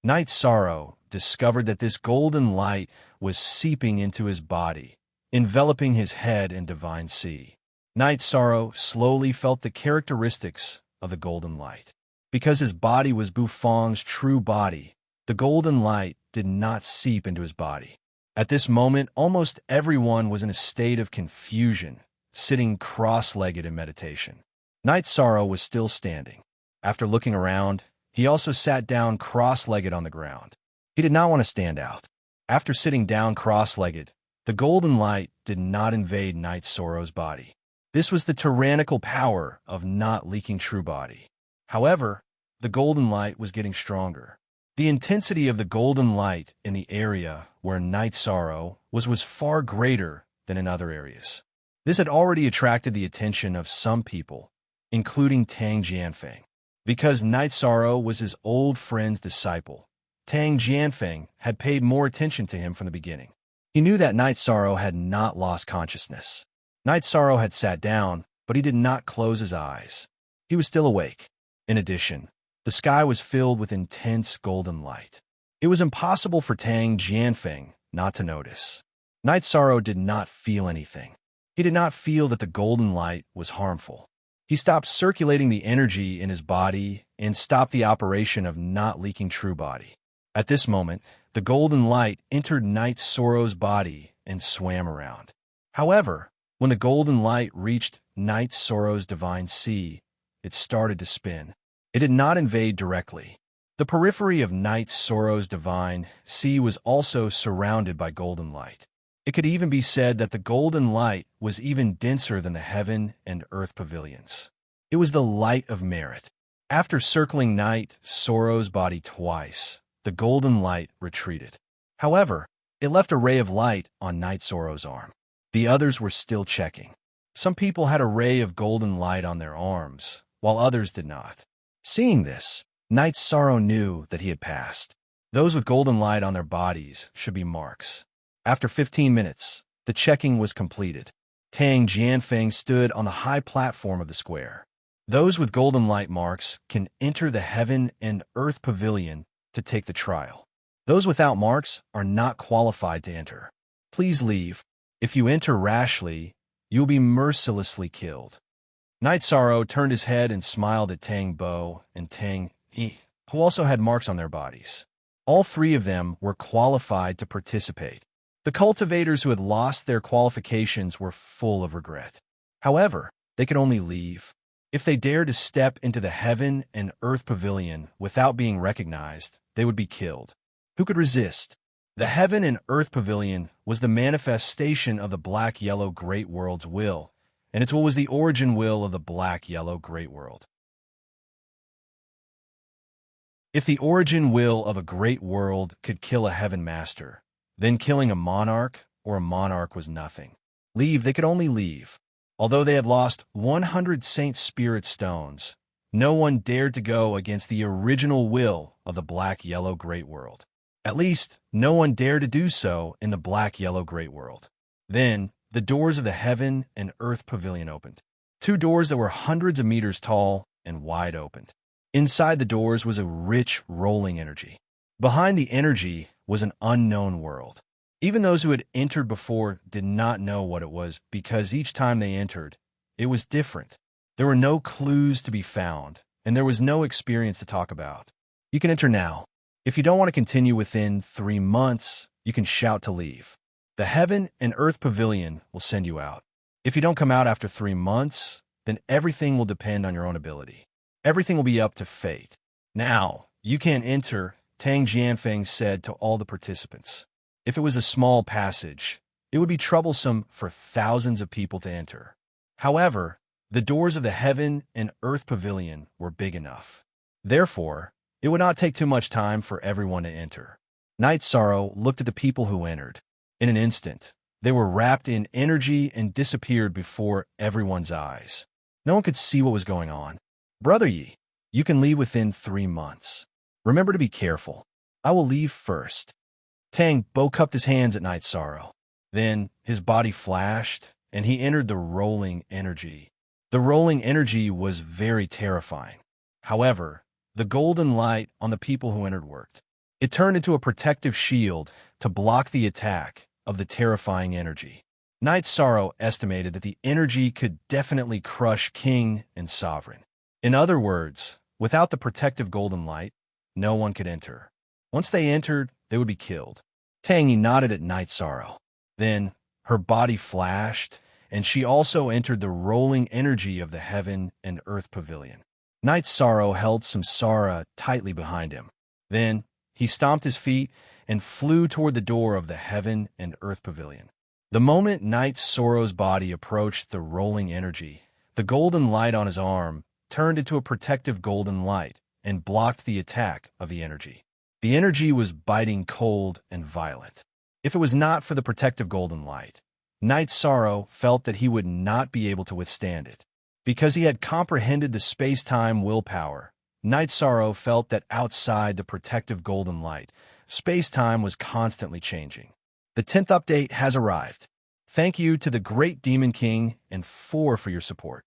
Knight Sorrow discovered that this golden light was seeping into his body, enveloping his head in divine sea. Knight Sorrow slowly felt the characteristics of the golden light. Because his body was Bufang's true body, the golden light did not seep into his body. At this moment, almost everyone was in a state of confusion, sitting cross-legged in meditation. Knight Sorrow was still standing. After looking around, he also sat down cross-legged on the ground. He did not want to stand out. After sitting down cross-legged, the golden light did not invade Knight Sorrow's body. This was the tyrannical power of not leaking true body. However, the golden light was getting stronger. The intensity of the golden light in the area where Knight Sorrow was far greater than in other areas. This had already attracted the attention of some people, including Tang Jianfeng. Because Knight Sorrow was his old friend's disciple, Tang Jianfeng had paid more attention to him from the beginning. He knew that Knight Sorrow had not lost consciousness. Knight Sorrow had sat down, but he did not close his eyes. He was still awake. In addition, the sky was filled with intense golden light. It was impossible for Tang Jianfeng not to notice. Knight Sorrow did not feel anything. He did not feel that the golden light was harmful. He stopped circulating the energy in his body and stopped the operation of not leaking true body. At this moment, the golden light entered Knight Sorrow's body and swam around. However, when the golden light reached Knight Sorrow's divine sea, it started to spin. It did not invade directly. The periphery of Knight Sorrow's divine sea was also surrounded by golden light. It could even be said that the golden light was even denser than the heaven and earth pavilions. It was the light of merit. After circling Knight Sorrow's body twice, the golden light retreated. However, it left a ray of light on Knight Sorrow's arm. The others were still checking. Some people had a ray of golden light on their arms, while others did not. Seeing this, Knight Sorrow knew that he had passed. Those with golden light on their bodies should be marks. After 15 minutes, the checking was completed. Tang Jianfeng stood on the high platform of the square. Those with golden light marks can enter the heaven and earth pavilion to take the trial. Those without marks are not qualified to enter. Please leave. If you enter rashly, you will be mercilessly killed. Knight Sorrow turned his head and smiled at Tang Bo and Tang He, who also had marks on their bodies. All three of them were qualified to participate. The cultivators who had lost their qualifications were full of regret. However, they could only leave. If they dared to step into the heaven and earth pavilion without being recognized, they would be killed. Who could resist? The heaven and earth pavilion was the manifestation of the black-yellow great world's will, and it's what was the origin will of the black-yellow great world. If the origin will of a great world could kill a heaven master, then killing a monarch or a monarch was nothing. Leave, they could only leave. Although they had lost 100 Saint Spirit stones, no one dared to go against the original will of the black-yellow great world. At least, no one dared to do so in the black-yellow great world. Then, the doors of the heaven and earth pavilion opened. Two doors that were hundreds of meters tall and wide opened. Inside the doors was a rich, rolling energy. Behind the energy was an unknown world. Even those who had entered before did not know what it was because each time they entered, it was different. There were no clues to be found, and there was no experience to talk about. You can enter now. If you don't want to continue within 3 months, you can shout to leave. The Heaven and Earth Pavilion will send you out. If you don't come out after 3 months, then everything will depend on your own ability. Everything will be up to fate. Now, you can't enter, Tang Jianfeng said to all the participants. If it was a small passage, it would be troublesome for thousands of people to enter. However, the doors of the Heaven and Earth Pavilion were big enough. Therefore, it would not take too much time for everyone to enter. Knight Sorrow looked at the people who entered. In an instant, they were wrapped in energy and disappeared before everyone's eyes. No one could see what was going on. Brother Yi, you can leave within 3 months. Remember to be careful. I will leave first. Tang Bo cupped his hands at Night Sorrow. Then his body flashed, and he entered the rolling energy. The rolling energy was very terrifying. However, the golden light on the people who entered worked. It turned into a protective shield to block the attack of the terrifying energy. Night Sorrow estimated that the energy could definitely crush king and sovereign. In other words, without the protective golden light, no one could enter. Once they entered, they would be killed. Tangy nodded at Night Sorrow. Then her body flashed, and she also entered the rolling energy of the heaven and earth pavilion. Night Sorrow held Samsara tightly behind him. Then he stomped his feet and flew toward the door of the heaven and earth pavilion. The moment Night Sorrow's body approached the rolling energy, the golden light on his arm turned into a protective golden light and blocked the attack of the energy. The energy was biting cold and violent. If it was not for the protective golden light, Night Sorrow felt that he would not be able to withstand it. Because he had comprehended the space-time willpower, Night Sorrow felt that outside the protective golden light, space-time was constantly changing. The 10th update has arrived. Thank you to the Great Demon King and 4 for your support.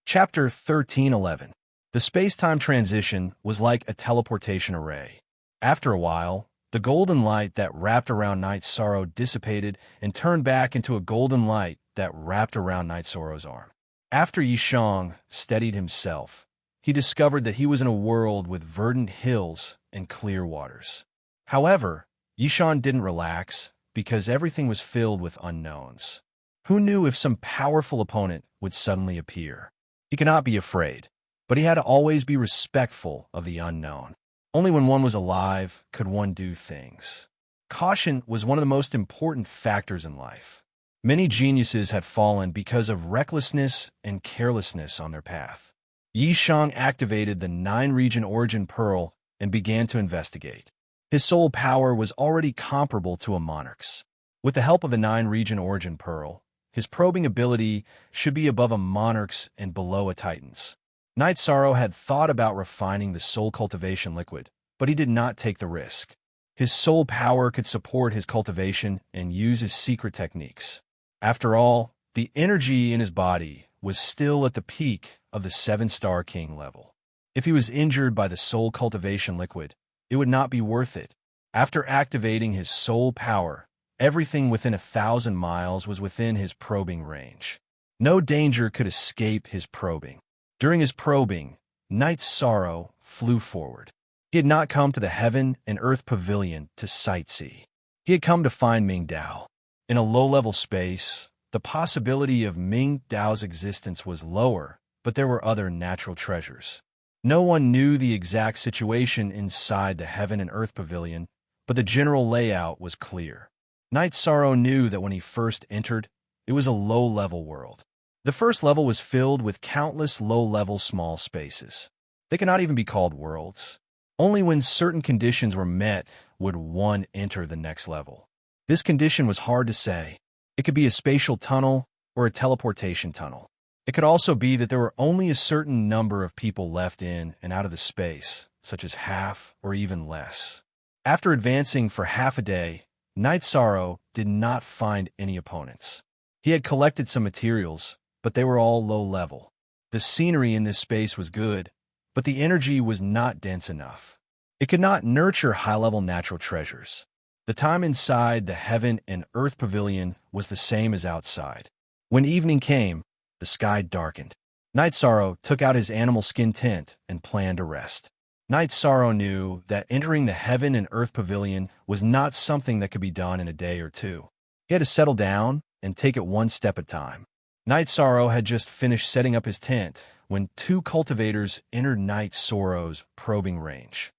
Chapter 1311. The space-time transition was like a teleportation array. After a while, the golden light that wrapped around Night Sorrow dissipated and turned back into a golden light that wrapped around Night Sorrow's arm. After Yishang steadied himself, he discovered that he was in a world with verdant hills and clear waters. However, Yishang didn't relax because everything was filled with unknowns. Who knew if some powerful opponent would suddenly appear? He could not be afraid, but he had to always be respectful of the unknown. Only when one was alive could one do things. Caution was one of the most important factors in life. Many geniuses had fallen because of recklessness and carelessness on their path. Yishang activated the 9-region origin pearl and began to investigate. His soul power was already comparable to a monarch's. With the help of the 9-region origin pearl, his probing ability should be above a monarch's and below a titan's. Night Sorrow had thought about refining the soul cultivation liquid, but he did not take the risk. His soul power could support his cultivation and use his secret techniques. After all, the energy in his body was still at the peak of the 7-star king level. If he was injured by the soul cultivation liquid, it would not be worth it. After activating his soul power, everything within 1,000 miles was within his probing range. No danger could escape his probing. During his probing, Night Sorrow flew forward. He had not come to the heaven and earth pavilion to sightsee. He had come to find Ming Dao. In a low-level space, the possibility of Ming Dao's existence was lower, but there were other natural treasures. No one knew the exact situation inside the heaven and earth pavilion, but the general layout was clear. Night Sorrow knew that when he first entered, it was a low-level world. The first level was filled with countless low-level small spaces. They could not even be called worlds. Only when certain conditions were met would one enter the next level. This condition was hard to say. It could be a spatial tunnel or a teleportation tunnel. It could also be that there were only a certain number of people left in and out of the space, such as half or even less. After advancing for half a day, Night Sorrow did not find any opponents. He had collected some materials, but they were all low level. The scenery in this space was good, but the energy was not dense enough. It could not nurture high-level natural treasures. The time inside the heaven and earth pavilion was the same as outside. When evening came, the sky darkened. Night Sorrow took out his animal skin tent and planned to rest. Night Sorrow knew that entering the heaven and earth pavilion was not something that could be done in a day or two. He had to settle down and take it one step at a time. Night Sorrow had just finished setting up his tent when 2 cultivators entered Night Sorrow's probing range.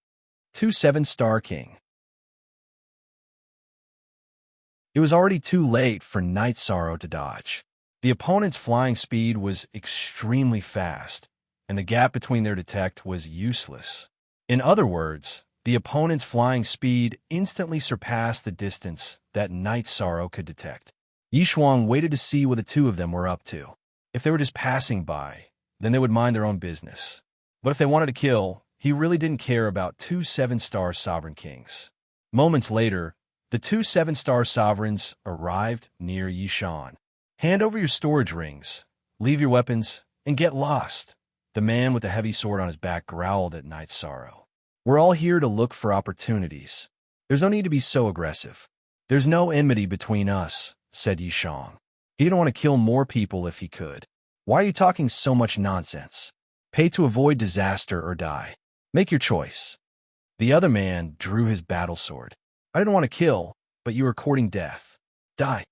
2 7-star king. It was already too late for Night Sorrow to dodge. The opponent's flying speed was extremely fast, and the gap between their detect was useless. In other words, the opponent's flying speed instantly surpassed the distance that Night Sorrow could detect. Yishuang waited to see what the two of them were up to. If they were just passing by, then they would mind their own business. But if they wanted to kill, he really didn't care about two 7-star sovereign kings. Moments later, the two 7-star sovereigns arrived near Yishan. Hand over your storage rings, leave your weapons, and get lost. The man with the heavy sword on his back growled at Night Sorrow. We're all here to look for opportunities. There's no need to be so aggressive. There's no enmity between us, said Yishang. He didn't want to kill more people if he could. Why are you talking so much nonsense? Pay to avoid disaster or die. Make your choice. The other man drew his battle sword. I didn't want to kill, but you were courting death. Die.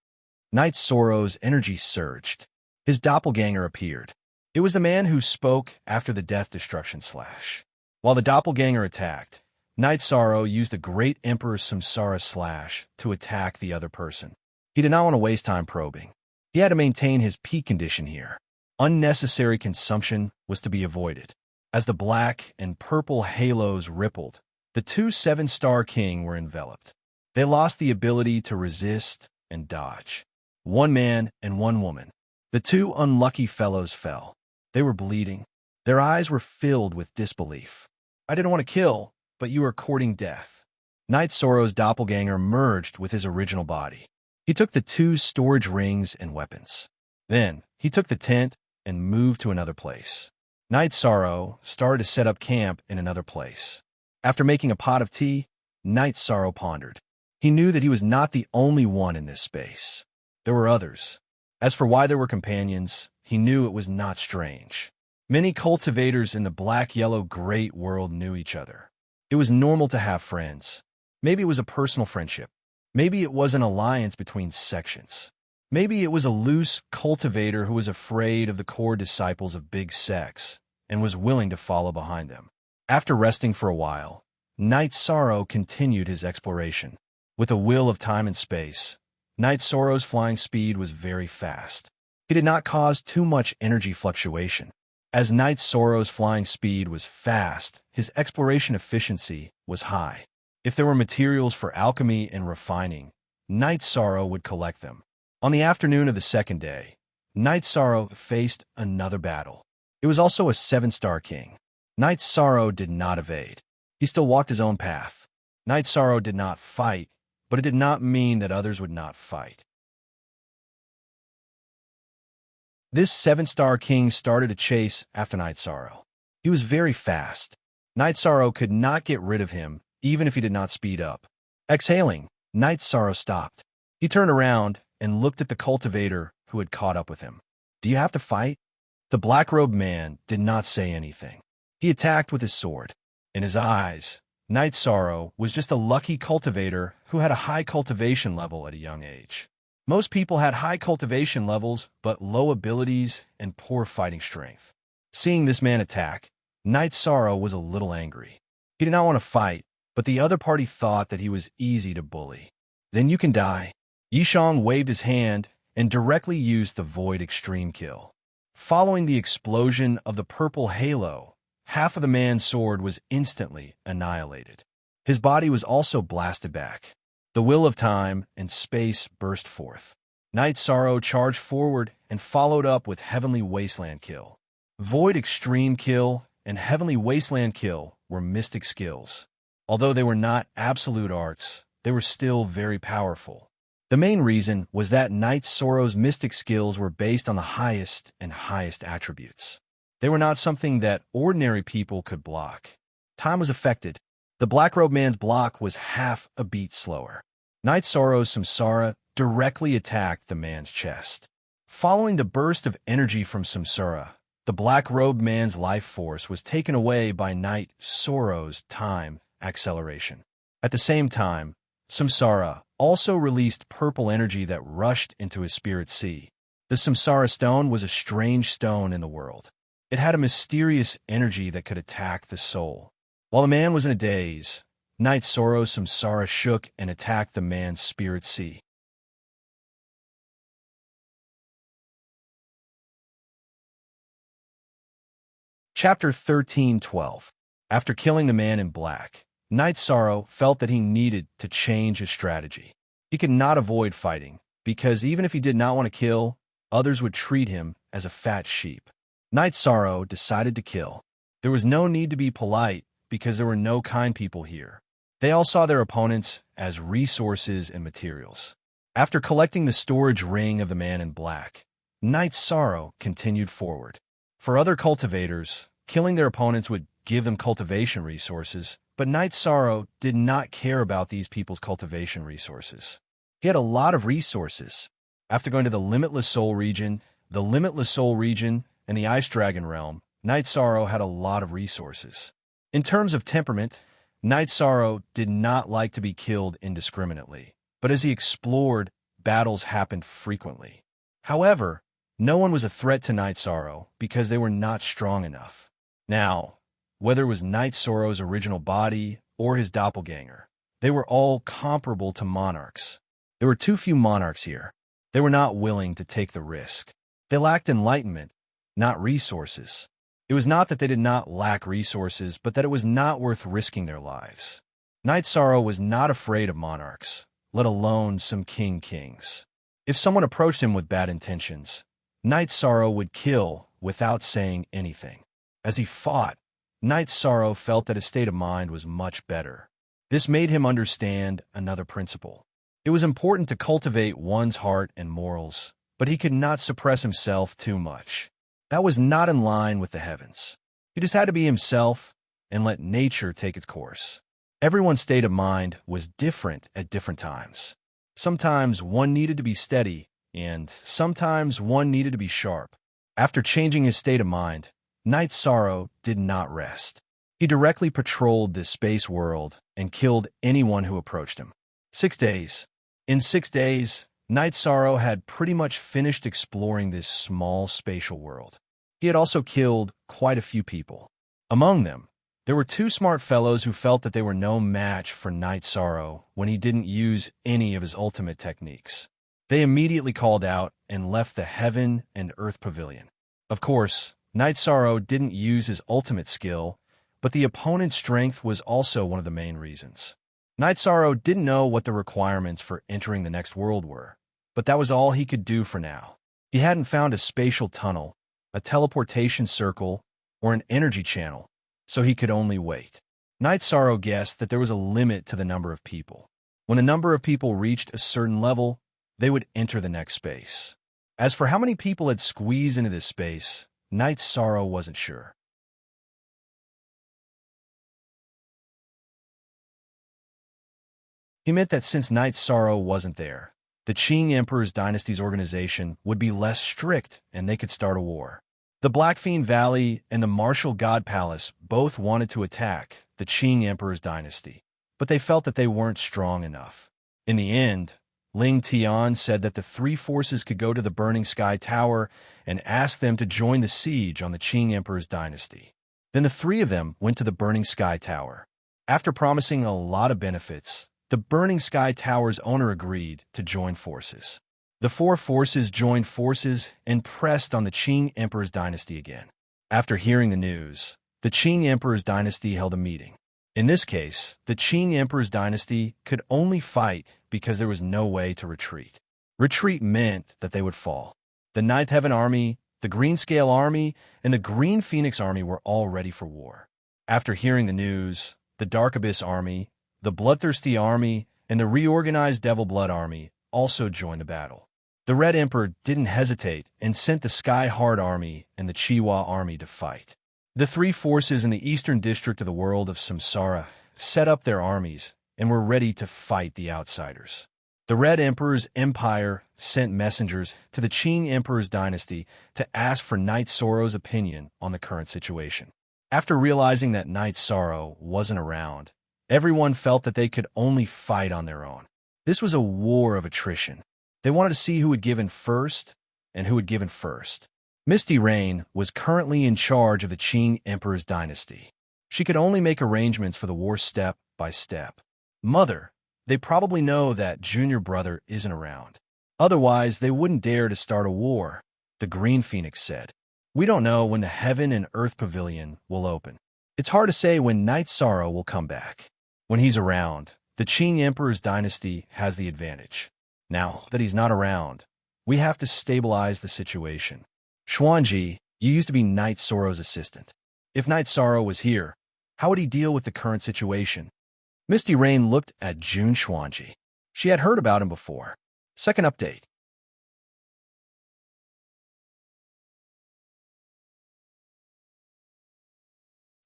Night Sorrow's energy surged. His doppelganger appeared. It was the man who spoke after the death destruction slash. While the doppelganger attacked, Night Sorrow used the great Emperor Samsara slash to attack the other person. He did not want to waste time probing. He had to maintain his peak condition here. Unnecessary consumption was to be avoided. As the black and purple halos rippled, the two 7-star king were enveloped. They lost the ability to resist and dodge. One man and one woman. The two unlucky fellows fell. They were bleeding. Their eyes were filled with disbelief. I didn't want to kill, but you were courting death. Night Sorrow's doppelganger merged with his original body. He took the two storage rings and weapons. Then, he took the tent and moved to another place. Night Sorrow started to set up camp in another place. After making a pot of tea, Night Sorrow pondered. He knew that he was not the only one in this space. There were others. As for why there were companions, he knew it was not strange. Many cultivators in the black-yellow great world knew each other. It was normal to have friends. Maybe it was a personal friendship. Maybe it was an alliance between sections. Maybe it was a loose cultivator who was afraid of the core disciples of big sects and was willing to follow behind them. After resting for a while, Night Sorrow continued his exploration. With a will of time and space, Night Sorrow's flying speed was very fast. He did not cause too much energy fluctuation. As Night Sorrow's flying speed was fast, his exploration efficiency was high. If there were materials for alchemy and refining, Night Sorrow would collect them. On the afternoon of the second day, Night Sorrow faced another battle. It was also a 7-star king. Night Sorrow did not evade. He still walked his own path. Night Sorrow did not fight, but it did not mean that others would not fight. This 7-star king started a chase after Night Sorrow. He was very fast. Night Sorrow could not get rid of him, even if he did not speed up. Exhaling, Night Sorrow stopped. He turned around and looked at the cultivator who had caught up with him. Do you have to fight? The black-robed man did not say anything. He attacked with his sword. In his eyes, Night Sorrow was just a lucky cultivator who had a high cultivation level at a young age. Most people had high cultivation levels, but low abilities and poor fighting strength. Seeing this man attack, Night Sorrow was a little angry. He did not want to fight, but the other party thought that he was easy to bully. Then you can die. Yishang waved his hand and directly used the Void Extreme Kill. Following the explosion of the purple halo, half of the man's sword was instantly annihilated. His body was also blasted back. The will of time and space burst forth. Night Sorrow charged forward and followed up with Heavenly Wasteland Kill. Void Extreme Kill and Heavenly Wasteland Kill were mystic skills. Although they were not absolute arts, they were still very powerful. The main reason was that Night Sorrow's mystic skills were based on the highest and highest attributes. They were not something that ordinary people could block. Time was affected. The black-robed man's block was half a beat slower. Night Sorrow's Samsara directly attacked the man's chest. Following the burst of energy from Samsara, the black-robed man's life force was taken away by Night Sorrow's time acceleration. At the same time, Samsara also released purple energy that rushed into his spirit sea. The Samsara stone was a strange stone in the world. It had a mysterious energy that could attack the soul. While the man was in a daze, Night Sorrow's Samsara shook and attacked the man's spirit sea. Chapter 13:12. After killing the man in black, Knight Sorrow felt that he needed to change his strategy. He could not avoid fighting, because even if he did not want to kill, others would treat him as a fat sheep. Knight Sorrow decided to kill. There was no need to be polite, because there were no kind people here. They all saw their opponents as resources and materials. After collecting the storage ring of the man in black, Knight Sorrow continued forward. For other cultivators, killing their opponents would give them cultivation resources, but Knight Sorrow did not care about these people's cultivation resources. He had a lot of resources. After going to the Limitless Soul region, and the Ice Dragon realm, Knight Sorrow had a lot of resources. In terms of temperament, Knight Sorrow did not like to be killed indiscriminately, but as he explored, battles happened frequently. However, no one was a threat to Knight Sorrow because they were not strong enough. Now, whether it was Knight Sorrow's original body or his doppelganger, they were all comparable to monarchs. There were too few monarchs here. They were not willing to take the risk. They lacked enlightenment, not resources. It was not that they did not lack resources, but that it was not worth risking their lives. Knight Sorrow was not afraid of monarchs, let alone some kings. If someone approached him with bad intentions, Knight Sorrow would kill without saying anything. As he fought, Knight Sorrow felt that his state of mind was much better. This made him understand another principle. It was important to cultivate one's heart and morals, but he could not suppress himself too much. That was not in line with the heavens. He just had to be himself and let nature take its course. Everyone's state of mind was different at different times. Sometimes one needed to be steady, and sometimes one needed to be sharp. After changing his state of mind, Knight Sorrow did not rest. He directly patrolled this space world and killed anyone who approached him. 6 days. In 6 days, Knight Sorrow had pretty much finished exploring this small spatial world. He had also killed quite a few people. Among them, there were 2 smart fellows who felt that they were no match for Knight Sorrow when he didn't use any of his ultimate techniques. They immediately called out and left the Heaven and Earth Pavilion. Of course, Knight Sorrow didn't use his ultimate skill, but the opponent's strength was also one of the main reasons. Knight Sorrow didn't know what the requirements for entering the next world were, but that was all he could do for now. He hadn't found a spatial tunnel, a teleportation circle, or an energy channel, so he could only wait. Knight Sorrow guessed that there was a limit to the number of people. When a number of people reached a certain level, they would enter the next space. As for how many people had squeezed into this space, Knight Sorrow wasn't sure. He meant that since Knight Sorrow wasn't there, the Qing Emperor's dynasty's organization would be less strict and they could start a war. The Blackfiend Valley and the Martial God Palace both wanted to attack the Qing Emperor's dynasty, but they felt that they weren't strong enough. In the end, Ling Tian said that the 3 forces could go to the Burning Sky Tower and ask them to join the siege on the Qing Emperor's dynasty. Then the 3 of them went to the Burning Sky Tower. After promising a lot of benefits, the Burning Sky Tower's owner agreed to join forces. The 4 forces joined forces and pressed on the Qing Emperor's dynasty again. After hearing the news, the Qing Emperor's dynasty held a meeting. In this case, the Qing Emperor's dynasty could only fight because there was no way to retreat. Retreat meant that they would fall. The Ninth Heaven Army, the Green Scale Army, and the Green Phoenix Army were all ready for war. After hearing the news, the Dark Abyss Army, the Bloodthirsty Army, and the reorganized Devil Blood Army also joined the battle. The Red Emperor didn't hesitate and sent the Sky Hard Army and the Chiwa Army to fight. The 3 forces in the eastern district of the world of Samsara set up their armies and were ready to fight the outsiders. The Red Emperor's empire sent messengers to the Qing Emperor's dynasty to ask for Knight Sorrow's opinion on the current situation. After realizing that Knight Sorrow wasn't around, everyone felt that they could only fight on their own. This was a war of attrition. They wanted to see who would give in first and who would give in first. Misty Rain was currently in charge of the Qing Emperor's dynasty. She could only make arrangements for the war step by step. Mother, they probably know that junior brother isn't around. Otherwise, they wouldn't dare to start a war, the Green Phoenix said. We don't know when the Heaven and Earth Pavilion will open. It's hard to say when Night Sorrow will come back. When he's around, the Qing Emperor's dynasty has the advantage. Now that he's not around, we have to stabilize the situation. Xuanji, you used to be Night Sorrow's assistant. If Night Sorrow was here, how would he deal with the current situation? Misty Rain looked at Jun Xuanji. She had heard about him before. Second update.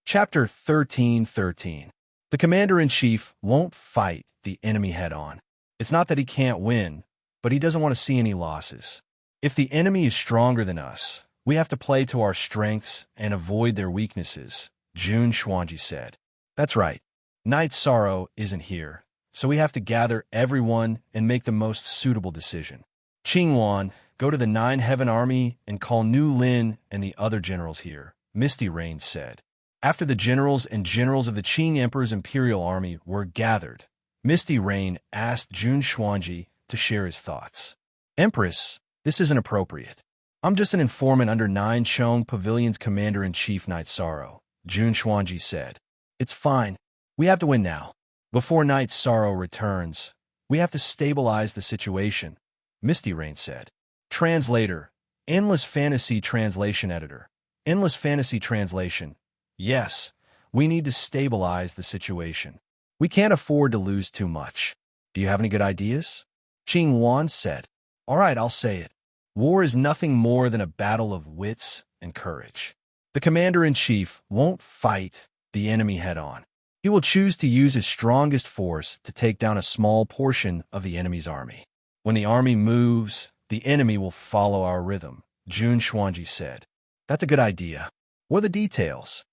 Chapter 13:13. The commander-in-chief won't fight the enemy head-on. It's not that he can't win, but he doesn't want to see any losses. If the enemy is stronger than us, we have to play to our strengths and avoid their weaknesses, Jun Xuanji said. That's right. Night Sorrow isn't here, so we have to gather everyone and make the most suitable decision. Qingwan, go to the Nine Heaven Army and call Nu Lin and the other generals here, Misty Rain said. After the generals and generals of the Qing Emperor's imperial army were gathered, Misty Rain asked Jun Xuanji to share his thoughts. Empress, this isn't appropriate. I'm just an informant under Nine Chong Pavilion's commander-in-chief Night Sorrow, Jun Xuanji said. It's fine. We have to win now. Before Night Sorrow returns, we have to stabilize the situation, Misty Rain said. Translator, Endless Fantasy Translation Editor. Endless Fantasy Translation. Yes, we need to stabilize the situation. We can't afford to lose too much. Do you have any good ideas? Qing Wan said. All right, I'll say it. War is nothing more than a battle of wits and courage. The commander-in-chief won't fight the enemy head-on. He will choose to use his strongest force to take down a small portion of the enemy's army. When the army moves, the enemy will follow our rhythm, Jun Xuanji said. That's a good idea. What are the details?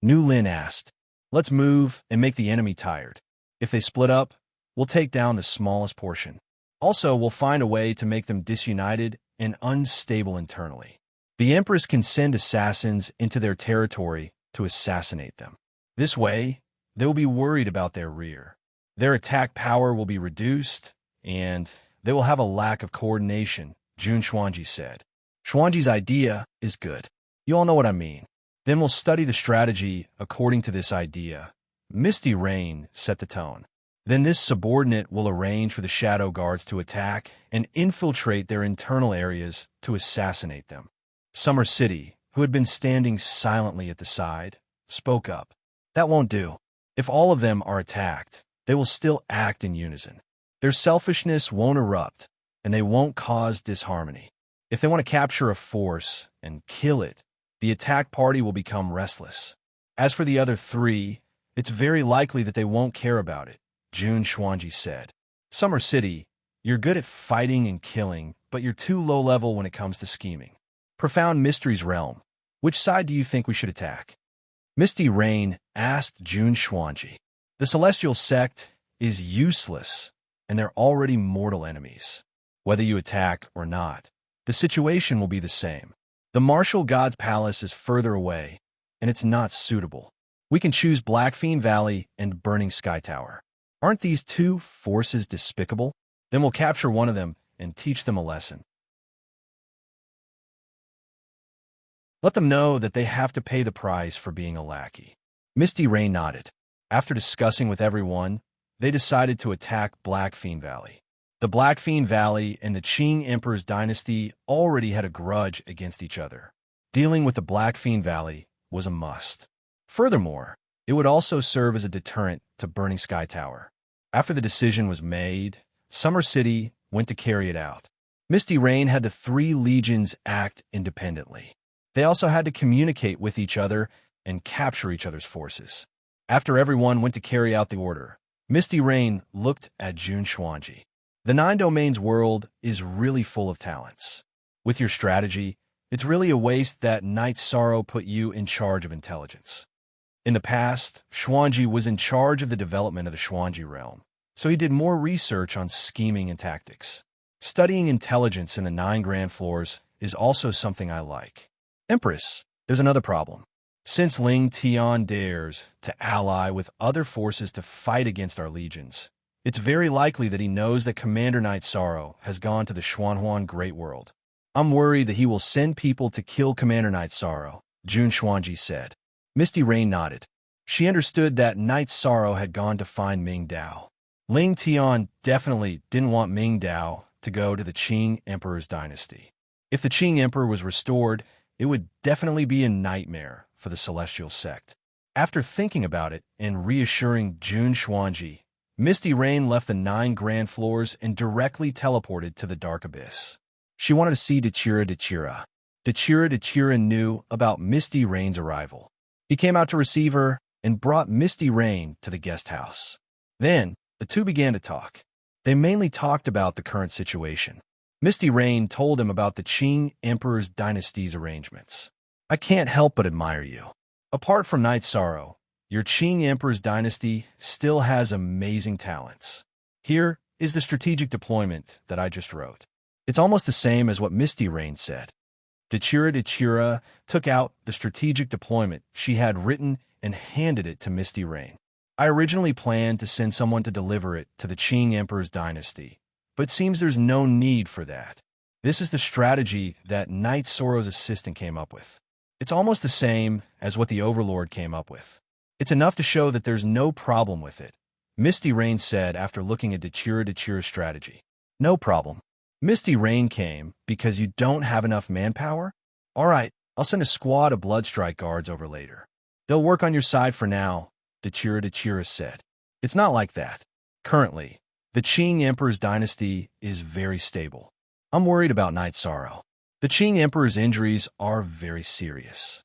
Nu Lin asked. Let's move and make the enemy tired. If they split up, we'll take down the smallest portion. Also, we'll find a way to make them disunited and unstable internally. The Empress can send assassins into their territory to assassinate them. This way, they will be worried about their rear. Their attack power will be reduced, and they will have a lack of coordination, Jun Xuanji said. Xuanji's idea is good. You all know what I mean. Then we'll study the strategy according to this idea. Misty Rain set the tone. Then this subordinate will arrange for the Shadow Guards to attack and infiltrate their internal areas to assassinate them. Summer City, who had been standing silently at the side, spoke up. That won't do. If all of them are attacked, they will still act in unison. Their selfishness won't erupt, and they won't cause disharmony. If they want to capture a force and kill it, the attack party will become restless. As for the other three, it's very likely that they won't care about it, Jun Xuanji said. Summer City, you're good at fighting and killing, but you're too low-level when it comes to scheming. Profound Mysteries Realm, which side do you think we should attack? Misty Rain asked Jun Xuanji. The Celestial Sect is useless, and they're already mortal enemies. Whether you attack or not, the situation will be the same. The Martial God's Palace is further away, and it's not suitable. We can choose Blackfiend Valley and Burning Sky Tower. Aren't these two forces despicable? Then we'll capture one of them and teach them a lesson. Let them know that they have to pay the price for being a lackey. Misty Rain nodded. After discussing with everyone, they decided to attack Blackfiend Valley. The Blackfiend Valley and the Qing Emperor's dynasty already had a grudge against each other. Dealing with the Blackfiend Valley was a must. Furthermore, it would also serve as a deterrent to Burning Sky Tower. After the decision was made, Summer City went to carry it out. Misty Rain had the three legions act independently. They also had to communicate with each other and capture each other's forces. After everyone went to carry out the order, Misty Rain looked at Jun Xuanji. The Nine Domains world is really full of talents. With your strategy, it's really a waste that Night Sorrow put you in charge of intelligence. In the past, Xuanji was in charge of the development of the Xuanji realm, so he did more research on scheming and tactics. Studying intelligence in the 9 grand floors is also something I like. Empress, there's another problem. Since Ling Tian dares to ally with other forces to fight against our legions, it's very likely that he knows that Commander Night Sorrow has gone to the Xuanhuan Great World. I'm worried that he will send people to kill Commander Night Sorrow, Jun Xuanji said. Misty Rain nodded. She understood that Night Sorrow had gone to find Ming Dao. Ling Tian definitely didn't want Ming Dao to go to the Qing Emperor's dynasty. If the Qing Emperor was restored, it would definitely be a nightmare for the Celestial Sect. After thinking about it and reassuring Jun Xuanji, Misty Rain left the 9 grand floors and directly teleported to the Dark Abyss. She wanted to see Dachira Dachira. Dachira Dachira knew about Misty Rain's arrival. He came out to receive her and brought Misty Rain to the guest house. Then, the two began to talk. They mainly talked about the current situation. Misty Rain told him about the Qing Emperor's dynasty's arrangements. I can't help but admire you. Apart from Night Sorrow, your Qing Emperor's dynasty still has amazing talents. Here is the strategic deployment that I just wrote. It's almost the same as what Misty Rain said. Dachira Dachira took out the strategic deployment she had written and handed it to Misty Rain. I originally planned to send someone to deliver it to the Qing Emperor's dynasty, but it seems there's no need for that. This is the strategy that Night Sorrow's assistant came up with. It's almost the same as what the Overlord came up with. It's enough to show that there's no problem with it, Misty Rain said after looking at Dachira Dachira's strategy. No problem. Misty Rain came because you don't have enough manpower? All right, I'll send a squad of Bloodstrike guards over later. They'll work on your side for now, Dachira Dachira said. It's not like that. Currently, the Qing Emperor's dynasty is very stable. I'm worried about Night Sorrow. The Qing Emperor's injuries are very serious.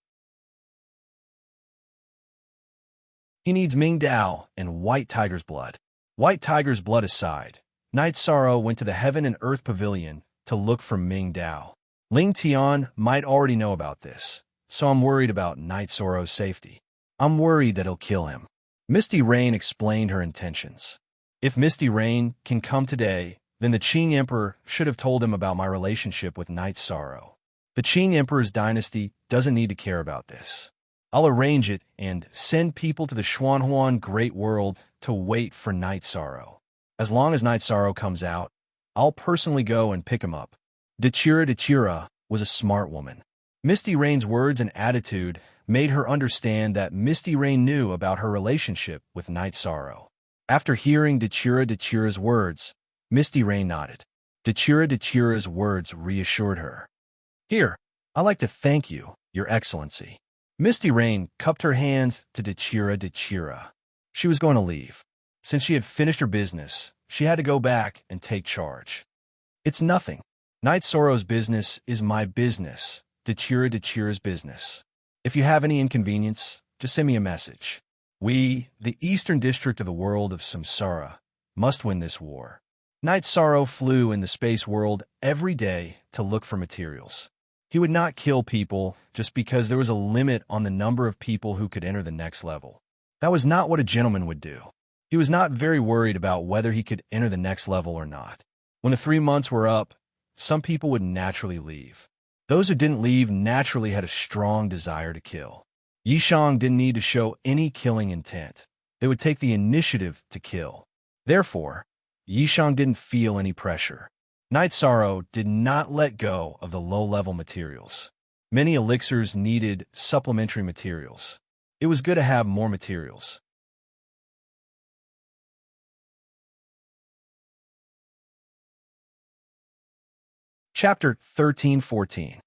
He needs Ming Dao and White Tiger's blood. White Tiger's blood aside, Night Sorrow went to the Heaven and Earth Pavilion to look for Ming Dao. Ling Tian might already know about this, so I'm worried about Night Sorrow's safety. I'm worried that he'll kill him. Misty Rain explained her intentions. If Misty Rain can come today, then the Qing Emperor should have told him about my relationship with Night Sorrow. The Qing Emperor's dynasty doesn't need to care about this. I'll arrange it and send people to the Xuanhuan Great World to wait for Night Sorrow. As long as Night Sorrow comes out, I'll personally go and pick him up. Dachira Dachira was a smart woman. Misty Rain's words and attitude made her understand that Misty Rain knew about her relationship with Night Sorrow. After hearing Dachira Dachira's words, Misty Rain nodded. Dachira Dachira's words reassured her. Here, I'd like to thank you, Your Excellency. Misty Rain cupped her hands to Dachira Dachira. She was going to leave. Since she had finished her business, she had to go back and take charge. It's nothing. Night Sorrow's business is my business, Dachira Dachira's business. If you have any inconvenience, just send me a message. We, the Eastern District of the world of Samsara, must win this war. Night Sorrow flew in the space world every day to look for materials. He would not kill people just because there was a limit on the number of people who could enter the next level. That was not what a gentleman would do. He was not very worried about whether he could enter the next level or not. When the 3 months were up, some people would naturally leave. Those who didn't leave naturally had a strong desire to kill. Yishang didn't need to show any killing intent. They would take the initiative to kill. Therefore, Yishang didn't feel any pressure. Night Sorrow did not let go of the low-level materials. Many elixirs needed supplementary materials. It was good to have more materials. Chapter 1314.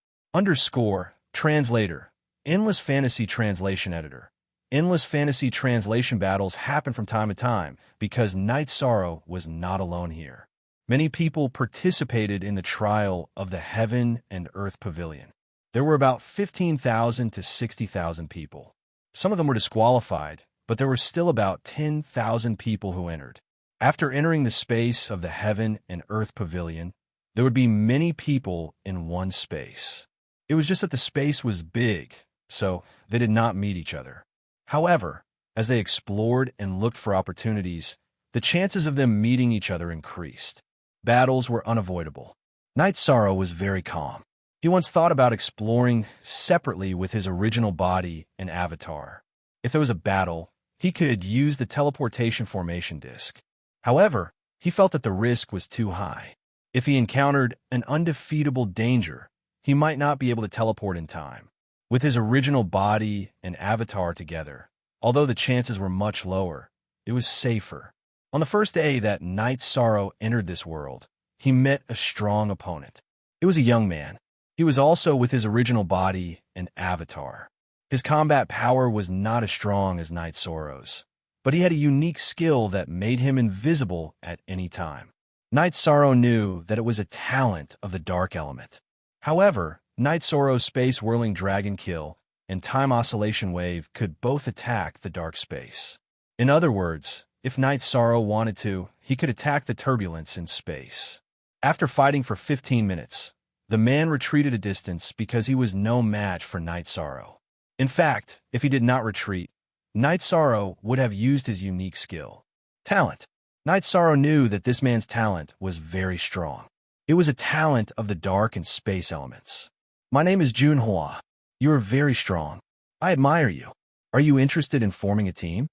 Translator. Endless Fantasy Translation Editor. Endless Fantasy Translation battles happen from time to time because Night Sorrow was not alone here. Many people participated in the trial of the Heaven and Earth Pavilion. There were about 15,000 to 60,000 people. Some of them were disqualified, but there were still about 10,000 people who entered. After entering the space of the Heaven and Earth Pavilion, there would be many people in one space. It was just that the space was big, so they did not meet each other. However, as they explored and looked for opportunities, the chances of them meeting each other increased. Battles were unavoidable. Night Sorrow was very calm. He once thought about exploring separately with his original body and avatar. If there was a battle, he could use the teleportation formation disc. However, he felt that the risk was too high. If he encountered an undefeatable danger, he might not be able to teleport in time. With his original body and avatar together, Although the chances were much lower, it was safer. On the first day that Night Sorrow entered this world, he met a strong opponent. It was a young man. He was also with his original body and avatar. His combat power was not as strong as Night Sorrow's, but he had a unique skill that made him invisible at any time. Night Sorrow knew that it was a talent of the dark element. However, Night Sorrow's space-whirling dragon kill and time oscillation wave could both attack the dark space. In other words, if Night Sorrow wanted to, he could attack the turbulence in space. After fighting for 15 minutes, the man retreated a distance because he was no match for Night Sorrow. In fact, if he did not retreat, Night Sorrow would have used his unique skill. Talent. Night Sorrow knew that this man's talent was very strong. It was a talent of the dark and space elements. My name is Junhua. You are very strong. I admire you. Are you interested in forming a team?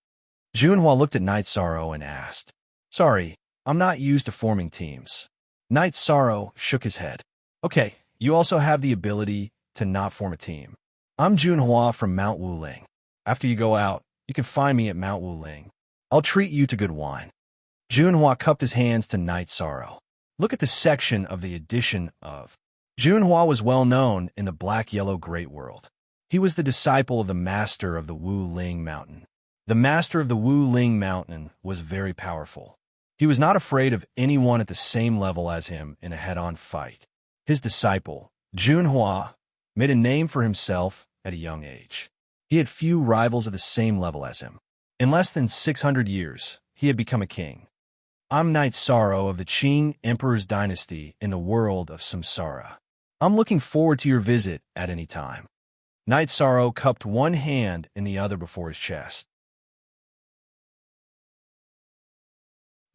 Junhua looked at Night Sorrow and asked. Sorry, I'm not used to forming teams. Night Sorrow shook his head. Okay, you also have the ability to not form a team. I'm Junhua from Mount Wuling. After you go out, you can find me at Mount Wuling. I'll treat you to good wine. Junhua cupped his hands to Night Sorrow. Look at the section of the edition of. Junhua was well known in the black-yellow great world. He was the disciple of the master of the Wuling Mountain. The master of the Wuling Mountain was very powerful. He was not afraid of anyone at the same level as him in a head-on fight. His disciple, Junhua, made a name for himself at a young age. He had few rivals at the same level as him. In less than 600 years, he had become a king. I'm Night Sorrow of the Qing Emperor's dynasty in the world of Samsara. I'm looking forward to your visit at any time. Night Sorrow cupped one hand in the other before his chest.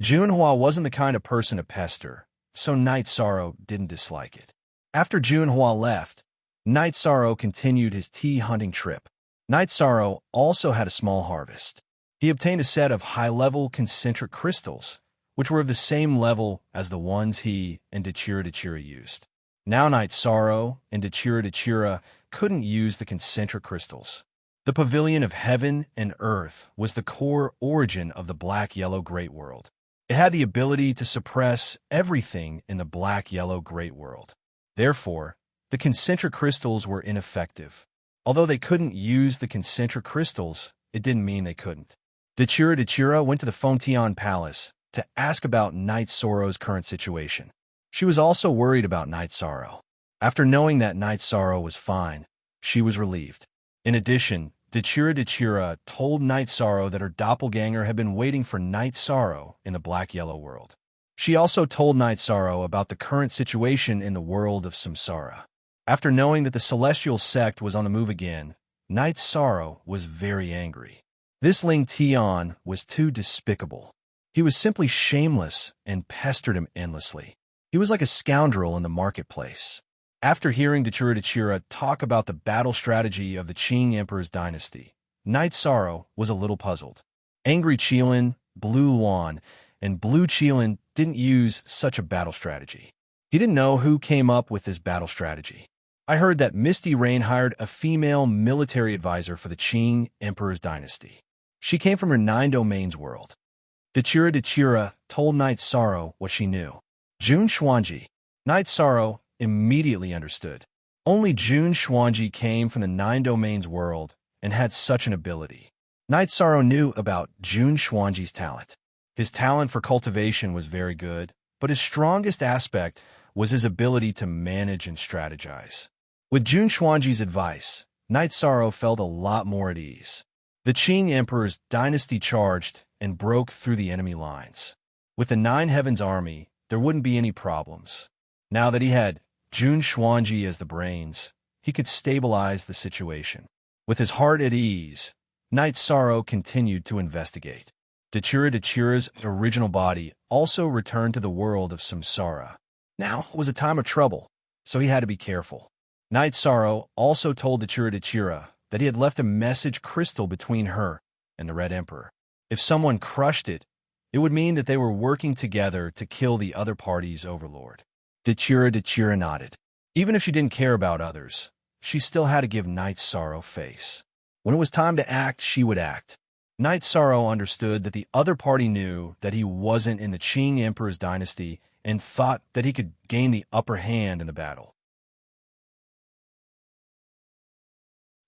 Junhua wasn't the kind of person to pester, so Night Sorrow didn't dislike it. After Junhua left, Night Sorrow continued his tea hunting trip. Night Sorrow also had a small harvest. He obtained a set of high-level concentric crystals, which were of the same level as the ones he and Dachira used. Now Night Sorrow and Dachira couldn't use the concentric crystals. The Pavilion of Heaven and Earth was the core origin of the black-yellow great world. It had the ability to suppress everything in the black-yellow great world. Therefore, the concentric crystals were ineffective. Although they couldn't use the concentric crystals, it didn't mean they couldn't. Dachira went to the Fontian Palace to ask about Night Sorrow's current situation. She was also worried about Night Sorrow. After knowing that Night Sorrow was fine, she was relieved. In addition, Dachira told Night Sorrow that her doppelganger had been waiting for Night Sorrow in the black-yellow world. She also told Night Sorrow about the current situation in the world of Samsara. After knowing that the celestial sect was on the move again, Night Sorrow was very angry. This Ling Tian was too despicable. He was simply shameless and pestered him endlessly. He was like a scoundrel in the marketplace. After hearing Dachira talk about the battle strategy of the Qing Emperor's dynasty, Night Sorrow was a little puzzled. Angry Qilin, Blue Luan, and Blue Qilin didn't use such a battle strategy. He didn't know who came up with this battle strategy. I heard that Misty Rain hired a female military advisor for the Qing Emperor's dynasty. She came from her 9 domains world. Dachira told Night Sorrow what she knew. Jun Xuanji. Night Sorrow immediately understood. Only Jun Xuanji came from the 9 domains world and had such an ability. Night Sorrow knew about Jun Xuanji's talent. His talent for cultivation was very good, but his strongest aspect was his ability to manage and strategize. With Jun Xuanji's advice, Night Sorrow felt a lot more at ease. The Qing Emperor's dynasty charged and broke through the enemy lines. With the 9 Heavens army, there wouldn't be any problems. Now that he had Jun Xuanji as the brains, he could stabilize the situation. With his heart at ease, Night Sorrow continued to investigate. Dachira's original body also returned to the world of Samsara. Now was a time of trouble, so he had to be careful. Night Sorrow also told Dachira that he had left a message crystal between her and the Red Emperor. If someone crushed it, it would mean that they were working together to kill the other party's overlord. Dachira nodded. Even if she didn't care about others, she still had to give Night Sorrow face. When it was time to act, she would act. Knight Sorrow understood that the other party knew that he wasn't in the Qing Emperor's dynasty and thought that he could gain the upper hand in the battle.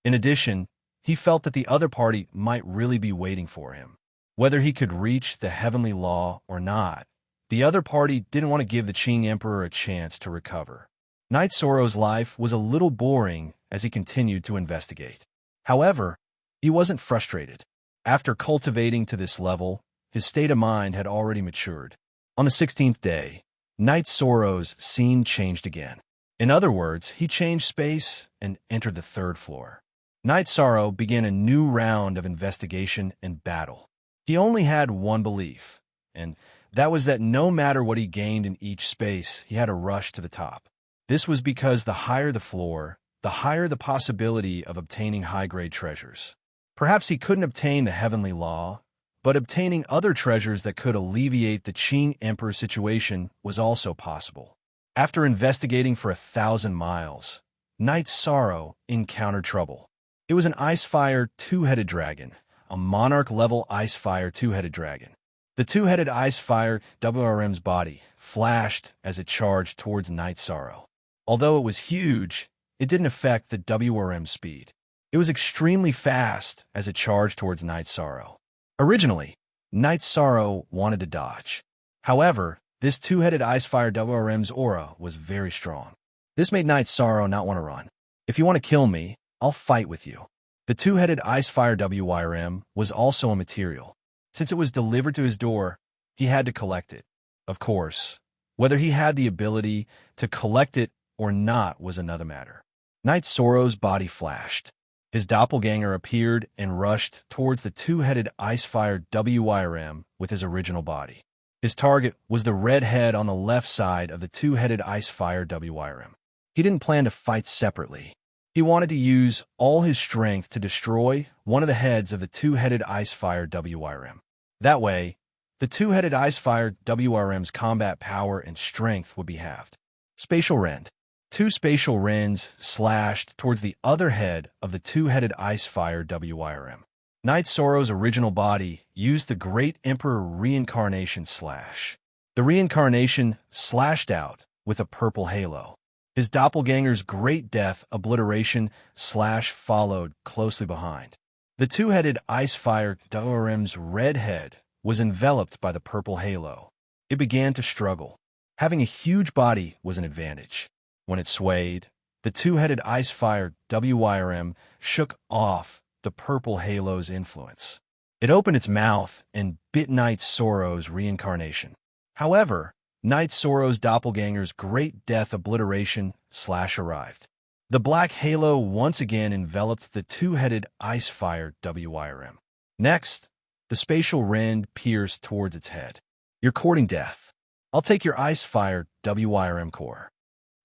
In addition, he felt that the other party might really be waiting for him. Whether he could reach the heavenly law or not, the other party didn't want to give the Qing Emperor a chance to recover. Knight Sorrow's life was a little boring as he continued to investigate. However, he wasn't frustrated. After cultivating to this level, his state of mind had already matured. On the 16th day, Knight Sorrow's scene changed again. In other words, he changed space and entered the 3rd floor. Knight Sorrow began a new round of investigation and battle. He only had one belief, and that was that no matter what he gained in each space, he had to rush to the top. This was because the higher the floor, the higher the possibility of obtaining high-grade treasures. Perhaps he couldn't obtain the heavenly law, but obtaining other treasures that could alleviate the Qing Emperor's situation was also possible. After investigating for 1,000 miles, Knight Sorrow encountered trouble. It was an Icefire two-headed dragon, a monarch-level Icefire two-headed dragon. The two-headed Icefire WRM's body flashed as it charged towards Knight Sorrow. Although it was huge, it didn't affect the WRM's speed. It was extremely fast as it charged towards Knight Sorrow. Originally, Knight Sorrow wanted to dodge. However, this two-headed Icefire WRM's aura was very strong. This made Knight Sorrow not want to run. If you want to kill me, I'll fight with you. The two-headed Icefire WRM was also a material. Since it was delivered to his door, he had to collect it. Of course, whether he had the ability to collect it or not was another matter. Knight Sorrow's body flashed. His doppelganger appeared and rushed towards the two-headed Icefire WRM with his original body. His target was the red head on the left side of the two-headed Icefire WRM. He didn't plan to fight separately. He wanted to use all his strength to destroy one of the heads of the two-headed Icefire WRM. That way, the two-headed Icefire WRM's combat power and strength would be halved. Spatial Rend. 2 spatial rends slashed towards the other head of the two-headed Icefire WRM. Knight Sorrow's original body used the Great Emperor Reincarnation slash. The reincarnation slashed out with a purple halo. His doppelganger's Great Death Obliteration slash followed closely behind. The two-headed Icefire WRM's red head was enveloped by the purple halo. It began to struggle. Having a huge body was an advantage. When it swayed, the two-headed Icefire WRM shook off the purple halo's influence. It opened its mouth and bit Knight Sorrow's reincarnation. However, Knight Sorrow's doppelganger's Great Death Obliteration slash arrived. The black halo once again enveloped the two-headed Icefire WRM. Next, the spatial rend pierced towards its head. You're courting death. I'll take your Icefire WRM core.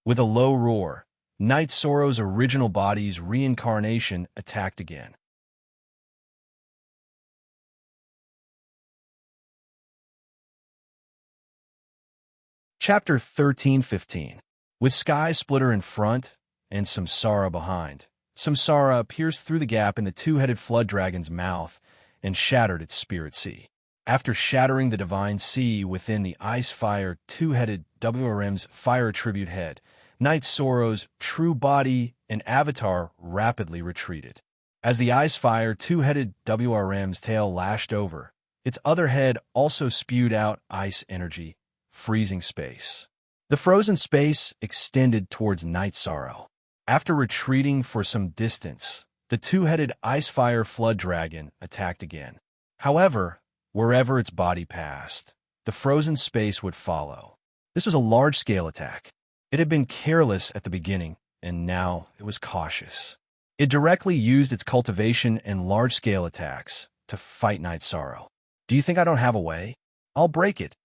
With a low roar, Knight Sorrow's original body's reincarnation attacked again. Chapter 13-15. With Sky Splitter in front and Samsara behind, Samsara pierced through the gap in the two-headed flood dragon's mouth and shattered its spirit sea. After shattering the divine sea within the Icefire two-headed WRM's fire attribute head, Knight Sorrow's true body and avatar rapidly retreated. As the Icefire two-headed WRM's tail lashed over, its other head also spewed out ice energy, freezing space. The frozen space extended towards Knight Sorrow. After retreating for some distance, the two-headed Icefire flood dragon attacked again. However, wherever its body passed, the frozen space would follow. This was a large-scale attack. It had been careless at the beginning, and now it was cautious. It directly used its cultivation and large-scale attacks to fight Knight Sorrow. Do you think I don't have a way? I'll break it.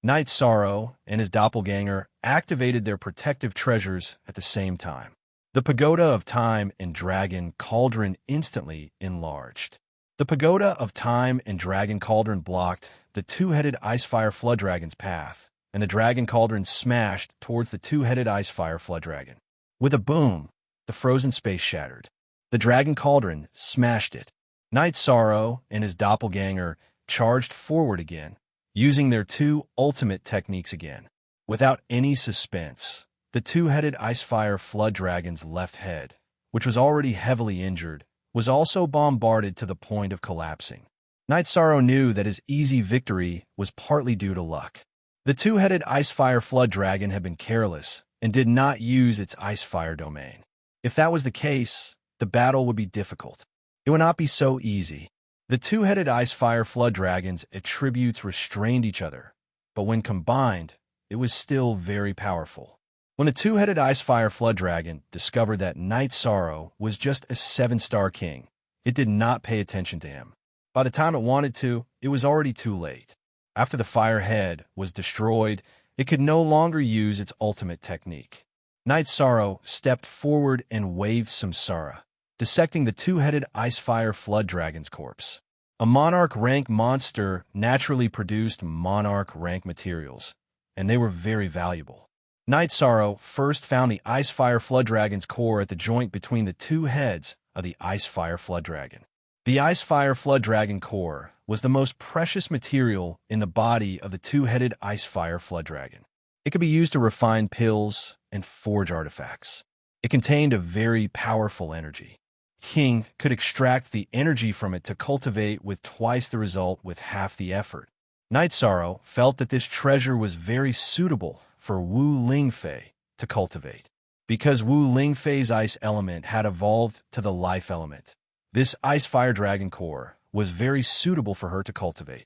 Knight Sorrow and his doppelganger activated their protective treasures at the same time. The Pagoda of Time and Dragon Cauldron instantly enlarged. The Pagoda of Time and Dragon Cauldron blocked the two-headed Icefire Flood Dragon's path, and the Dragon Cauldron smashed towards the two-headed Icefire Flood Dragon. With a boom, the frozen space shattered. The Dragon Cauldron smashed it. Night Sorrow and his doppelganger charged forward again, using their two ultimate techniques again. Without any suspense, the two-headed Icefire Flood Dragon's left head, which was already heavily injured, was also bombarded to the point of collapsing. Night Sorrow knew that his easy victory was partly due to luck. The two-headed Icefire Flood Dragon had been careless and did not use its Icefire domain. If that was the case, the battle would be difficult. It would not be so easy. The two-headed Icefire Flood Dragon's attributes restrained each other, but when combined, it was still very powerful. When the two-headed Icefire Flood Dragon discovered that Night Sorrow was just a 7-star king, it did not pay attention to him. By the time it wanted to, it was already too late. After the fire head was destroyed, it could no longer use its ultimate technique. Night Sorrow stepped forward and waved Samsara, dissecting the two-headed Icefire Flood Dragon's corpse. A Monarch rank monster naturally produced Monarch rank materials, and they were very valuable. Night Sorrow first found the Icefire Flood Dragon's core at the joint between the two heads of the Icefire Flood Dragon. The Icefire Flood Dragon core was the most precious material in the body of the two-headed Icefire Flood Dragon. It could be used to refine pills and forge artifacts. It contained a very powerful energy. King could extract the energy from it to cultivate with twice the result with half the effort. Night Sorrow felt that this treasure was very suitable for Wu Lingfei to cultivate. Because Wu Lingfei's ice element had evolved to the life element, this Icefire Dragon core was very suitable for her to cultivate.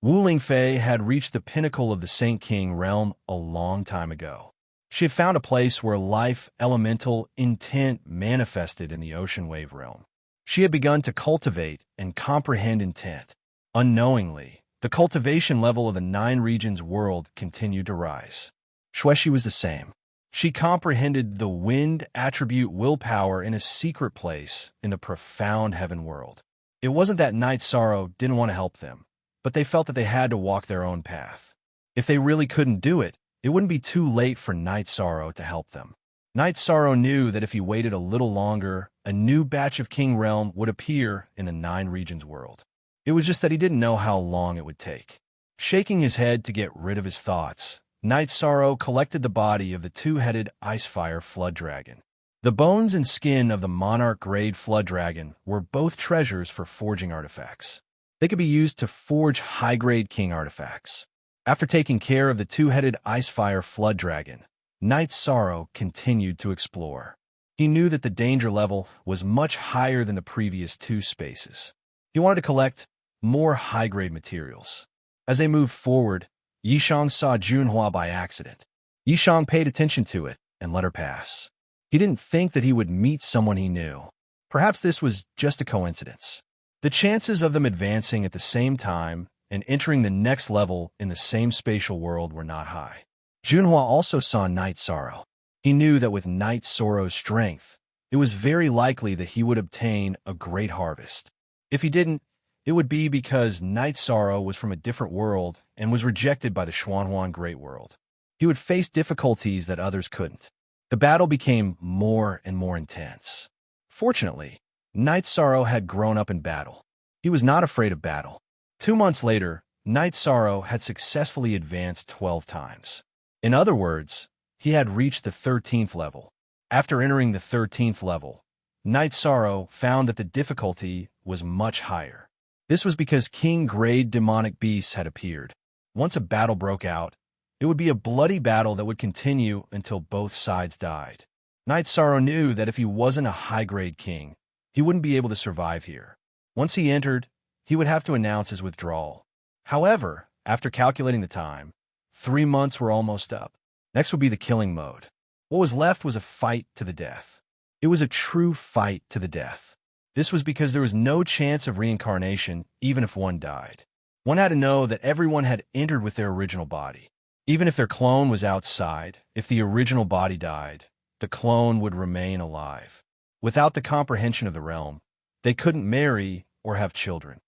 Wu Lingfei had reached the pinnacle of the Saint King realm a long time ago. She had found a place where life elemental intent manifested in the ocean wave realm. She had begun to cultivate and comprehend intent. Unknowingly, the cultivation level of the 9 regions world continued to rise. Shueshi was the same. She comprehended the wind attribute willpower in a secret place in the profound heaven world. It wasn't that Night Sorrow didn't want to help them, but they felt that they had to walk their own path. If they really couldn't do it, it wouldn't be too late for Night Sorrow to help them. Night Sorrow knew that if he waited a little longer, a new batch of King Realm would appear in the 9 regions world. It was just that he didn't know how long it would take. Shaking his head to get rid of his thoughts, Night Sorrow collected the body of the two-headed Icefire Flood Dragon. The bones and skin of the Monarch-grade Flood Dragon were both treasures for forging artifacts. They could be used to forge high-grade King artifacts. After taking care of the two-headed Icefire Flood Dragon, Night Sorrow continued to explore. He knew that the danger level was much higher than the previous 2 spaces. He wanted to collect more high-grade materials. As they moved forward, Yishang saw Junhua by accident. Yishang paid attention to it and let her pass. He didn't think that he would meet someone he knew. Perhaps this was just a coincidence. The chances of them advancing at the same time and entering the next level in the same spatial world were not high. Junhua also saw Night Sorrow. He knew that with Night Sorrow's strength, it was very likely that he would obtain a great harvest. If he didn't, it would be because Night Sorrow was from a different world and was rejected by the Xuanhuan Great World. He would face difficulties that others couldn't. The battle became more and more intense. Fortunately, Night Sorrow had grown up in battle. He was not afraid of battle. 2 months later, Night Sorrow had successfully advanced 12 times. In other words, he had reached the 13th level. After entering the 13th level, Night Sorrow found that the difficulty was much higher. This was because King-grade demonic beasts had appeared. Once a battle broke out, it would be a bloody battle that would continue until both sides died. Night Sorrow knew that if he wasn't a high-grade king, he wouldn't be able to survive here. Once he entered, he would have to announce his withdrawal. However, after calculating the time, 3 months were almost up. Next would be the killing mode. What was left was a fight to the death. It was a true fight to the death. This was because there was no chance of reincarnation, even if one died. One had to know that everyone had entered with their original body. Even if their clone was outside, if the original body died, the clone would remain alive. Without the comprehension of the realm, they couldn't marry or have children.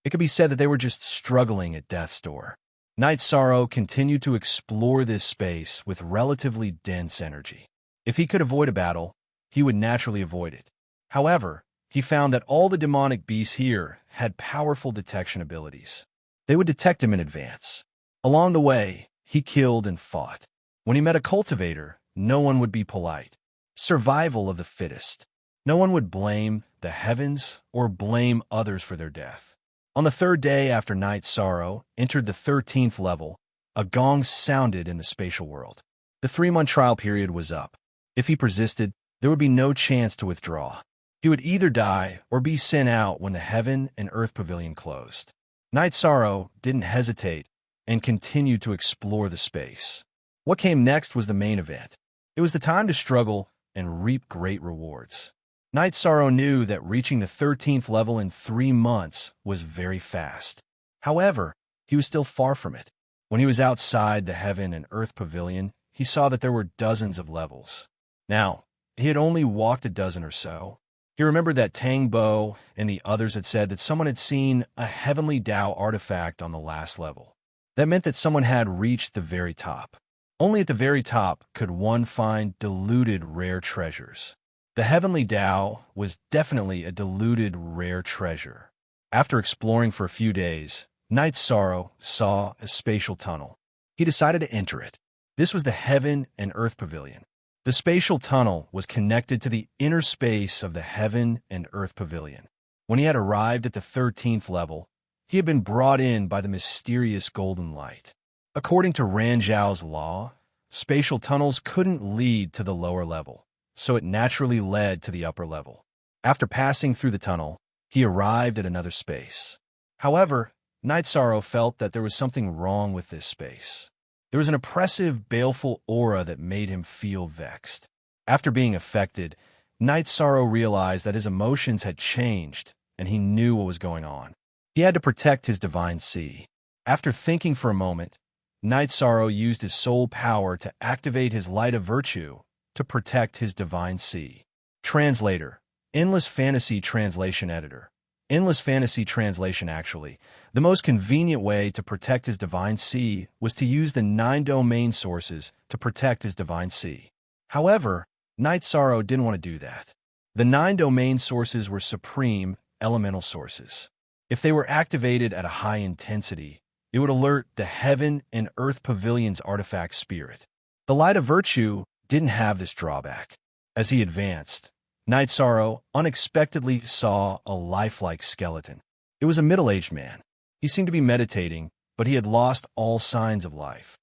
It could be said that they were just struggling at death's door. Night Sorrow continued to explore this space with relatively dense energy. If he could avoid a battle, he would naturally avoid it. However, he found that all the demonic beasts here had powerful detection abilities. They would detect him in advance. Along the way, he killed and fought. When he met a cultivator, no one would be polite. Survival of the fittest. No one would blame the heavens or blame others for their death. On the third day after Night Sorrow entered the 13th level, a gong sounded in the spatial world. The 3-month trial period was up. If he persisted, there would be no chance to withdraw. He would either die or be sent out when the Heaven and Earth Pavilion closed. Night Sorrow didn't hesitate and continued to explore the space. What came next was the main event. It was the time to struggle and reap great rewards. Night Sorrow knew that reaching the 13th level in 3 months was very fast. However, he was still far from it. When he was outside the Heaven and Earth Pavilion, he saw that there were dozens of levels. Now, he had only walked a dozen or so. He remembered that Tang Bo and the others had said that someone had seen a Heavenly Tao artifact on the last level. That meant that someone had reached the very top. Only at the very top could one find diluted rare treasures. The Heavenly Tao was definitely a diluted rare treasure. After exploring for a few days, Night Sorrow saw a spatial tunnel. He decided to enter it. This was the Heaven and Earth Pavilion. The spatial tunnel was connected to the inner space of the Heaven and Earth Pavilion. When he had arrived at the 13th level, he had been brought in by the mysterious golden light. According to Ranzhou's law, spatial tunnels couldn't lead to the lower level, so it naturally led to the upper level. After passing through the tunnel, he arrived at another space. However, Night Sorrow felt that there was something wrong with this space. There was an oppressive, baleful aura that made him feel vexed. After being affected, Night Sorrow realized that his emotions had changed, and he knew what was going on. He had to protect his divine sea. After thinking for a moment, Night Sorrow used his soul power to activate his light of virtue to protect his divine sea. Translator, Endless Fantasy Translation Editor. Endless Fantasy Translation actually. The most convenient way to protect his divine sea was to use the 9 domain sources to protect his divine sea. However, Night Sorrow didn't want to do that. The 9 domain sources were supreme, elemental sources. If they were activated at a high intensity, it would alert the Heaven and Earth Pavilion's artifact spirit. The light of virtue didn't have this drawback. As he advanced, Night Sorrow unexpectedly saw a lifelike skeleton. It was a middle-aged man. He seemed to be meditating, but he had lost all signs of life.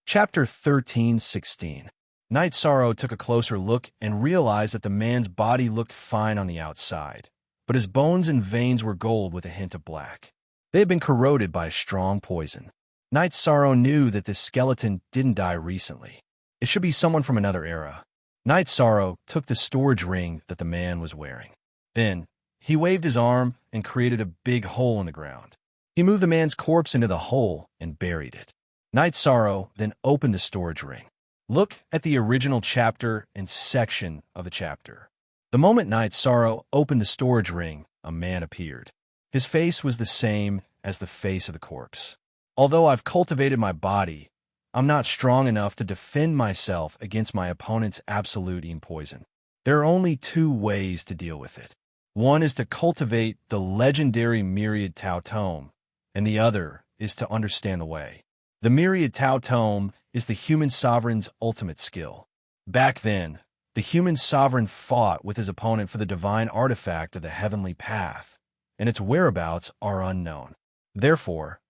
Chapter 13:16. Night Sorrow took a closer look and realized that the man's body looked fine on the outside, but his bones and veins were gold with a hint of black. They had been corroded by a strong poison. Night Sorrow knew that this skeleton didn't die recently. It should be someone from another era. Night Sorrow took the storage ring that the man was wearing. Then, he waved his arm and created a big hole in the ground. He moved the man's corpse into the hole and buried it. Night Sorrow then opened the storage ring. Look at the original chapter and section of the chapter. The moment Night Sorrow opened the storage ring, a man appeared. His face was the same as the face of the corpse. Although I've cultivated my body, I'm not strong enough to defend myself against my opponent's absolute poison. There are only 2 ways to deal with it. One is to cultivate the legendary Myriad Tao Tome, and the other is to understand the way. The Myriad Tao Tome is the human sovereign's ultimate skill. Back then, the human sovereign fought with his opponent for the divine artifact of the heavenly path, and its whereabouts are unknown. Therefore,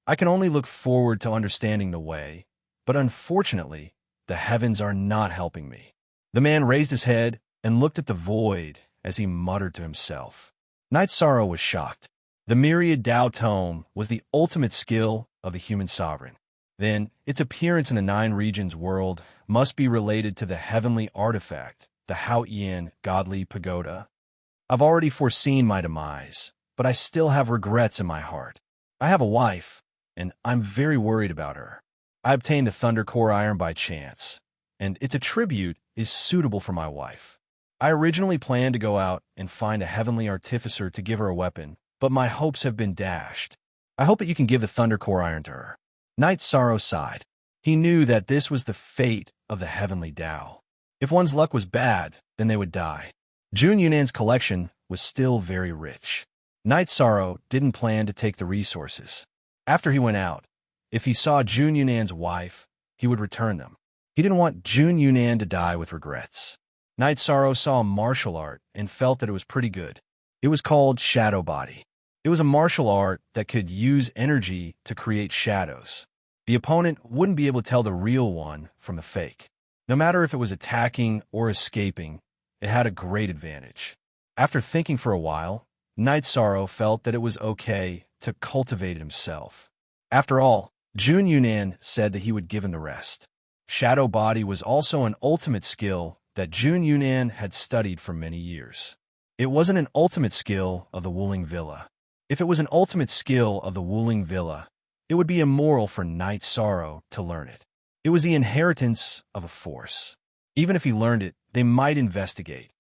I can only look forward to understanding the way, but unfortunately, the heavens are not helping me. The man raised his head and looked at the void as he muttered to himself. Night Sorrow was shocked. The Myriad Tao Tome was the ultimate skill of the human sovereign. Then, its appearance in the 9 regions world must be related to the heavenly artifact, the Hao Yin godly pagoda. I've already foreseen my demise, but I still have regrets in my heart. I have a wife, and I'm very worried about her. I obtained the Thunder Core Iron by chance, and its attribute is suitable for my wife. I originally planned to go out and find a heavenly artificer to give her a weapon, but my hopes have been dashed. I hope that you can give the Thunder Core Iron to her." Night Sorrow sighed. He knew that this was the fate of the heavenly Tao. If one's luck was bad, then they would die. Jun Yunan's collection was still very rich. Night Sorrow didn't plan to take the resources. After he went out, if he saw Jun Yunan's wife, he would return them. He didn't want Jun Yunan to die with regrets. Night Sorrow saw a martial art and felt that it was pretty good. It was called Shadow Body. It was a martial art that could use energy to create shadows. The opponent wouldn't be able to tell the real one from the fake. No matter if it was attacking or escaping, it had a great advantage. After thinking for a while, Night Sorrow felt that it was okay to cultivate it himself. After all, Jun Yunan said that he would give him the rest. Shadow Body was also an ultimate skill that Jun Yunan had studied for many years. It wasn't an ultimate skill of the Wuling Villa. If it was an ultimate skill of the Wuling Villa, it would be immoral for Night Sorrow to learn it. It was the inheritance of a force. Even if he learned it, they might investigate.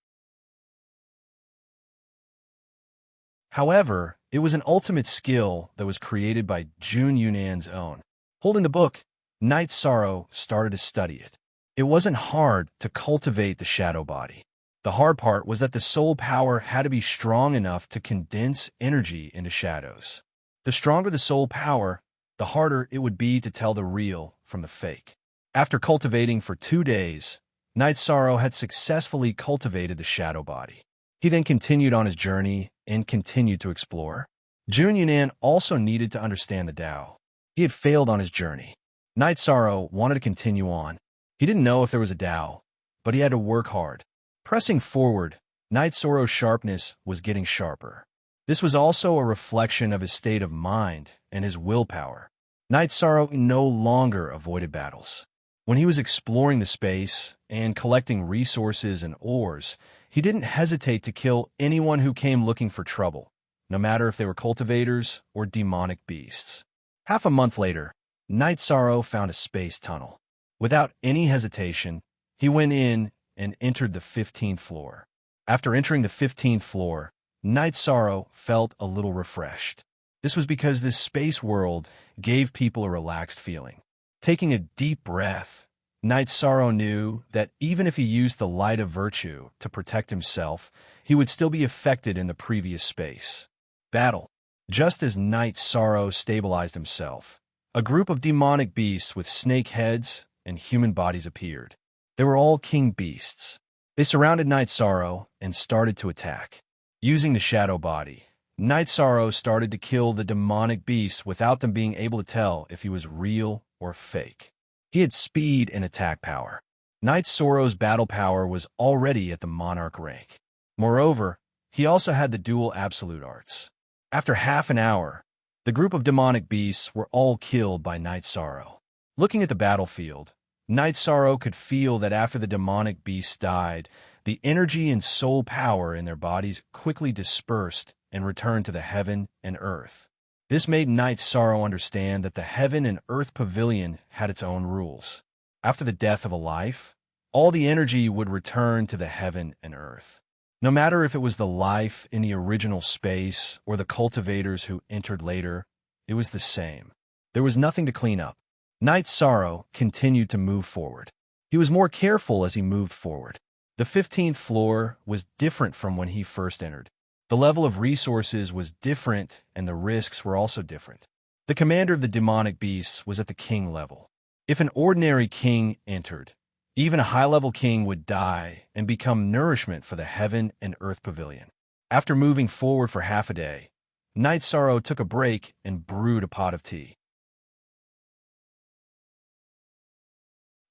However, it was an ultimate skill that was created by Jun Yunan's own. Holding the book, Night Sorrow started to study it. It wasn't hard to cultivate the shadow body. The hard part was that the soul power had to be strong enough to condense energy into shadows. The stronger the soul power, the harder it would be to tell the real from the fake. After cultivating for 2 days, Night Sorrow had successfully cultivated the shadow body. He then continued on his journey and continued to explore. Jun Yunan also needed to understand the Tao. He had failed on his journey. Night Sorrow wanted to continue on. He didn't know if there was a Tao, but he had to work hard. Pressing forward, Night Sorrow's sharpness was getting sharper. This was also a reflection of his state of mind and his willpower. Night Sorrow no longer avoided battles. When he was exploring the space and collecting resources and ores, he didn't hesitate to kill anyone who came looking for trouble, no matter if they were cultivators or demonic beasts. Half a month later, Night Sorrow found a space tunnel. Without any hesitation, he went in and entered the 15th floor. After entering the 15th floor, Night Sorrow felt a little refreshed. This was because this space world gave people a relaxed feeling. Taking a deep breath, Night Sorrow knew that even if he used the light of virtue to protect himself, he would still be affected in the previous space. Battle. Just as Night Sorrow stabilized himself, a group of demonic beasts with snake heads and human bodies appeared. They were all king beasts. They surrounded Night Sorrow and started to attack. Using the shadow body, Night Sorrow started to kill the demonic beasts without them being able to tell if he was real or fake. He had speed and attack power. Night Sorrow's battle power was already at the monarch rank. Moreover, he also had the dual absolute arts. After half an hour, the group of demonic beasts were all killed by Night Sorrow. Looking at the battlefield, Night Sorrow could feel that after the demonic beasts died, the energy and soul power in their bodies quickly dispersed and returned to the heaven and earth. This made Night Sorrow understand that the heaven and earth pavilion had its own rules. After the death of a life, all the energy would return to the heaven and earth. No matter if it was the life in the original space or the cultivators who entered later, it was the same. There was nothing to clean up. Night Sorrow continued to move forward. He was more careful as he moved forward. The 15th floor was different from when he first entered. The level of resources was different and the risks were also different. The commander of the demonic beasts was at the king level. If an ordinary king entered, even a high-level king would die and become nourishment for the heaven and earth pavilion. After moving forward for half a day, Night Sorrow took a break and brewed a pot of tea.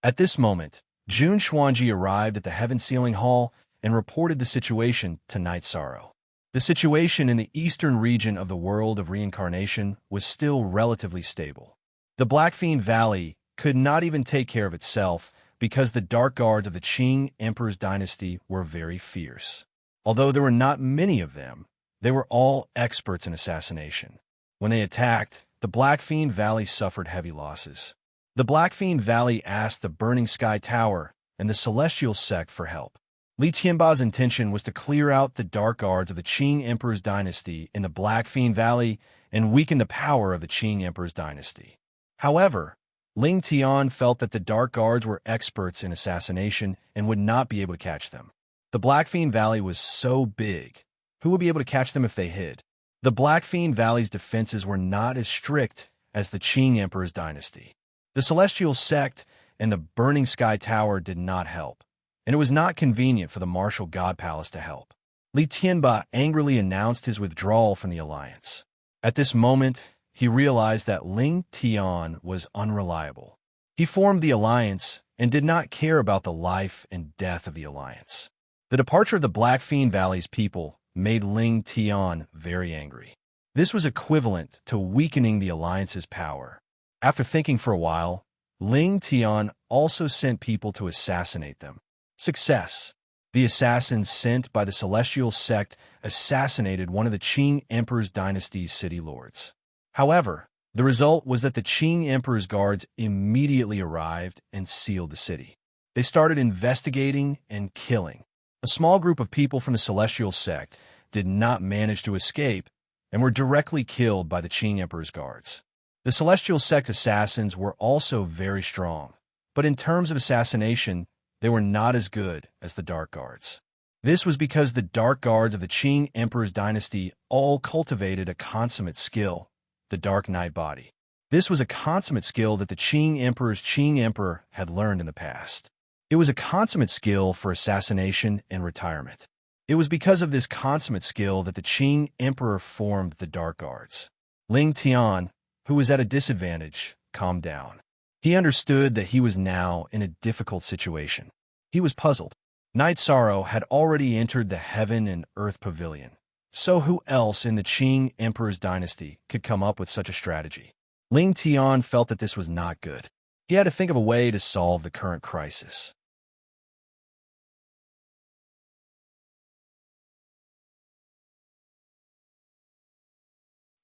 At this moment, Jun Xuanji arrived at the Heaven Sealing Hall and reported the situation to Night Sorrow. The situation in the eastern region of the world of reincarnation was still relatively stable. The Blackfiend Valley could not even take care of itself because the dark guards of the Qing Emperor's dynasty were very fierce. Although there were not many of them, they were all experts in assassination. When they attacked, the Blackfiend Valley suffered heavy losses. The Blackfiend Valley asked the Burning Sky Tower and the Celestial Sect for help. Li Tianba's intention was to clear out the dark guards of the Qing Emperor's dynasty in the Black Fiend Valley and weaken the power of the Qing Emperor's dynasty. However, Ling Tian felt that the dark guards were experts in assassination and would not be able to catch them. The Black Fiend Valley was so big. Who would be able to catch them if they hid? The Black Fiend Valley's defenses were not as strict as the Qing Emperor's dynasty. The Celestial Sect and the Burning Sky Tower did not help, and it was not convenient for the Martial God Palace to help. Li Tianba angrily announced his withdrawal from the alliance. At this moment, he realized that Ling Tian was unreliable. He formed the alliance and did not care about the life and death of the alliance. The departure of the Black Fiend Valley's people made Ling Tian very angry. This was equivalent to weakening the alliance's power. After thinking for a while, Ling Tian also sent people to assassinate them. Success. The assassins sent by the Celestial Sect assassinated one of the Qing Emperor's dynasty's city lords. However, the result was that the Qing Emperor's guards immediately arrived and sealed the city. They started investigating and killing. A small group of people from the Celestial Sect did not manage to escape and were directly killed by the Qing Emperor's guards. The Celestial Sect assassins were also very strong, but in terms of assassination, they were not as good as the Dark Guards. This was because the Dark Guards of the Qing Emperor's dynasty all cultivated a consummate skill, the Dark Night Body. This was a consummate skill that the Qing Emperor's Qing Emperor had learned in the past. It was a consummate skill for assassination and retirement. It was because of this consummate skill that the Qing Emperor formed the Dark Guards. Ling Tian, who was at a disadvantage, calmed down. He understood that he was now in a difficult situation. He was puzzled. Night Sorrow had already entered the Heaven and Earth Pavilion. So who else in the Qing Emperor's dynasty could come up with such a strategy? Ling Tian felt that this was not good. He had to think of a way to solve the current crisis.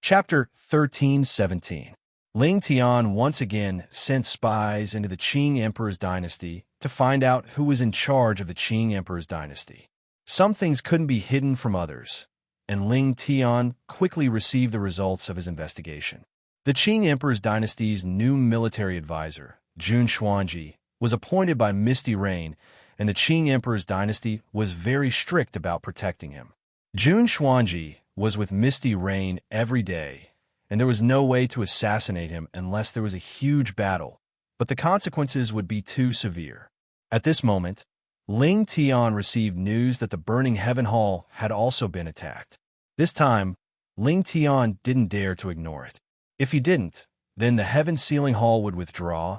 Chapter 13-17. Ling Tian once again sent spies into the Qing Emperor's dynasty to find out who was in charge of the Qing Emperor's dynasty. Some things couldn't be hidden from others, and Ling Tian quickly received the results of his investigation. The Qing Emperor's dynasty's new military advisor, Jun Xuanji, was appointed by Misty Rain, and the Qing Emperor's dynasty was very strict about protecting him. Jun Xuanji was with Misty Rain every day, and there was no way to assassinate him unless there was a huge battle, but the consequences would be too severe. At this moment, Ling Tian received news that the Burning Heaven Hall had also been attacked. This time, Ling Tian didn't dare to ignore it. If he didn't, then the Heaven Sealing Hall would withdraw,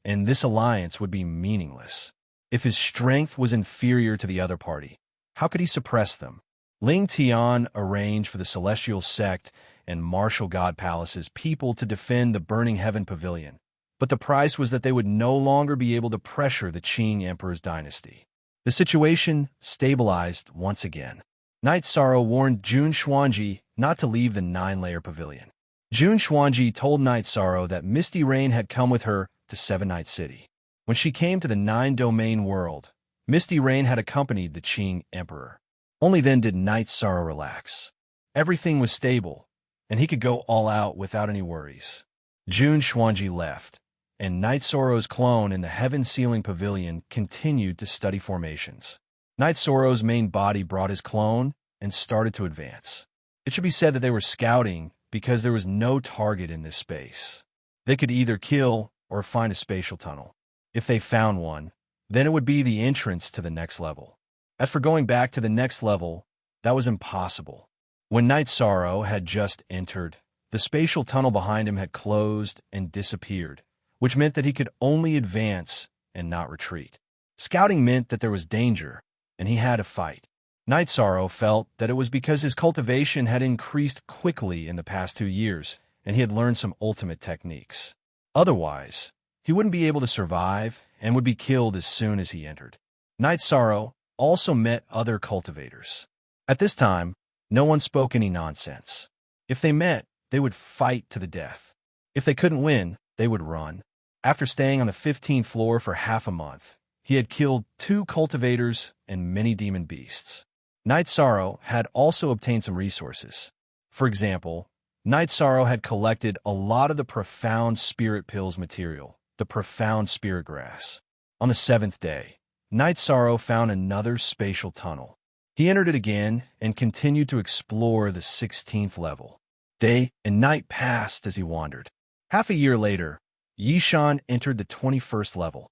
and this alliance would be meaningless. If his strength was inferior to the other party, how could he suppress them? Ling Tian arranged for the Celestial Sect and Martial God Palace's people to defend the Burning Heaven Pavilion, but the price was that they would no longer be able to pressure the Qing Emperor's dynasty. The situation stabilized once again. Night Sorrow warned Jun Xuanji not to leave the 9-layer pavilion. Jun Xuanji told Night Sorrow that Misty Rain had come with her to Seven Night City. When she came to the 9-domain world, Misty Rain had accompanied the Qing Emperor. Only then did Night Sorrow relax. Everything was stable, and he could go all out without any worries. Jun Xuanji left, and Night Sorrow's clone in the Heaven Sealing Pavilion continued to study formations. Night Sorrow's main body brought his clone and started to advance. It should be said that they were scouting because there was no target in this space. They could either kill or find a spatial tunnel. If they found one, then it would be the entrance to the next level. As for going back to the next level, that was impossible. When Night Sorrow had just entered, the spatial tunnel behind him had closed and disappeared, which meant that he could only advance and not retreat. Scouting meant that there was danger, and he had to fight. Night Sorrow felt that it was because his cultivation had increased quickly in the past 2 years, and he had learned some ultimate techniques. Otherwise, he wouldn't be able to survive and would be killed as soon as he entered. Night Sorrow also met other cultivators. At this time, no one spoke any nonsense. If they met, they would fight to the death. If they couldn't win, they would run. After staying on the 15th floor for half a month, he had killed 2 cultivators and many demon beasts. Night Sorrow had also obtained some resources. For example, Night Sorrow had collected a lot of the profound spirit pills material, the profound spirit grass. On the 7th day, Night Sorrow found another spatial tunnel. He entered it again and continued to explore the 16th level. Day and night passed as he wandered. Half a year later, Yishan entered the 21st level.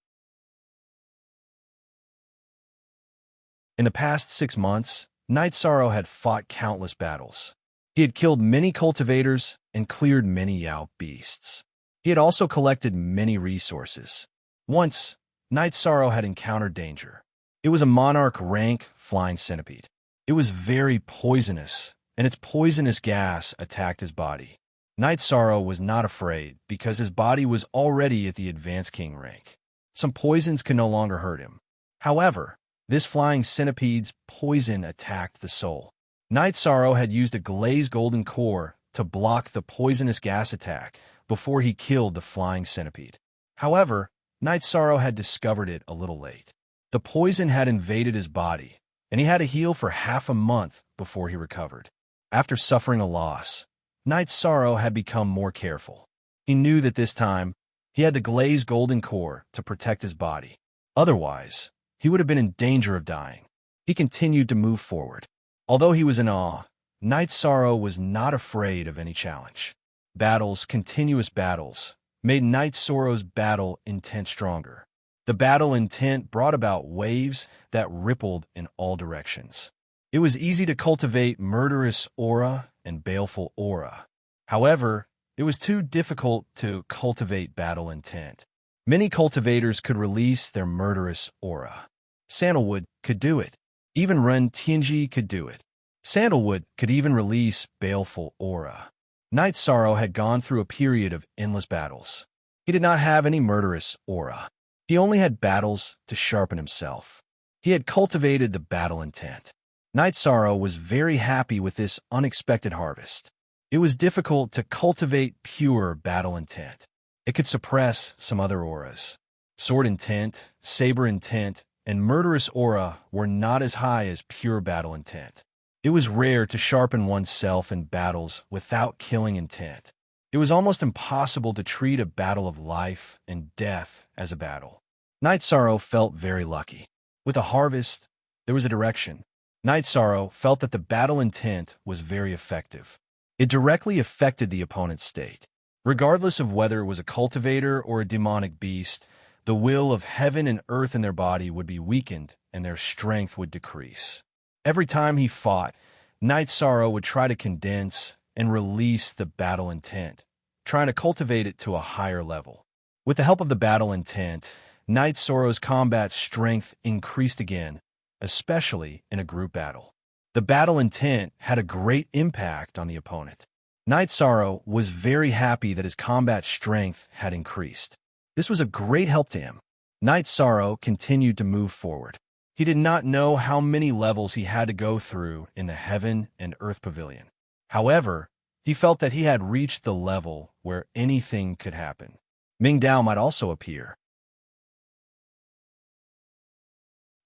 In the past 6 months, Night Sorrow had fought countless battles. He had killed many cultivators and cleared many Yao beasts. He had also collected many resources. Once, Night Sorrow had encountered danger. It was a monarch rank flying centipede. It was very poisonous, and its poisonous gas attacked his body. Night Sorrow was not afraid because his body was already at the advanced king rank. Some poisons could no longer hurt him. However, this flying centipede's poison attacked the soul. Night Sorrow had used a glazed golden core to block the poisonous gas attack before he killed the flying centipede. However, Night Sorrow had discovered it a little late. The poison had invaded his body, and he had to heal for half a month before he recovered. After suffering a loss, Night Sorrow had become more careful. He knew that this time, he had the glazed golden core to protect his body. Otherwise, he would have been in danger of dying. He continued to move forward. Although he was in awe, Night Sorrow was not afraid of any challenge. Battles, continuous battles, made Night Sorrow's battle intent stronger. The battle intent brought about waves that rippled in all directions. It was easy to cultivate murderous aura and baleful aura. However, it was too difficult to cultivate battle intent. Many cultivators could release their murderous aura. Sandalwood could do it. Even Ren Tianji could do it. Sandalwood could even release baleful aura. Night Sorrow had gone through a period of endless battles. He did not have any murderous aura. He only had battles to sharpen himself. He had cultivated the battle intent. Night Sorrow was very happy with this unexpected harvest. It was difficult to cultivate pure battle intent. It could suppress some other auras. Sword intent, saber intent, and murderous aura were not as high as pure battle intent. It was rare to sharpen oneself in battles without killing intent. It was almost impossible to treat a battle of life and death as a battle. Night Sorrow felt very lucky. With a harvest, there was a direction. Night Sorrow felt that the battle intent was very effective. It directly affected the opponent's state. Regardless of whether it was a cultivator or a demonic beast, the will of heaven and earth in their body would be weakened and their strength would decrease. Every time he fought, Night Sorrow would try to condense and release the battle intent, trying to cultivate it to a higher level. With the help of the battle intent, Night Sorrow's combat strength increased again, especially in a group battle. The battle intent had a great impact on the opponent. Night Sorrow was very happy that his combat strength had increased. This was a great help to him. Night Sorrow continued to move forward. He did not know how many levels he had to go through in the Heaven and Earth Pavilion. However, he felt that he had reached the level where anything could happen. Ming Dao might also appear.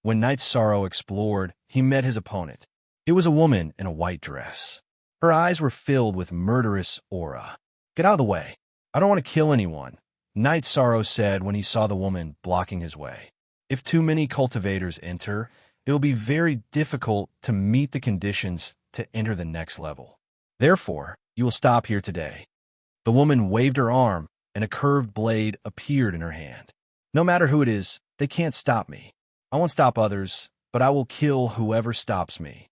When Night Sorrow explored, he met his opponent. It was a woman in a white dress. Her eyes were filled with murderous aura. "Get out of the way. I don't want to kill anyone," Night Sorrow said when he saw the woman blocking his way. If too many cultivators enter, it will be very difficult to meet the conditions to enter the next level. Therefore, you will stop here today. The woman waved her arm, and a curved blade appeared in her hand. "No matter who it is, they can't stop me. I won't stop others, but I will kill whoever stops me."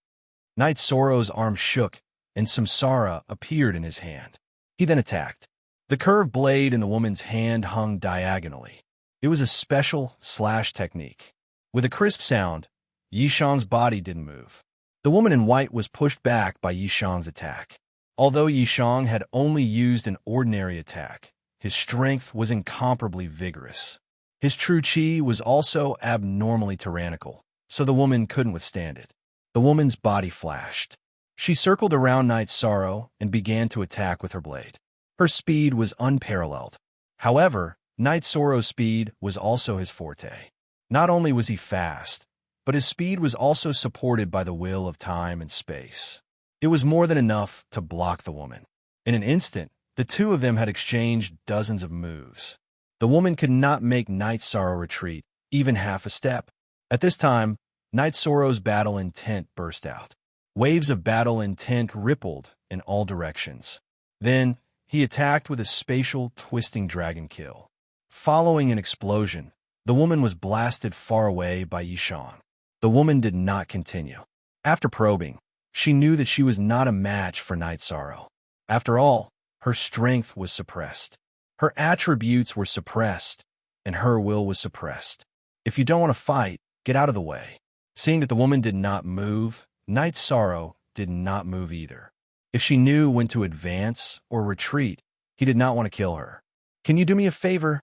Night Sorrow's arm shook, and samsara appeared in his hand. He then attacked. The curved blade in the woman's hand hung diagonally. It was a special slash technique. With a crisp sound, Yishan's body didn't move. The woman in white was pushed back by Yishan's attack. Although Yishan had only used an ordinary attack, his strength was incomparably vigorous. His true chi was also abnormally tyrannical, so the woman couldn't withstand it. The woman's body flashed. She circled around Night Sorrow and began to attack with her blade. Her speed was unparalleled. However, Night Sorrow's speed was also his forte. Not only was he fast, but his speed was also supported by the will of time and space. It was more than enough to block the woman. In an instant, the two of them had exchanged dozens of moves. The woman could not make Night Sorrow retreat, even half a step. At this time, Night Sorrow's battle intent burst out. Waves of battle intent rippled in all directions. Then, he attacked with a spatial, twisting dragon kill. Following an explosion, the woman was blasted far away by Yishang. The woman did not continue. After probing, she knew that she was not a match for Night Sorrow. After all, her strength was suppressed. Her attributes were suppressed, and her will was suppressed. If you don't want to fight, get out of the way. Seeing that the woman did not move, Night Sorrow did not move either. If she knew when to advance or retreat, he did not want to kill her. "Can you do me a favor?"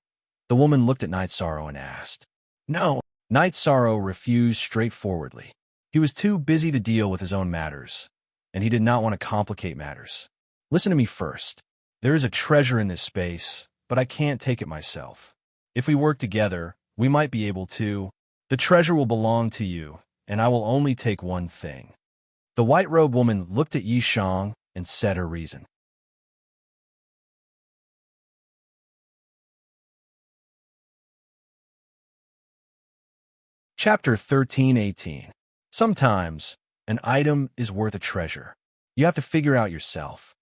The woman looked at Night Sorrow and asked. "No." Night Sorrow refused straightforwardly. He was too busy to deal with his own matters, and he did not want to complicate matters. "Listen to me first. There is a treasure in this space, but I can't take it myself. If we work together, we might be able to. The treasure will belong to you, and I will only take one thing." The white-robed woman looked at Yishang and said her reason. Chapter 13:18. Sometimes, an item is worth a treasure. You have to figure out yourself.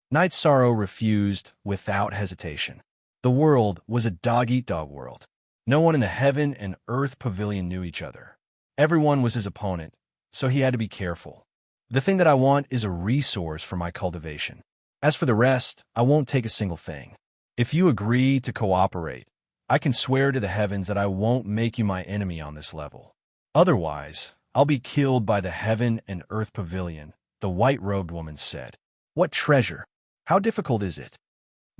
Night Sorrow refused without hesitation. The world was a dog-eat-dog world. No one in the heaven and earth pavilion knew each other. Everyone was his opponent, so he had to be careful. "The thing that I want is a resource for my cultivation. As for the rest, I won't take a single thing. If you agree to cooperate, I can swear to the heavens that I won't make you my enemy on this level. Otherwise, I'll be killed by the heaven and earth pavilion," the white-robed woman said. "What treasure? How difficult is it?"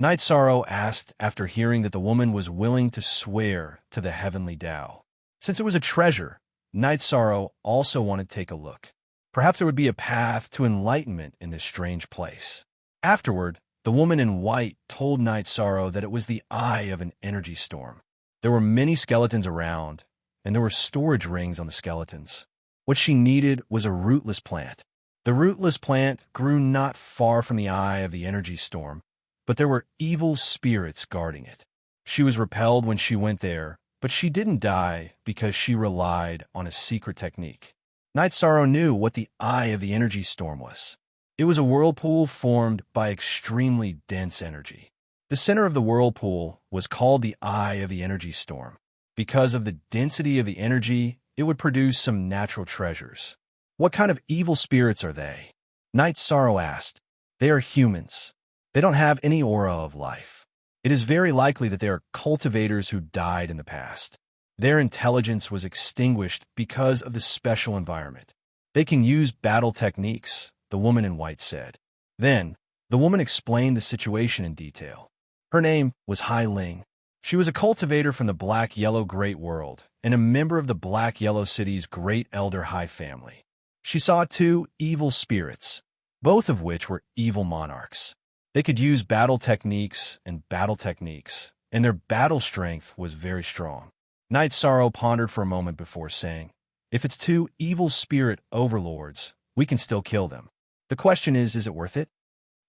Night Sorrow asked after hearing that the woman was willing to swear to the heavenly Tao. Since it was a treasure, Night Sorrow also wanted to take a look. Perhaps there would be a path to enlightenment in this strange place. Afterward, the woman in white told Night Sorrow that it was the eye of an energy storm. There were many skeletons around, and there were storage rings on the skeletons. What she needed was a rootless plant. The rootless plant grew not far from the eye of the energy storm, but there were evil spirits guarding it. She was repelled when she went there, but she didn't die because she relied on a secret technique. Night Sorrow knew what the eye of the energy storm was. It was a whirlpool formed by extremely dense energy. The center of the whirlpool was called the eye of the energy storm. Because of the density of the energy, it would produce some natural treasures. "What kind of evil spirits are they?" Night Sorrow asked. "They are humans. They don't have any aura of life. It is very likely that they are cultivators who died in the past. Their intelligence was extinguished because of the special environment. They can use battle techniques," the woman in white said. Then, the woman explained the situation in detail. Her name was Hai Ling. She was a cultivator from the Black-Yellow Great World and a member of the Black-Yellow City's Great Elder Hai family. She saw two evil spirits, both of which were evil monarchs. They could use battle techniques, and their battle strength was very strong. Night Sorrow pondered for a moment before saying, "If it's two evil spirit overlords, we can still kill them. The question is it worth it?"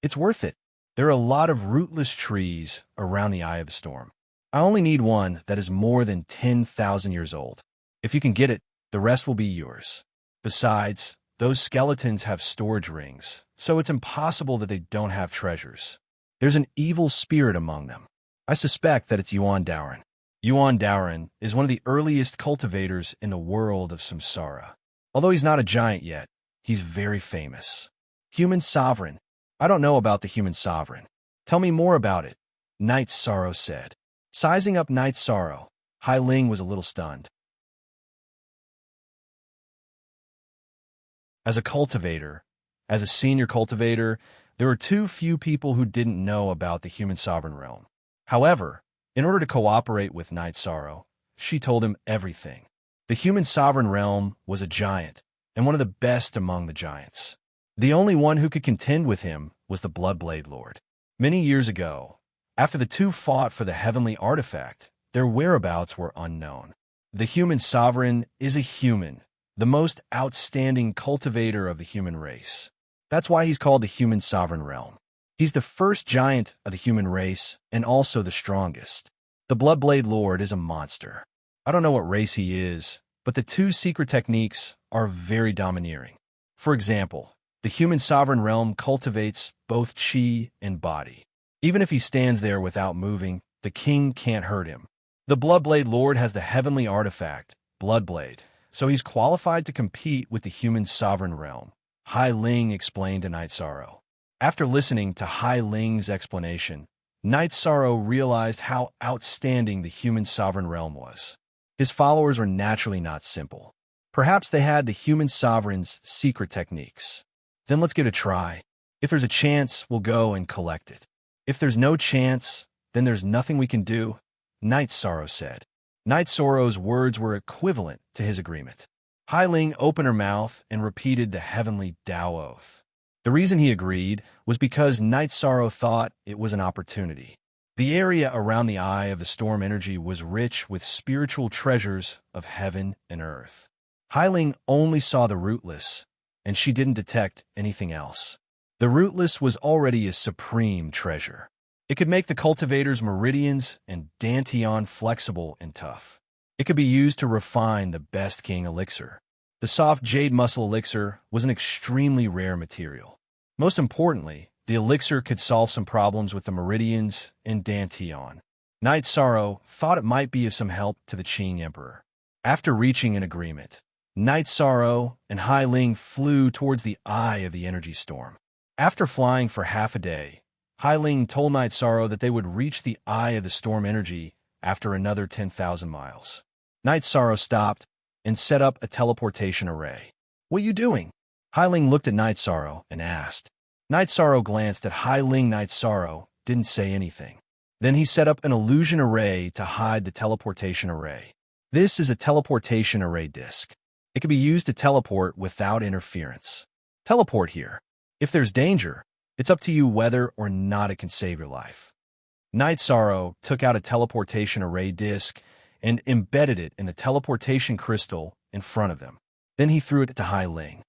"It's worth it. There are a lot of rootless trees around the eye of the storm. I only need one that is more than 10,000 years old. If you can get it, the rest will be yours. Besides, those skeletons have storage rings, so it's impossible that they don't have treasures. There's an evil spirit among them. I suspect that it's Yuan Daoran. Yuan Daoran is one of the earliest cultivators in the world of samsara. Although he's not a giant yet, he's very famous. Human sovereign. I don't know about the human sovereign. Tell me more about it," Night Sorrow said. Sizing up Night Sorrow, Hai Ling was a little stunned. As a senior cultivator, there were too few people who didn't know about the human sovereign realm. However, in order to cooperate with Night Sorrow, she told him everything. The human sovereign realm was a giant, and one of the best among the giants. The only one who could contend with him was the Bloodblade Lord. Many years ago, after the two fought for the heavenly artifact, their whereabouts were unknown. The human sovereign is a human, the most outstanding cultivator of the human race. That's why he's called the human sovereign realm. He's the first giant of the human race and also the strongest. The Bloodblade Lord is a monster. I don't know what race he is, but the two secret techniques are very domineering. For example, the human sovereign realm cultivates both chi and body. Even if he stands there without moving, the king can't hurt him. The Bloodblade Lord has the heavenly artifact, Bloodblade, so he's qualified to compete with the human sovereign realm, Hai Ling explained to Night Sorrow. After listening to Hai Ling's explanation, Night Sorrow realized how outstanding the human sovereign realm was. His followers were naturally not simple. Perhaps they had the human sovereign's secret techniques. Then let's give it a try. If there's a chance, we'll go and collect it. If there's no chance, then there's nothing we can do, Night Sorrow said. Night Sorrow's words were equivalent to his agreement. Hai Ling opened her mouth and repeated the heavenly Tao oath. The reason he agreed was because Night Sorrow thought it was an opportunity. The area around the eye of the storm energy was rich with spiritual treasures of heaven and earth. Hai Ling only saw the rootless, and she didn't detect anything else. The rootless was already a supreme treasure. It could make the cultivator's meridians and dantian flexible and tough. It could be used to refine the best king elixir. The soft jade muscle elixir was an extremely rare material. Most importantly, the elixir could solve some problems with the meridians and dantian. Night Sorrow thought it might be of some help to the Qing Emperor. After reaching an agreement, Night Sorrow and Hai Ling flew towards the eye of the energy storm. After flying for half a day, Hai Ling told Night Sorrow that they would reach the eye of the storm energy after another 10,000 miles. Night Sorrow stopped and set up a teleportation array. "What are you doing?" Hai Ling looked at Night Sorrow and asked. Night Sorrow glanced at Hai Ling. Night Sorrow didn't say anything. Then he set up an illusion array to hide the teleportation array. This is a teleportation array disk. It can be used to teleport without interference. Teleport here. If there's danger, it's up to you whether or not it can save your life. Night Sorrow took out a teleportation array disk and embedded it in the teleportation crystal in front of them. Then he threw it to Hai Ling.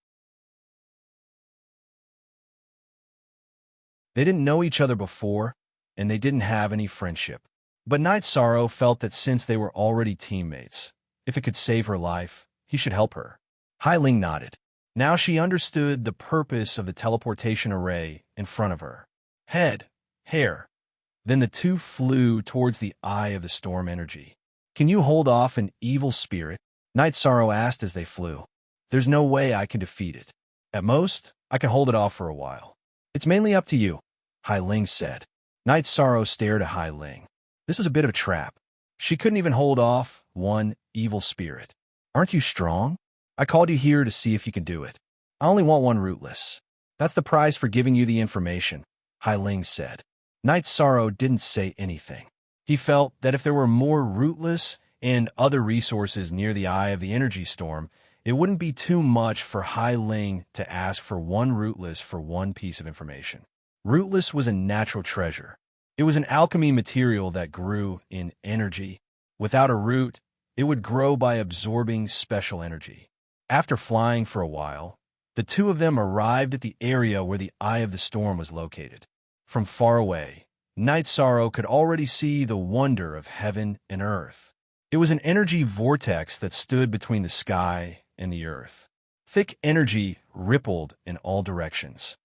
They didn't know each other before, and they didn't have any friendship. But Night Sorrow felt that since they were already teammates, if it could save her life, he should help her. Hai Ling nodded. Now she understood the purpose of the teleportation array in front of her. Head, hair. Then the two flew towards the eye of the storm energy. "Can you hold off an evil spirit?" Night Sorrow asked as they flew. "There's no way I can defeat it. At most, I can hold it off for a while. It's mainly up to you," Hai Ling said. Night Sorrow stared at Hai Ling. This was a bit of a trap. She couldn't even hold off one evil spirit. "Aren't you strong? I called you here to see if you can do it. I only want one rootless. That's the prize for giving you the information," Hai Ling said. Night Sorrow didn't say anything. He felt that if there were more rootless and other resources near the eye of the energy storm, it wouldn't be too much for Hai Ling to ask for one rootless for one piece of information. Rootless was a natural treasure. It was an alchemy material that grew in energy. Without a root, it would grow by absorbing special energy. After flying for a while, the two of them arrived at the area where the eye of the storm was located. From far away, Night Sorrow could already see the wonder of heaven and earth. It was an energy vortex that stood between the sky and the earth. Thick energy rippled in all directions.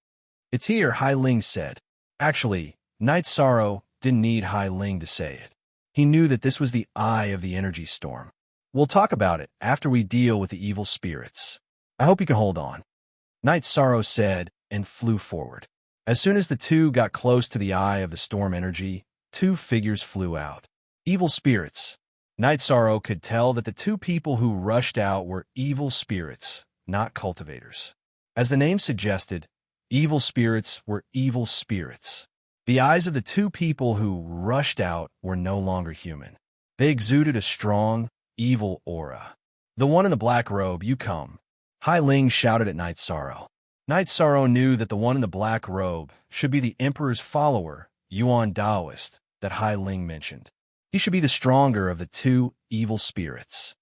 "It's here," Hai Ling said. Actually, Night Sorrow didn't need Hai Ling to say it. He knew that this was the eye of the energy storm. "We'll talk about it after we deal with the evil spirits. I hope you can hold on," Night Sorrow said and flew forward. As soon as the two got close to the eye of the storm energy, two figures flew out. Evil spirits. Night Sorrow could tell that the two people who rushed out were evil spirits, not cultivators. As the name suggested, evil spirits were evil spirits. The eyes of the two people who rushed out were no longer human. They exuded a strong, evil aura. "The one in the black robe, you come," Hai Ling shouted at Night Sorrow. Night Sorrow knew that the one in the black robe should be the Emperor's follower, Yuan Daoist, that Hai Ling mentioned. He should be the stronger of the two evil spirits.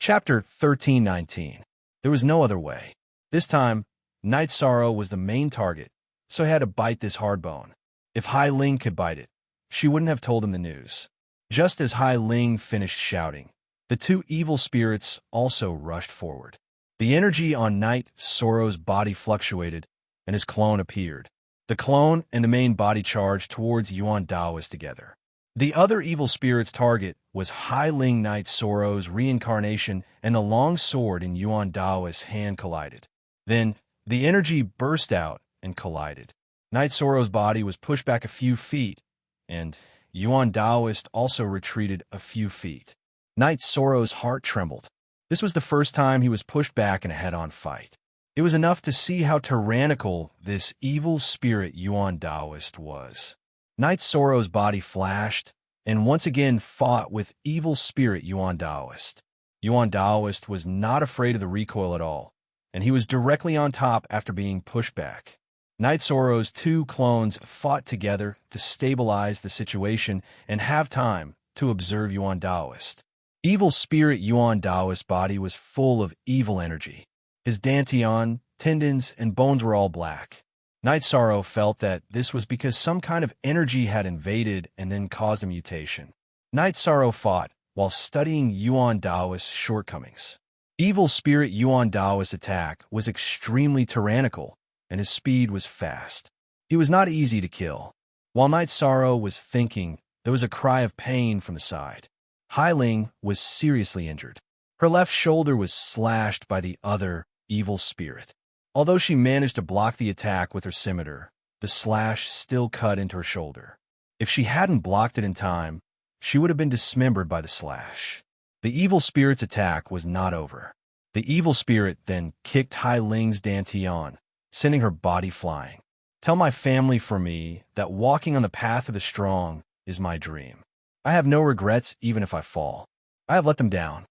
Chapter 1319. There was no other way. This time, Night Sorrow was the main target, so he had to bite this hard bone. If Hai Ling could bite it, she wouldn't have told him the news. Just as Hai Ling finished shouting, the two evil spirits also rushed forward. The energy on Night Sorrow's body fluctuated, and his clone appeared. The clone and the main body charged towards Yuan Daoist together. The other evil spirit's target was Hai Ling. Night Sorrow's reincarnation and the long sword in Yuan Daoist's hand collided. Then, the energy burst out and collided. Night Sorrow's body was pushed back a few feet, and Yuan Daoist also retreated a few feet. Night Sorrow's heart trembled. This was the first time he was pushed back in a head-on fight. It was enough to see how tyrannical this evil spirit Yuan Daoist was. Night Sorrow's body flashed, and once again fought with evil spirit Yuan Daoist. Yuan Daoist was not afraid of the recoil at all, and he was directly on top after being pushed back. Night Sorrow's two clones fought together to stabilize the situation and have time to observe Yuan Daoist. Evil spirit Yuan Daoist's body was full of evil energy. His dantian, tendons, and bones were all black. Night Sorrow felt that this was because some kind of energy had invaded and then caused a mutation. Night Sorrow fought while studying Yuan Daoist's shortcomings. Evil spirit Yuan Daoist's attack was extremely tyrannical, and his speed was fast. He was not easy to kill. While Night Sorrow was thinking, there was a cry of pain from the side. Hai Ling was seriously injured. Her left shoulder was slashed by the other evil spirit. Although she managed to block the attack with her scimitar, the slash still cut into her shoulder. If she hadn't blocked it in time, she would have been dismembered by the slash. The evil spirit's attack was not over. The evil spirit then kicked Hai Ling's dantian, sending her body flying. Tell my family for me that walking on the path of the strong is my dream. I have no regrets even if I fall. I have let them down.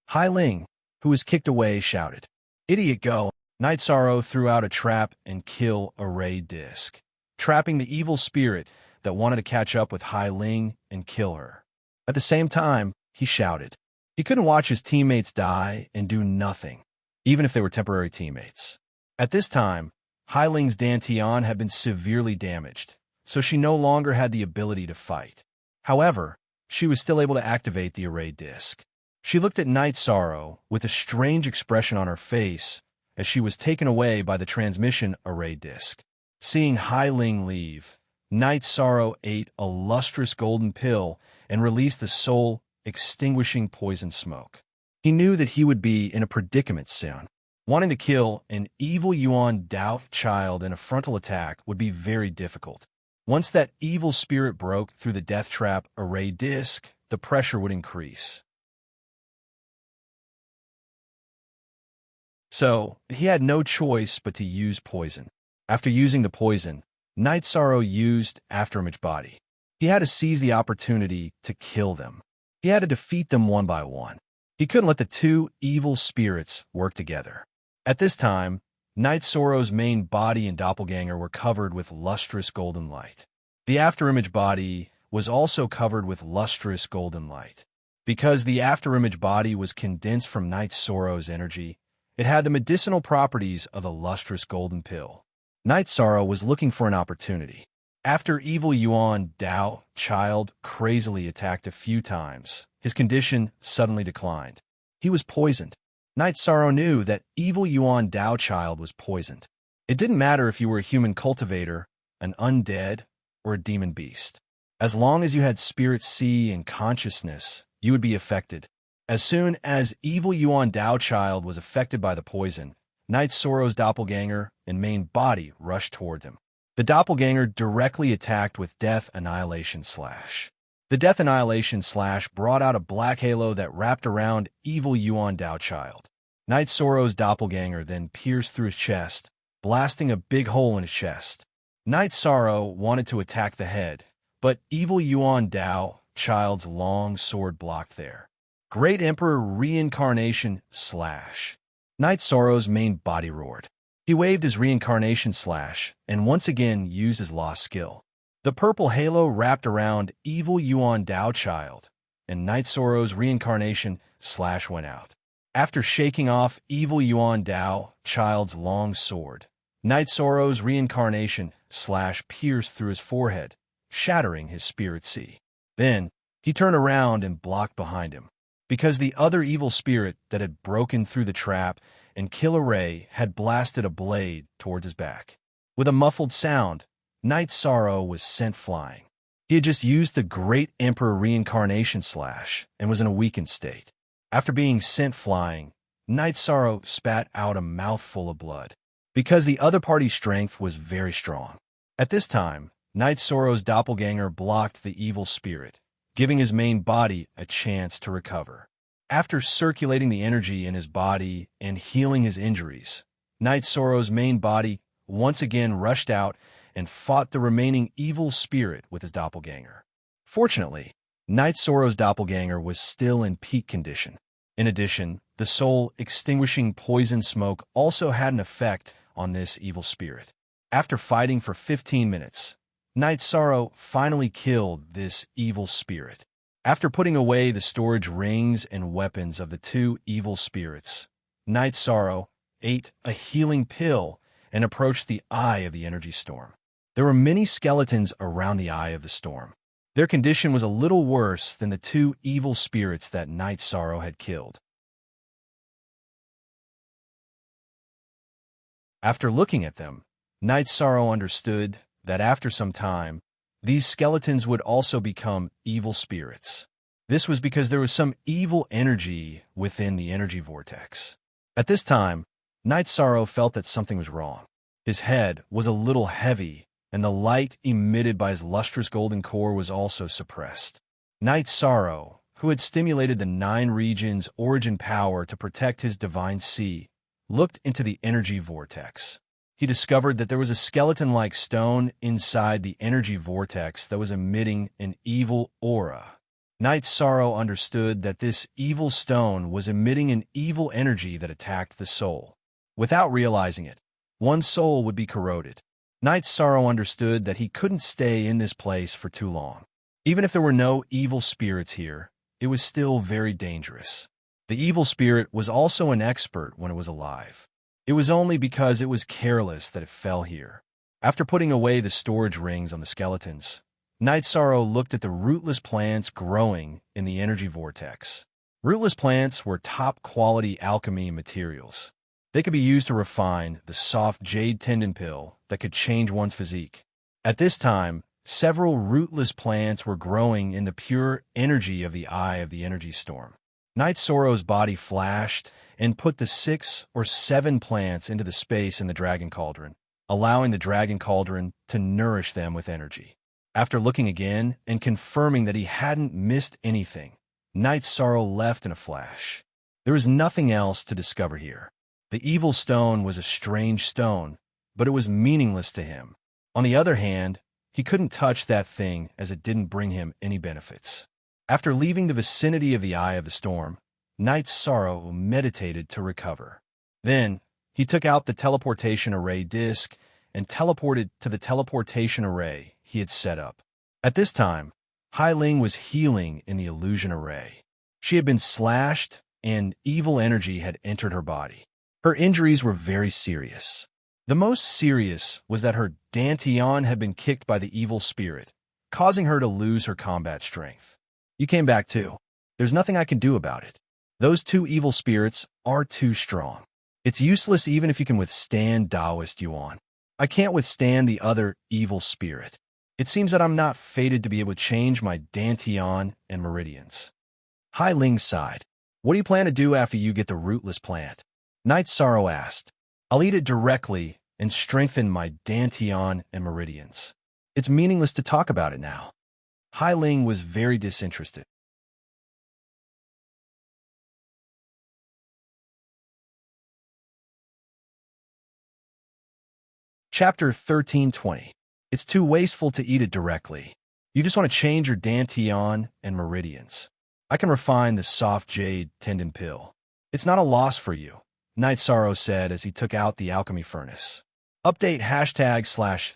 Hai Ling, who was kicked away, shouted, "Idiot, go!" Night Sorrow threw out a trap and kill a ray disc, trapping the evil spirit that wanted to catch up with Hai Ling and kill her. At the same time, he shouted. He couldn't watch his teammates die and do nothing, even if they were temporary teammates. At this time, Hai Ling's dantian had been severely damaged, so she no longer had the ability to fight. However, she was still able to activate the array disc. She looked at Night Sorrow with a strange expression on her face as she was taken away by the transmission array disc. Seeing Hai Ling leave, Night Sorrow ate a lustrous golden pill and released the soul-extinguishing poison smoke. He knew that he would be in a predicament soon. Wanting to kill an evil Yuan Dao child in a frontal attack would be very difficult. Once that evil spirit broke through the death trap array disc, the pressure would increase. So, he had no choice but to use poison. After using the poison, Night Sorrow used Afterimage Body. He had to seize the opportunity to kill them. He had to defeat them one by one. He couldn't let the two evil spirits work together. At this time, Night Sorrow's main body and doppelganger were covered with lustrous golden light. The Afterimage Body was also covered with lustrous golden light. Because the Afterimage Body was condensed from Night Sorrow's energy, it had the medicinal properties of a lustrous golden pill. Night Sorrow was looking for an opportunity. After evil Yuan Dao child crazily attacked a few times, his condition suddenly declined. He was poisoned. Night Sorrow knew that evil Yuan Dao child was poisoned. It didn't matter if you were a human cultivator, an undead, or a demon beast. As long as you had spirit sea and consciousness, you would be affected. As soon as evil Yuan Dao child was affected by the poison, Night Sorrow's doppelganger and main body rushed towards him. The doppelganger directly attacked with Death Annihilation Slash. The Death Annihilation Slash brought out a black halo that wrapped around evil Yuan Dao child. Night Sorrow's doppelganger then pierced through his chest, blasting a big hole in his chest. Night Sorrow wanted to attack the head, but evil Yuan Dao child's long sword blocked there. Great Emperor Reincarnation Slash. Night Sorrow's main body roared. He waved his Reincarnation Slash and once again used his lost skill. The purple halo wrapped around evil Yuan Dao child, and Night Sorrow's Reincarnation Slash went out. After shaking off evil Yuan Dao, Child's long sword, Night Sorrow's reincarnation pierced through his forehead, shattering his spirit sea. Then, he turned around and blocked behind him, because the other evil spirit that had broken through the trap and Killer Ray had blasted a blade towards his back. With a muffled sound, Night Sorrow was sent flying. He had just used the Great Emperor reincarnation slash and was in a weakened state. After being sent flying, Night Sorrow spat out a mouthful of blood, because the other party's strength was very strong. At this time, Night Sorrow's doppelganger blocked the evil spirit, giving his main body a chance to recover. After circulating the energy in his body and healing his injuries, Night Sorrow's main body once again rushed out and fought the remaining evil spirit with his doppelganger. Fortunately, Night Sorrow's doppelganger was still in peak condition. In addition, the soul-extinguishing poison smoke also had an effect on this evil spirit. After fighting for 15 minutes, Night Sorrow finally killed this evil spirit. After putting away the storage rings and weapons of the two evil spirits, Night Sorrow ate a healing pill and approached the eye of the energy storm. There were many skeletons around the eye of the storm. Their condition was a little worse than the two evil spirits that Night Sorrow had killed. After looking at them, Night Sorrow understood that after some time, these skeletons would also become evil spirits. This was because there was some evil energy within the energy vortex. At this time, Night Sorrow felt that something was wrong. His head was a little heavy, and the light emitted by his lustrous golden core was also suppressed. Night Sorrow, who had stimulated the 9 regions' origin power to protect his divine sea, looked into the energy vortex. He discovered that there was a skeleton-like stone inside the energy vortex that was emitting an evil aura. Night Sorrow understood that this evil stone was emitting an evil energy that attacked the soul. Without realizing it, one soul would be corroded. Night Sorrow understood that he couldn't stay in this place for too long. Even if there were no evil spirits here, it was still very dangerous. The evil spirit was also an expert when it was alive. It was only because it was careless that it fell here. After putting away the storage rings on the skeletons, Night Sorrow looked at the rootless plants growing in the energy vortex. Rootless plants were top-quality alchemy materials. They could be used to refine the soft jade tendon pill that could change one's physique. At this time, several rootless plants were growing in the pure energy of the eye of the energy storm. Night Sorrow's body flashed and put the 6 or 7 plants into the space in the dragon cauldron, allowing the dragon cauldron to nourish them with energy. After looking again and confirming that he hadn't missed anything, Night Sorrow left in a flash. There was nothing else to discover here. The evil stone was a strange stone, but it was meaningless to him. On the other hand, he couldn't touch that thing as it didn't bring him any benefits. After leaving the vicinity of the eye of the storm, Night Sorrow meditated to recover. Then, he took out the teleportation array disk and teleported to the teleportation array he had set up. At this time, Hai Ling was healing in the illusion array. She had been slashed, and evil energy had entered her body. Her injuries were very serious. The most serious was that her dantian had been kicked by the evil spirit, causing her to lose her combat strength. You came back too. There's nothing I can do about it. Those two evil spirits are too strong. It's useless even if you can withstand Taoist Yuan. I can't withstand the other evil spirit. It seems that I'm not fated to be able to change my dantian and meridians. Hai Ling sighed. What do you plan to do after you get the rootless plant? Night Sorrow asked. I'll eat it directly and strengthen my dantian and meridians. It's meaningless to talk about it now. Hai Ling was very disinterested. Chapter 1320. It's too wasteful to eat it directly. You just want to change your dantian and meridians. I can refine the soft jade tendon pill. It's not a loss for you, Night Sorrow said as he took out the alchemy furnace. Update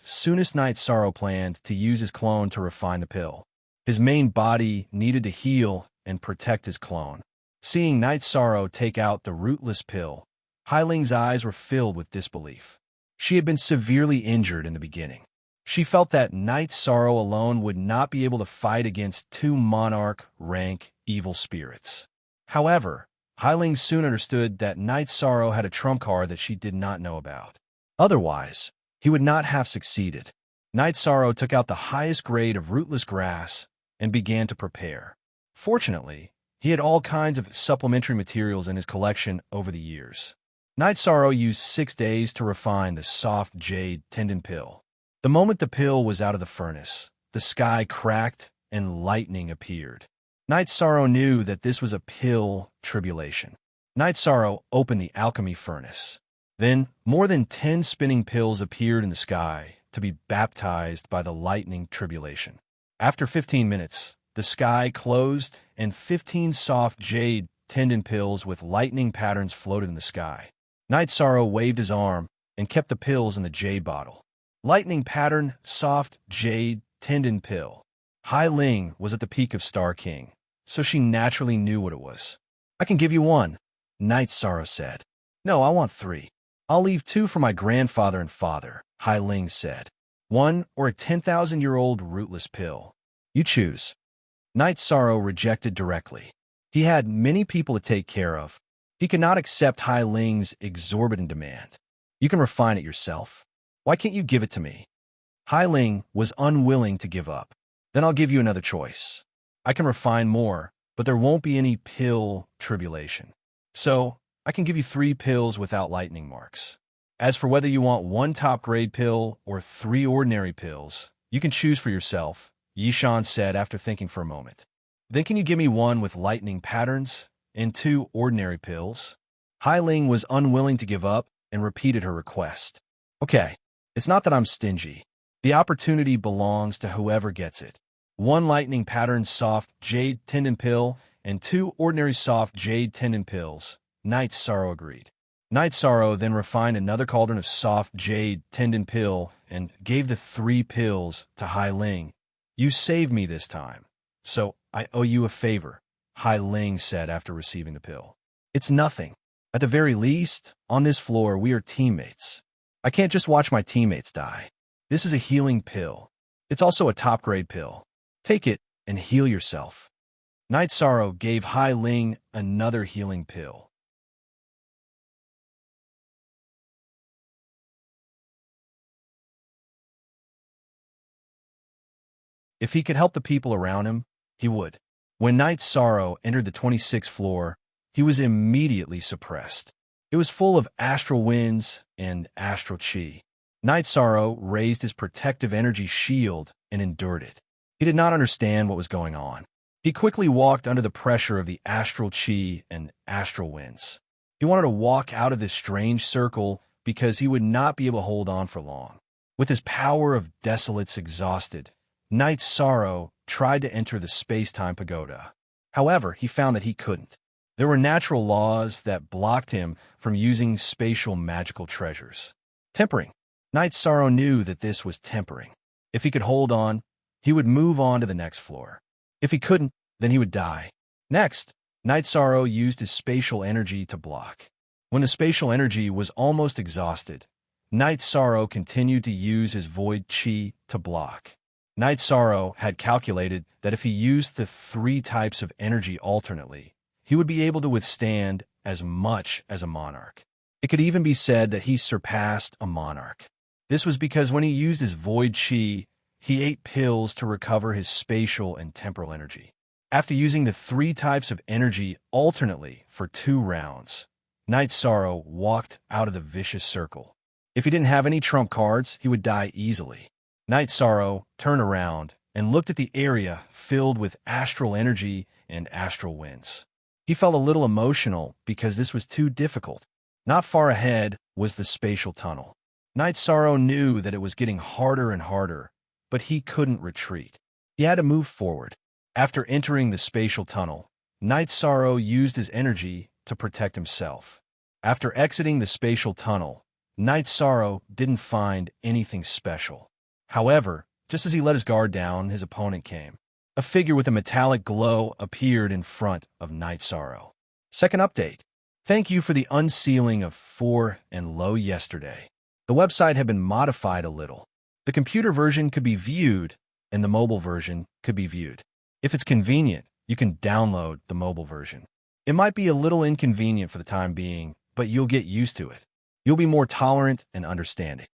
#/ soonest Night Sorrow planned to use his clone to refine the pill. His main body needed to heal and protect his clone. Seeing Night Sorrow take out the rootless pill, Hailing's eyes were filled with disbelief. She had been severely injured in the beginning. She felt that Night Sorrow alone would not be able to fight against two monarch-rank evil spirits. However, Hailing soon understood that Night Sorrow had a trump card that she did not know about. Otherwise, he would not have succeeded. Night Sorrow took out the highest grade of rootless grass and began to prepare. Fortunately, he had all kinds of supplementary materials in his collection over the years. Night Sorrow used 6 days to refine the soft jade tendon pill. The moment the pill was out of the furnace, the sky cracked and lightning appeared. Night Sorrow knew that this was a pill tribulation. Night Sorrow opened the alchemy furnace. Then, more than 10 spinning pills appeared in the sky to be baptized by the lightning tribulation. After 15 minutes, the sky closed and 15 soft jade tendon pills with lightning patterns floated in the sky. Night Sorrow waved his arm and kept the pills in the jade bottle. Lightning pattern, soft jade tendon pill. Hailing was at the peak of Star King, so she naturally knew what it was. "I can give you one," Night Sorrow said. "No, I want 3. I'll leave 2 for my grandfather and father," Hailing said. "1 or a 10,000-year-old rootless pill. You choose." Night Sorrow rejected directly. He had many people to take care of. He could not accept Hailing's exorbitant demand. "You can refine it yourself. Why can't you give it to me?" Hailing was unwilling to give up. "Then I'll give you another choice. I can refine more, but there won't be any pill tribulation. So, I can give you 3 pills without lightning marks. As for whether you want 1 top-grade pill or 3 ordinary pills, you can choose for yourself," Yishan said after thinking for a moment. "Then can you give me 1 with lightning patterns and 2 ordinary pills?" Hailing was unwilling to give up and repeated her request. "Okay, it's not that I'm stingy. The opportunity belongs to whoever gets it. 1 lightning pattern soft jade tendon pill and 2 ordinary soft jade tendon pills," Night Sorrow agreed. Night Sorrow then refined another cauldron of soft jade tendon pill and gave the 3 pills to Hailing. "You saved me this time, so I owe you a favor," Hailing said after receiving the pill. "It's nothing. At the very least, on this floor we are teammates. I can't just watch my teammates die. This is a healing pill. It's also a top-grade pill. Take it and heal yourself." Night Sorrow gave Hailing another healing pill. If he could help the people around him, he would. When Night Sorrow entered the 26th floor, he was immediately suppressed. It was full of astral winds and astral chi. Night Sorrow raised his protective energy shield and endured it. He did not understand what was going on. He quickly walked under the pressure of the astral chi and astral winds. He wanted to walk out of this strange circle because he would not be able to hold on for long. With his power of desolates exhausted, Night Sorrow tried to enter the space-time pagoda. However, he found that he couldn't. There were natural laws that blocked him from using spatial magical treasures. Tempering. Night Sorrow knew that this was tempering. If he could hold on, he would move on to the next floor. If he couldn't, then he would die. Next, Night Sorrow used his spatial energy to block. When the spatial energy was almost exhausted, Night Sorrow continued to use his void chi to block. Night Sorrow had calculated that if he used the 3 types of energy alternately, he would be able to withstand as much as a monarch. It could even be said that he surpassed a monarch. This was because when he used his void chi, he ate pills to recover his spatial and temporal energy. After using the 3 types of energy alternately for 2 rounds, Night Sorrow walked out of the vicious circle. If he didn't have any trump cards, he would die easily. Night Sorrow turned around and looked at the area filled with astral energy and astral winds. He felt a little emotional because this was too difficult. Not far ahead was the spatial tunnel. Night Sorrow knew that it was getting harder and harder, but he couldn't retreat. He had to move forward. After entering the spatial tunnel, Night Sorrow used his energy to protect himself. After exiting the spatial tunnel, Night Sorrow didn't find anything special. However, just as he let his guard down, his opponent came. A figure with a metallic glow appeared in front of Night Sorrow. Second update. Thank you for the unsealing of 4 and low yesterday. The website had been modified a little. The computer version could be viewed, and the mobile version could be viewed. If it's convenient, you can download the mobile version. It might be a little inconvenient for the time being, but you'll get used to it. You'll be more tolerant and understanding.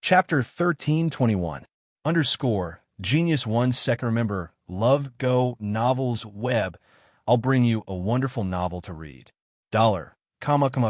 Chapter 1321. Underscore. Genius 1 second. Remember, Love Go Novels Web. I'll bring you a wonderful novel to read.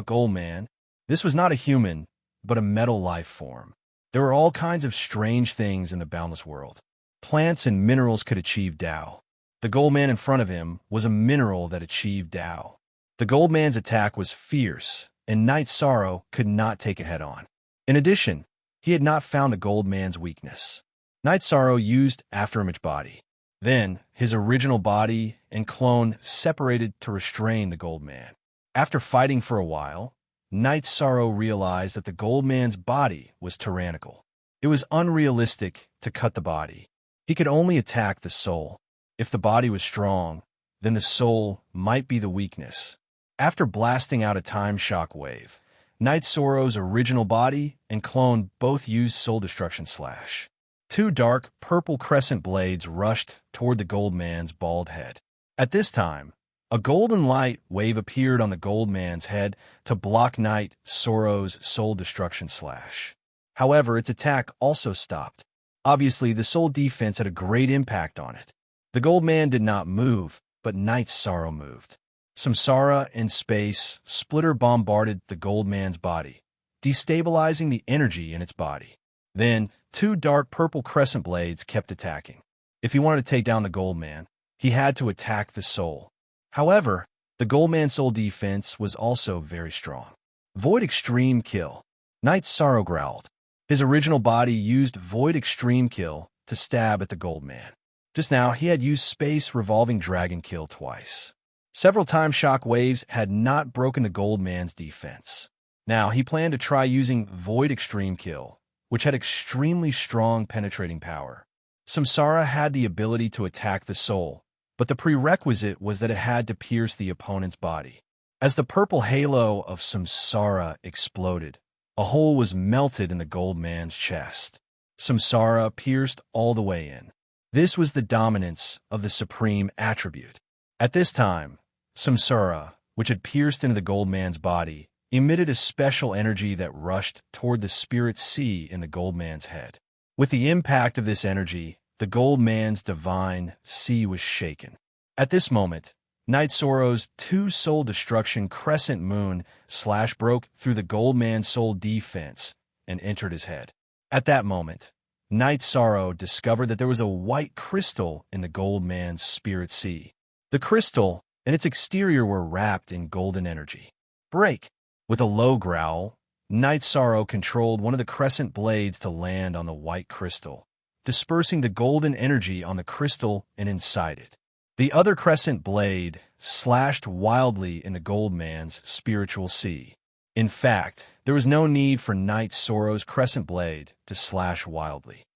Goldman. This was not a human, but a metal life form. There were all kinds of strange things in the boundless world. Plants and minerals could achieve Tao. The Goldman in front of him was a mineral that achieved Tao. The Goldman's attack was fierce, and Night Sorrow could not take it head-on. In addition, he had not found the Goldman's weakness. Night Sorrow used afterimage body. Then, his original body and clone separated to restrain the Goldman. After fighting for a while, Night Sorrow realized that the Goldman's body was tyrannical. It was unrealistic to cut the body. He could only attack the soul. If the body was strong, then the soul might be the weakness. After blasting out a time shock wave, Night Sorrow's original body and clone both used soul destruction slash. 2 dark, purple crescent blades rushed toward the Goldman's bald head. At this time, a golden light wave appeared on the Goldman's head to block Night Sorrow's soul destruction slash. However, its attack also stopped. Obviously, the soul defense had a great impact on it. The Goldman did not move, but Night Sorrow moved. Samsara and Space Splitter bombarded the Goldman's body, destabilizing the energy in its body. Then, 2 dark purple crescent blades kept attacking. If he wanted to take down the Goldman, he had to attack the soul. However, the Goldman's soul defense was also very strong. Void Extreme Kill. Night Sorrow growled. His original body used Void Extreme Kill to stab at the Goldman. Just now, he had used Space Revolving Dragon Kill twice. Several time shock waves had not broken the Goldman's defense. Now, he planned to try using Void Extreme Kill, which had extremely strong penetrating power. Samsara had the ability to attack the soul, but the prerequisite was that it had to pierce the opponent's body. As the purple halo of Samsara exploded, a hole was melted in the Goldman's chest. Samsara pierced all the way in. This was the dominance of the supreme attribute. At this time, Samsara, which had pierced into the Goldman's body, emitted a special energy that rushed toward the spirit sea in the Goldman's head. With the impact of this energy, the Goldman's divine sea was shaken. At this moment, Night Sorrow's 2 soul destruction crescent moon slash broke through the Goldman's soul defense and entered his head. At that moment, Night Sorrow discovered that there was a white crystal in the Goldman's spirit sea. The crystal and its exterior were wrapped in golden energy. Break! With a low growl, Night Sorrow controlled one of the crescent blades to land on the white crystal, dispersing the golden energy on the crystal and inside it. The other crescent blade slashed wildly in the Goldman's spiritual sea. In fact, there was no need for Night Sorrow's crescent blade to slash wildly.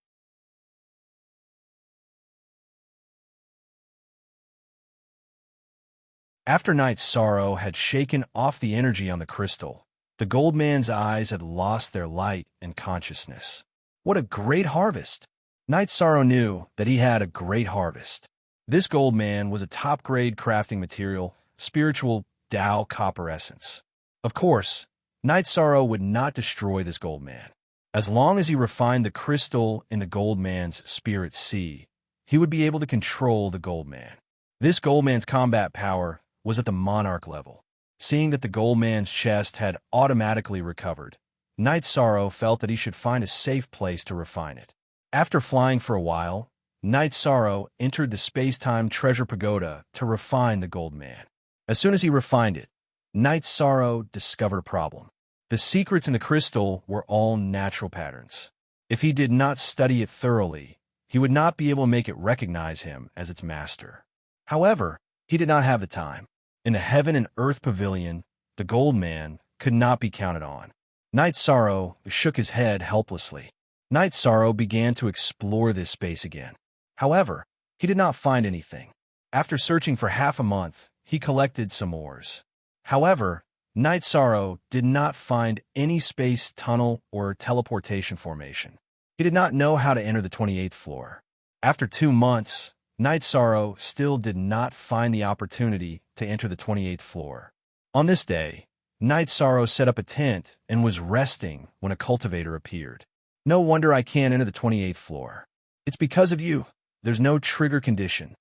After Night Sorrow had shaken off the energy on the crystal, the Goldman's eyes had lost their light and consciousness. What a great harvest! Night Sorrow knew that he had a great harvest. This Goldman was a top-grade crafting material, spiritual Tao copper essence. Of course, Night Sorrow would not destroy this Goldman. As long as he refined the crystal in the Goldman's spirit sea, he would be able to control the Goldman. This Goldman's combat power was at the Monarch level. Seeing that the Goldman's chest had automatically recovered, Night Sorrow felt that he should find a safe place to refine it. After flying for a while, Night Sorrow entered the space-time treasure pagoda to refine the Goldman. As soon as he refined it, Night Sorrow discovered a problem. The secrets in the crystal were all natural patterns. If he did not study it thoroughly, he would not be able to make it recognize him as its master. However, he did not have the time. In the Heaven and Earth Pavilion, the Goldman could not be counted on. Night Sorrow shook his head helplessly. Night Sorrow began to explore this space again. However, he did not find anything. After searching for half a month, he collected some ores. However, Night Sorrow did not find any space tunnel or teleportation formation. He did not know how to enter the 28th floor. After 2 months, Night Sorrow still did not find the opportunity to enter the 28th floor. On this day, Night Sorrow set up a tent and was resting when a cultivator appeared. "No wonder I can't enter the 28th floor. It's because of you. There's no trigger condition."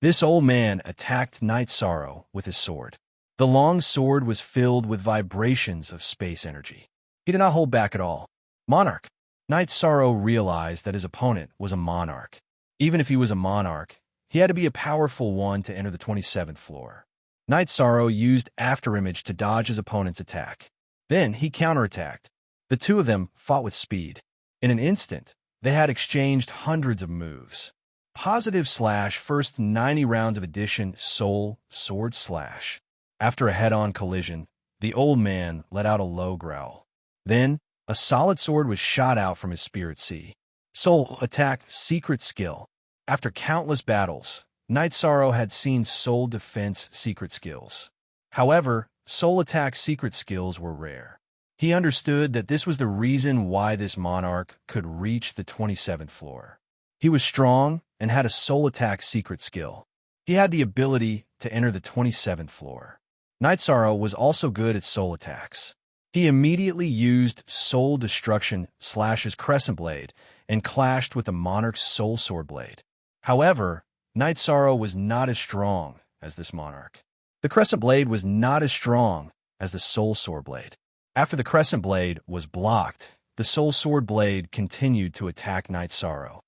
This old man attacked Night Sorrow with his sword. The long sword was filled with vibrations of space energy. He did not hold back at all. Monarch. Night Sorrow realized that his opponent was a monarch. Even if he was a monarch, he had to be a powerful one to enter the 27th floor. Night Sorrow used Afterimage to dodge his opponent's attack. Then he counterattacked. The two of them fought with speed. In an instant, they had exchanged hundreds of moves. Positive slash first 90 rounds of addition soul sword slash. After a head-on collision, the old man let out a low growl. Then, a solid sword was shot out from his spirit sea. Soul attack secret skill. After countless battles, Night Sorrow had seen soul defense secret skills. However, soul attack secret skills were rare. He understood that this was the reason why this monarch could reach the 27th floor. He was strong and had a soul attack secret skill. He had the ability to enter the 27th floor. Night Sorrow was also good at soul attacks. He immediately used Soul Destruction / his Crescent Blade and clashed with the monarch's Soul Sword Blade. However, Night Sorrow was not as strong as this monarch. The Crescent Blade was not as strong as the Soul Sword Blade. After the Crescent Blade was blocked, the Soul Sword Blade continued to attack Night Sorrow.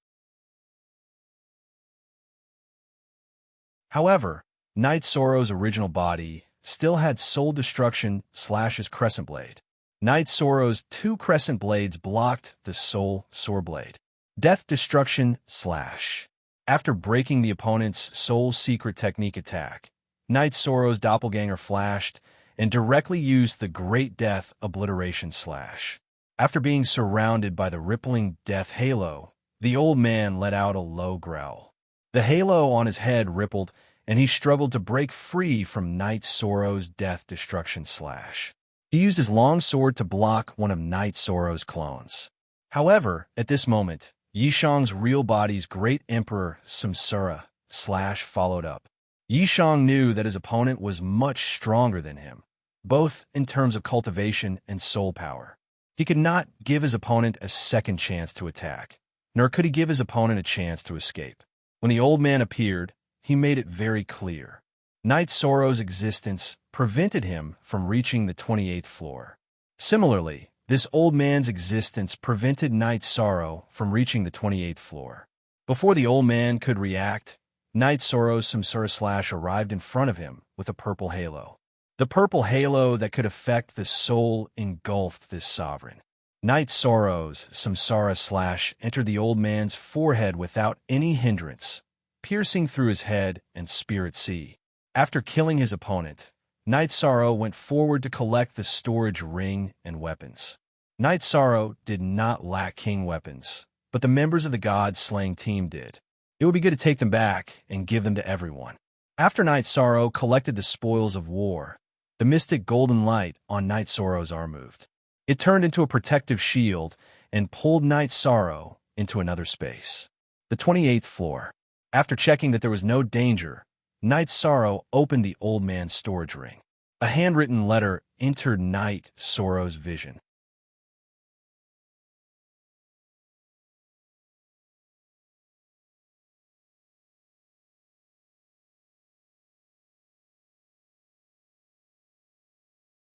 However, Night Sorrow's original body still had Soul Destruction / his Crescent Blade. Night Sorrow's 2 Crescent Blades blocked the Soul Sword Blade. Death Destruction / After breaking the opponent's Soul Secret Technique attack, Night Sorrow's doppelganger flashed and directly used the Great Death Obliteration / After being surrounded by the rippling death halo, the old man let out a low growl. The halo on his head rippled, and he struggled to break free from Night Sorrow's Death Destruction / He used his long sword to block one of Night Sorrow's clones. However, at this moment, Yishang's real body's Great Emperor Samsara / followed up. Yishang knew that his opponent was much stronger than him, both in terms of cultivation and soul power. He could not give his opponent a second chance to attack, nor could he give his opponent a chance to escape. When the old man appeared, he made it very clear. Night Sorrow's existence prevented him from reaching the 28th floor. Similarly, this old man's existence prevented Night Sorrow from reaching the 28th floor. Before the old man could react, Night Sorrow's Samsara / arrived in front of him with a purple halo. The purple halo that could affect the soul engulfed this sovereign. Night Sorrow's Samsara / entered the old man's forehead without any hindrance, piercing through his head and spirit sea. After killing his opponent, Night Sorrow went forward to collect the storage ring and weapons. Night Sorrow did not lack king weapons, but the members of the God-slaying team did. It would be good to take them back and give them to everyone. After Night Sorrow collected the spoils of war, the mystic golden light on Night Sorrow's arm moved. It turned into a protective shield and pulled Night Sorrow into another space. The 28th floor. After checking that there was no danger, Night Sorrow opened the old man's storage ring. A handwritten letter entered Night Sorrow's vision.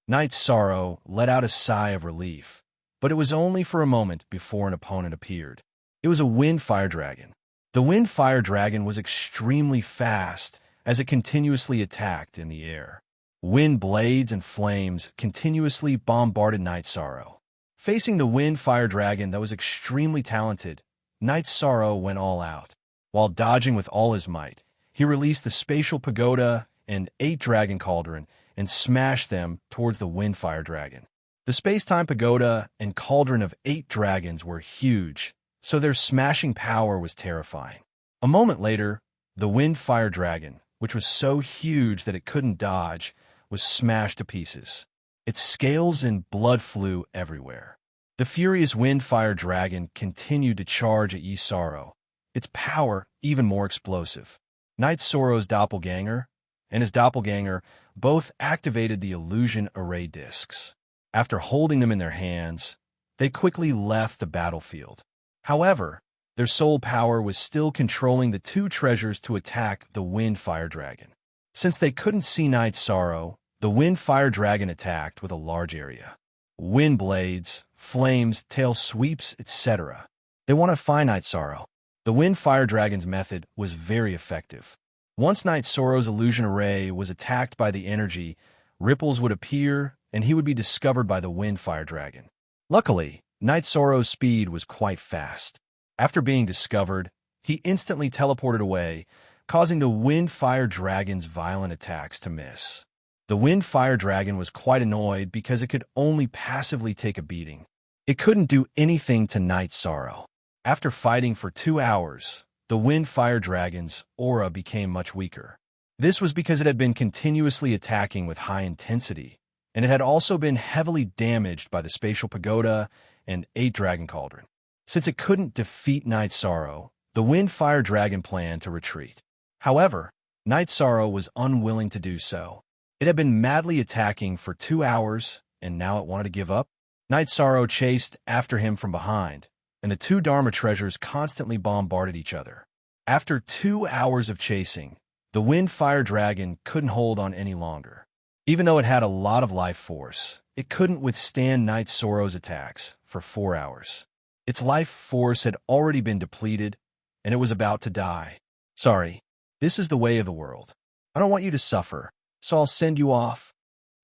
Night Sorrow let out a sigh of relief, but it was only for a moment before an opponent appeared. It was a wind fire dragon. The wind fire dragon was extremely fast as it continuously attacked in the air. Wind blades and flames continuously bombarded Night Sorrow. Facing the wind fire dragon that was extremely talented, Night Sorrow went all out. While dodging with all his might, he released the spatial pagoda and 8 dragon cauldron and smashed them towards the wind fire dragon. The space-time pagoda and cauldron of 8 dragons were huge, so their smashing power was terrifying. A moment later, the wind-fire dragon, which was so huge that it couldn't dodge, was smashed to pieces. Its scales and blood flew everywhere. The furious wind-fire dragon continued to charge at Sorrow, its power even more explosive. Knight Sorrow's doppelganger and his doppelganger both activated the illusion array discs. After holding them in their hands, they quickly left the battlefield. However, their soul power was still controlling the 2 treasures to attack the wind-fire dragon. Since they couldn't see Knight Sorrow, the wind-fire dragon attacked with a large area. Wind blades, flames, tail sweeps, etc. They want to find Knight Sorrow. The wind-fire dragon's method was very effective. Once Knight Sorrow's illusion array was attacked by the energy, ripples would appear and he would be discovered by the wind-fire dragon. Luckily, Knight Sorrow's speed was quite fast. After being discovered, he instantly teleported away, causing the wind-fire dragon's violent attacks to miss. The wind-fire dragon was quite annoyed because it could only passively take a beating. It couldn't do anything to Knight Sorrow. After fighting for 2 hours, the wind-fire dragon's aura became much weaker. This was because it had been continuously attacking with high intensity, and it had also been heavily damaged by the spatial pagoda and 8 dragon cauldron. Since it couldn't defeat Knight Sorrow, the wind-fire dragon planned to retreat. However, Knight Sorrow was unwilling to do so. It had been madly attacking for 2 hours, and now it wanted to give up. Knight Sorrow chased after him from behind, and the 2 Dharma treasures constantly bombarded each other. After 2 hours of chasing, the wind-fire dragon couldn't hold on any longer. Even though it had a lot of life force, it couldn't withstand Knight Sorrow's attacks for 4 hours. Its life force had already been depleted, and it was about to die. Sorry, this is the way of the world. I don't want you to suffer, so I'll send you off.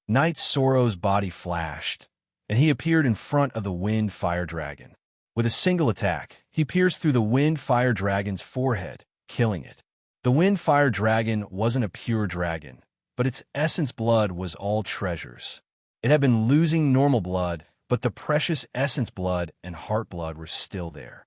Knight Sorrow's body flashed, and he appeared in front of the wind-fire dragon. With a single attack, he pierced through the wind-fire dragon's forehead, killing it. The wind-fire dragon wasn't a pure dragon, but its essence blood was all treasures. It had been losing normal blood, but the precious essence blood and heart blood were still there.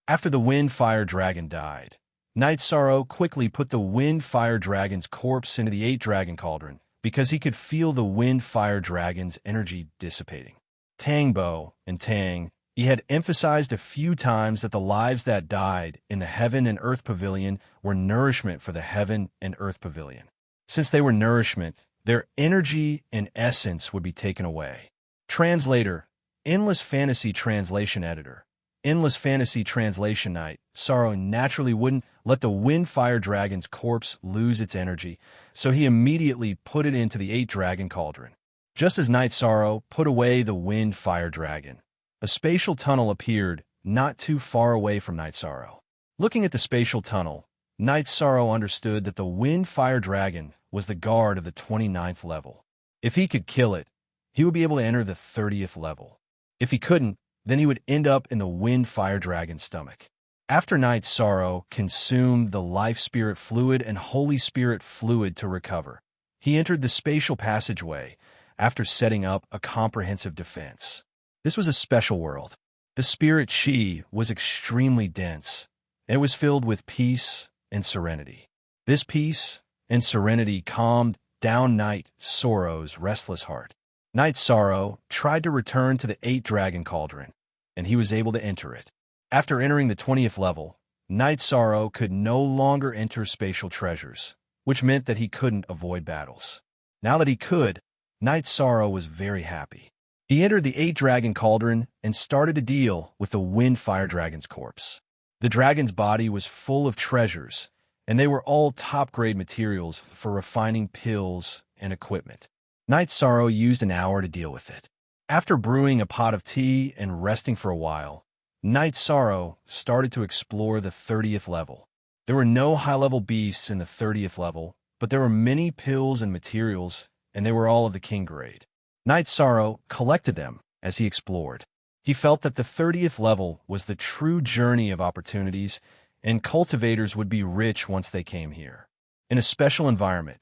After the wind-fire dragon died, Knight Sorrow quickly put the wind-fire dragon's corpse into the 8 dragon cauldron because he could feel the wind-fire dragon's energy dissipating. Tangbo and Tang, he had emphasized a few times that the lives that died in the Heaven and Earth Pavilion were nourishment for the Heaven and Earth Pavilion. Since they were nourishment, their energy and essence would be taken away. Translator, Endless Fantasy Translation Editor. Endless Fantasy Translation Knight Sorrow naturally wouldn't let the wind-fire dragon's corpse lose its energy, so he immediately put it into the 8 dragon cauldron. Just as Knight Sorrow put away the wind-fire dragon, a spatial tunnel appeared not too far away from Knight Sorrow. Looking at the spatial tunnel, Knight Sorrow understood that the wind-fire dragon was the guard of the 29th level. If he could kill it, he would be able to enter the 30th level. If he couldn't, then he would end up in the wind-fire dragon's stomach. After Knight Sorrow consumed the life spirit fluid and holy spirit fluid to recover, he entered the spatial passageway after setting up a comprehensive defense. This was a special world. The spirit chi was extremely dense, and it was filled with peace and serenity. This peace and serenity calmed down Knight Sorrow's restless heart. Knight Sorrow tried to return to the 8 dragon cauldron, and he was able to enter it. After entering the 20th level, Knight Sorrow could no longer enter spatial treasures, which meant that he couldn't avoid battles. Now that he could, Knight Sorrow was very happy. He entered the 8 dragon cauldron and started to deal with the wind-fire dragon's corpse. The dragon's body was full of treasures, and they were all top-grade materials for refining pills and equipment. Knight Sorrow used an hour to deal with it. After brewing a pot of tea and resting for a while, Knight Sorrow started to explore the 30th level. There were no high-level beasts in the 30th level, but there were many pills and materials, and they were all of the king grade. Knight Sorrow collected them as he explored. He felt that the 30th level was the true journey of opportunities, and cultivators would be rich once they came here. In a special environment,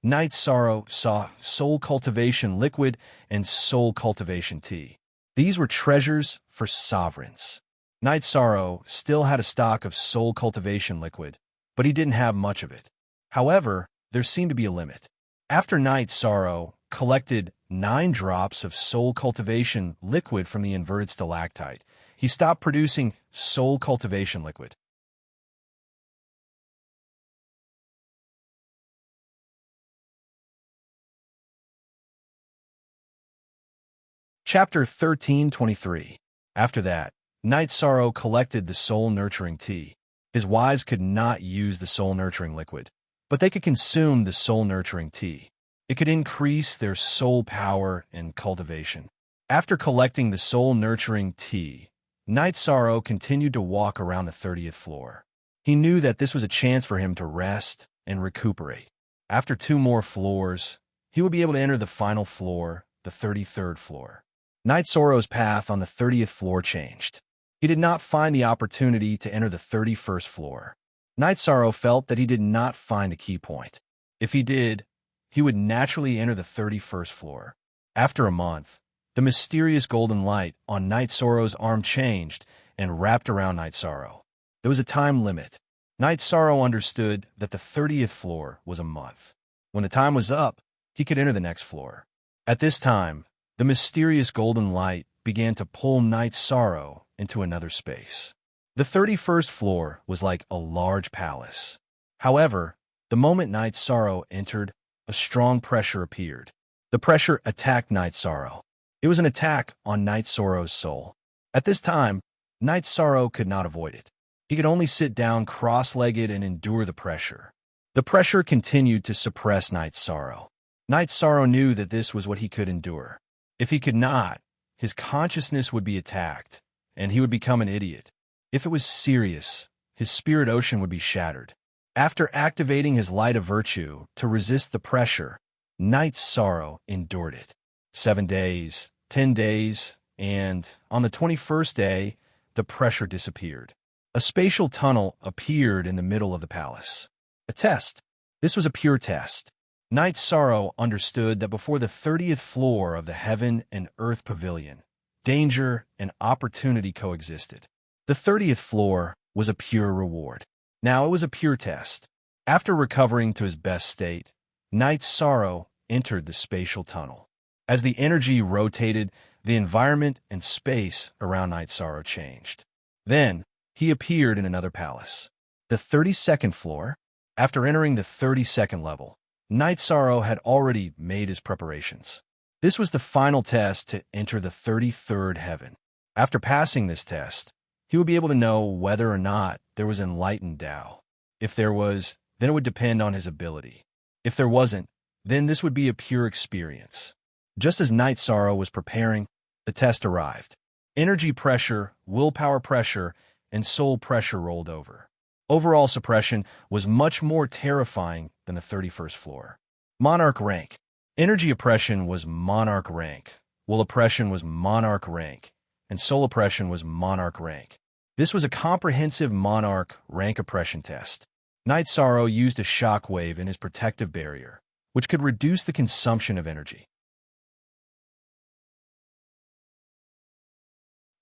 Night Sorrow saw soul cultivation liquid and soul cultivation tea. These were treasures for sovereigns. Night Sorrow still had a stock of soul cultivation liquid, but he didn't have much of it. However, there seemed to be a limit. After Night Sorrow collected 9 drops of soul cultivation liquid from the inverted stalactite, he stopped producing soul cultivation liquid. Chapter 13:23. After that, Night Sorrow collected the soul-nurturing tea. His wives could not use the soul-nurturing liquid, but they could consume the soul-nurturing tea. It could increase their soul power and cultivation. After collecting the soul-nurturing tea, Night Sorrow continued to walk around the 30th floor. He knew that this was a chance for him to rest and recuperate. After 2 more floors, he would be able to enter the final floor, the 33rd floor. Night Sorrow's path on the 30th floor changed. He did not find the opportunity to enter the 31st floor. Night Sorrow felt that he did not find the key point. If he did, he would naturally enter the 31st floor. After a month, the mysterious golden light on Night Sorrow's arm changed and wrapped around Night Sorrow. There was a time limit. Night Sorrow understood that the 30th floor was a month. When the time was up, he could enter the next floor. At this time, the mysterious golden light began to pull Night Sorrow into another space. The 31st floor was like a large palace. However, the moment Night Sorrow entered, a strong pressure appeared. The pressure attacked Night Sorrow. It was an attack on Night Sorrow's soul. At this time, Night Sorrow could not avoid it. He could only sit down cross-legged and endure the pressure. The pressure continued to suppress Night Sorrow. Night Sorrow knew that this was what he could endure. If he could not, his consciousness would be attacked, and he would become an idiot. If it was serious, his spirit ocean would be shattered. After activating his light of virtue to resist the pressure, Night Sorrow endured it. 7 days, 10 days, and on the 21st day, the pressure disappeared. A spatial tunnel appeared in the middle of the palace. A test. This was a pure test. Night Sorrow understood that before the 30th floor of the Heaven and Earth Pavilion, danger and opportunity coexisted. The 30th floor was a pure reward. Now it was a pure test. After recovering to his best state, Night Sorrow entered the spatial tunnel. As the energy rotated, the environment and space around Night Sorrow changed. Then, he appeared in another palace. The 32nd floor. After entering the 32nd level, Night Sorrow had already made his preparations. This was the final test to enter the 33rd heaven. After passing this test, he would be able to know whether or not there was enlightened Tao. If there was, then it would depend on his ability. If there wasn't, then this would be a pure experience. Just as Night Sorrow was preparing, the test arrived. Energy pressure, willpower pressure, and soul pressure rolled over. Overall suppression was much more terrifying than the 31st floor. Monarch rank. Energy oppression was monarch rank. Will oppression was monarch rank. And soul oppression was monarch rank. This was a comprehensive monarch rank oppression test. Night Sorrow used a shockwave in his protective barrier, which could reduce the consumption of energy.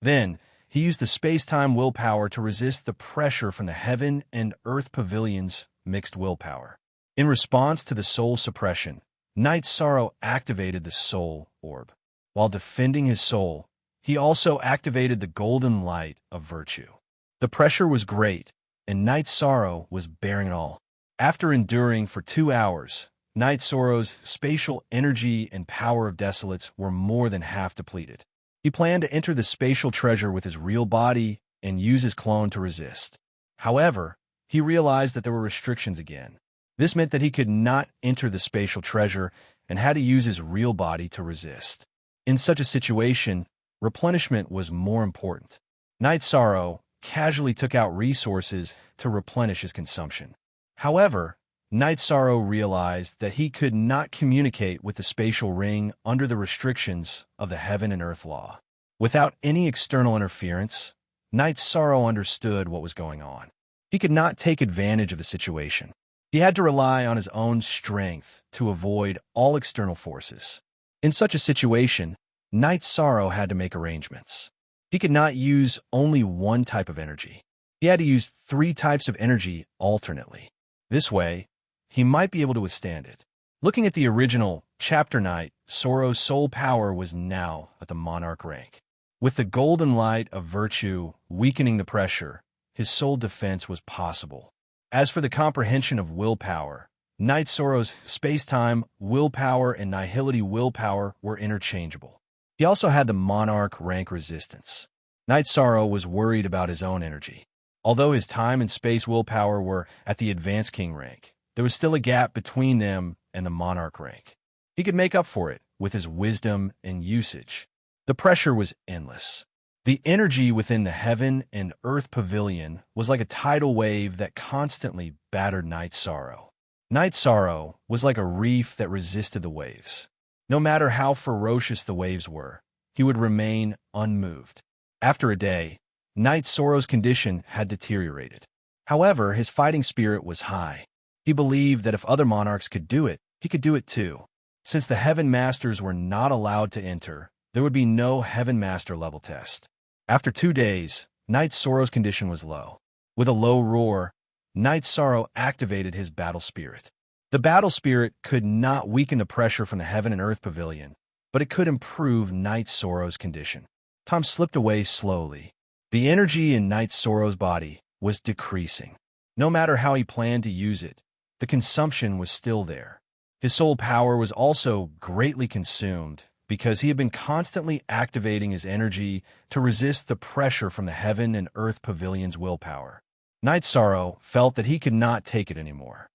Then, he used the space-time willpower to resist the pressure from the Heaven and Earth Pavilion's mixed willpower. In response to the soul suppression, Night Sorrow activated the soul orb. While defending his soul, he also activated the golden light of virtue. The pressure was great, and Night Sorrow was bearing it all. After enduring for 2 hours, Night Sorrow's spatial energy and power of desolates were more than half depleted. He planned to enter the spatial treasure with his real body and use his clone to resist. However, he realized that there were restrictions again. This meant that he could not enter the spatial treasure and had to use his real body to resist. In such a situation, replenishment was more important. Night Sorrow casually took out resources to replenish his consumption. However, Night Sorrow realized that he could not communicate with the spatial ring under the restrictions of the Heaven and Earth law. Without any external interference, Night Sorrow understood what was going on. He could not take advantage of the situation. He had to rely on his own strength to avoid all external forces. In such a situation, Knight Sorrow had to make arrangements. He could not use only one type of energy. He had to use 3 types of energy alternately. This way, he might be able to withstand it. Looking at the original chapter, Knight Sorrow's soul power was now at the monarch rank. With the golden light of virtue weakening the pressure, his soul defense was possible. As for the comprehension of willpower, Knight Sorrow's space-time willpower and nihility willpower were interchangeable. He also had the monarch rank resistance. Knight Sorrow was worried about his own energy. Although his time and space willpower were at the advanced king rank, there was still a gap between them and the monarch rank. He could make up for it with his wisdom and usage. The pressure was endless. The energy within the heaven and earth pavilion was like a tidal wave that constantly battered Knight Sorrow. Knight Sorrow was like a reef that resisted the waves. No matter how ferocious the waves were, he would remain unmoved. After a day, Knight Sorrow's condition had deteriorated. However, his fighting spirit was high. He believed that if other monarchs could do it, he could do it too. Since the Heaven Masters were not allowed to enter, there would be no Heaven Master level test. After 2 days, Knight Sorrow's condition was low. With a low roar, Knight Sorrow activated his battle spirit. The battle spirit could not weaken the pressure from the Heaven and Earth Pavilion, but it could improve Knight Sorrow's condition. Time slipped away slowly. The energy in Knight Sorrow's body was decreasing. No matter how he planned to use it, the consumption was still there. His soul power was also greatly consumed because he had been constantly activating his energy to resist the pressure from the Heaven and Earth Pavilion's willpower. Knight Sorrow felt that he could not take it anymore.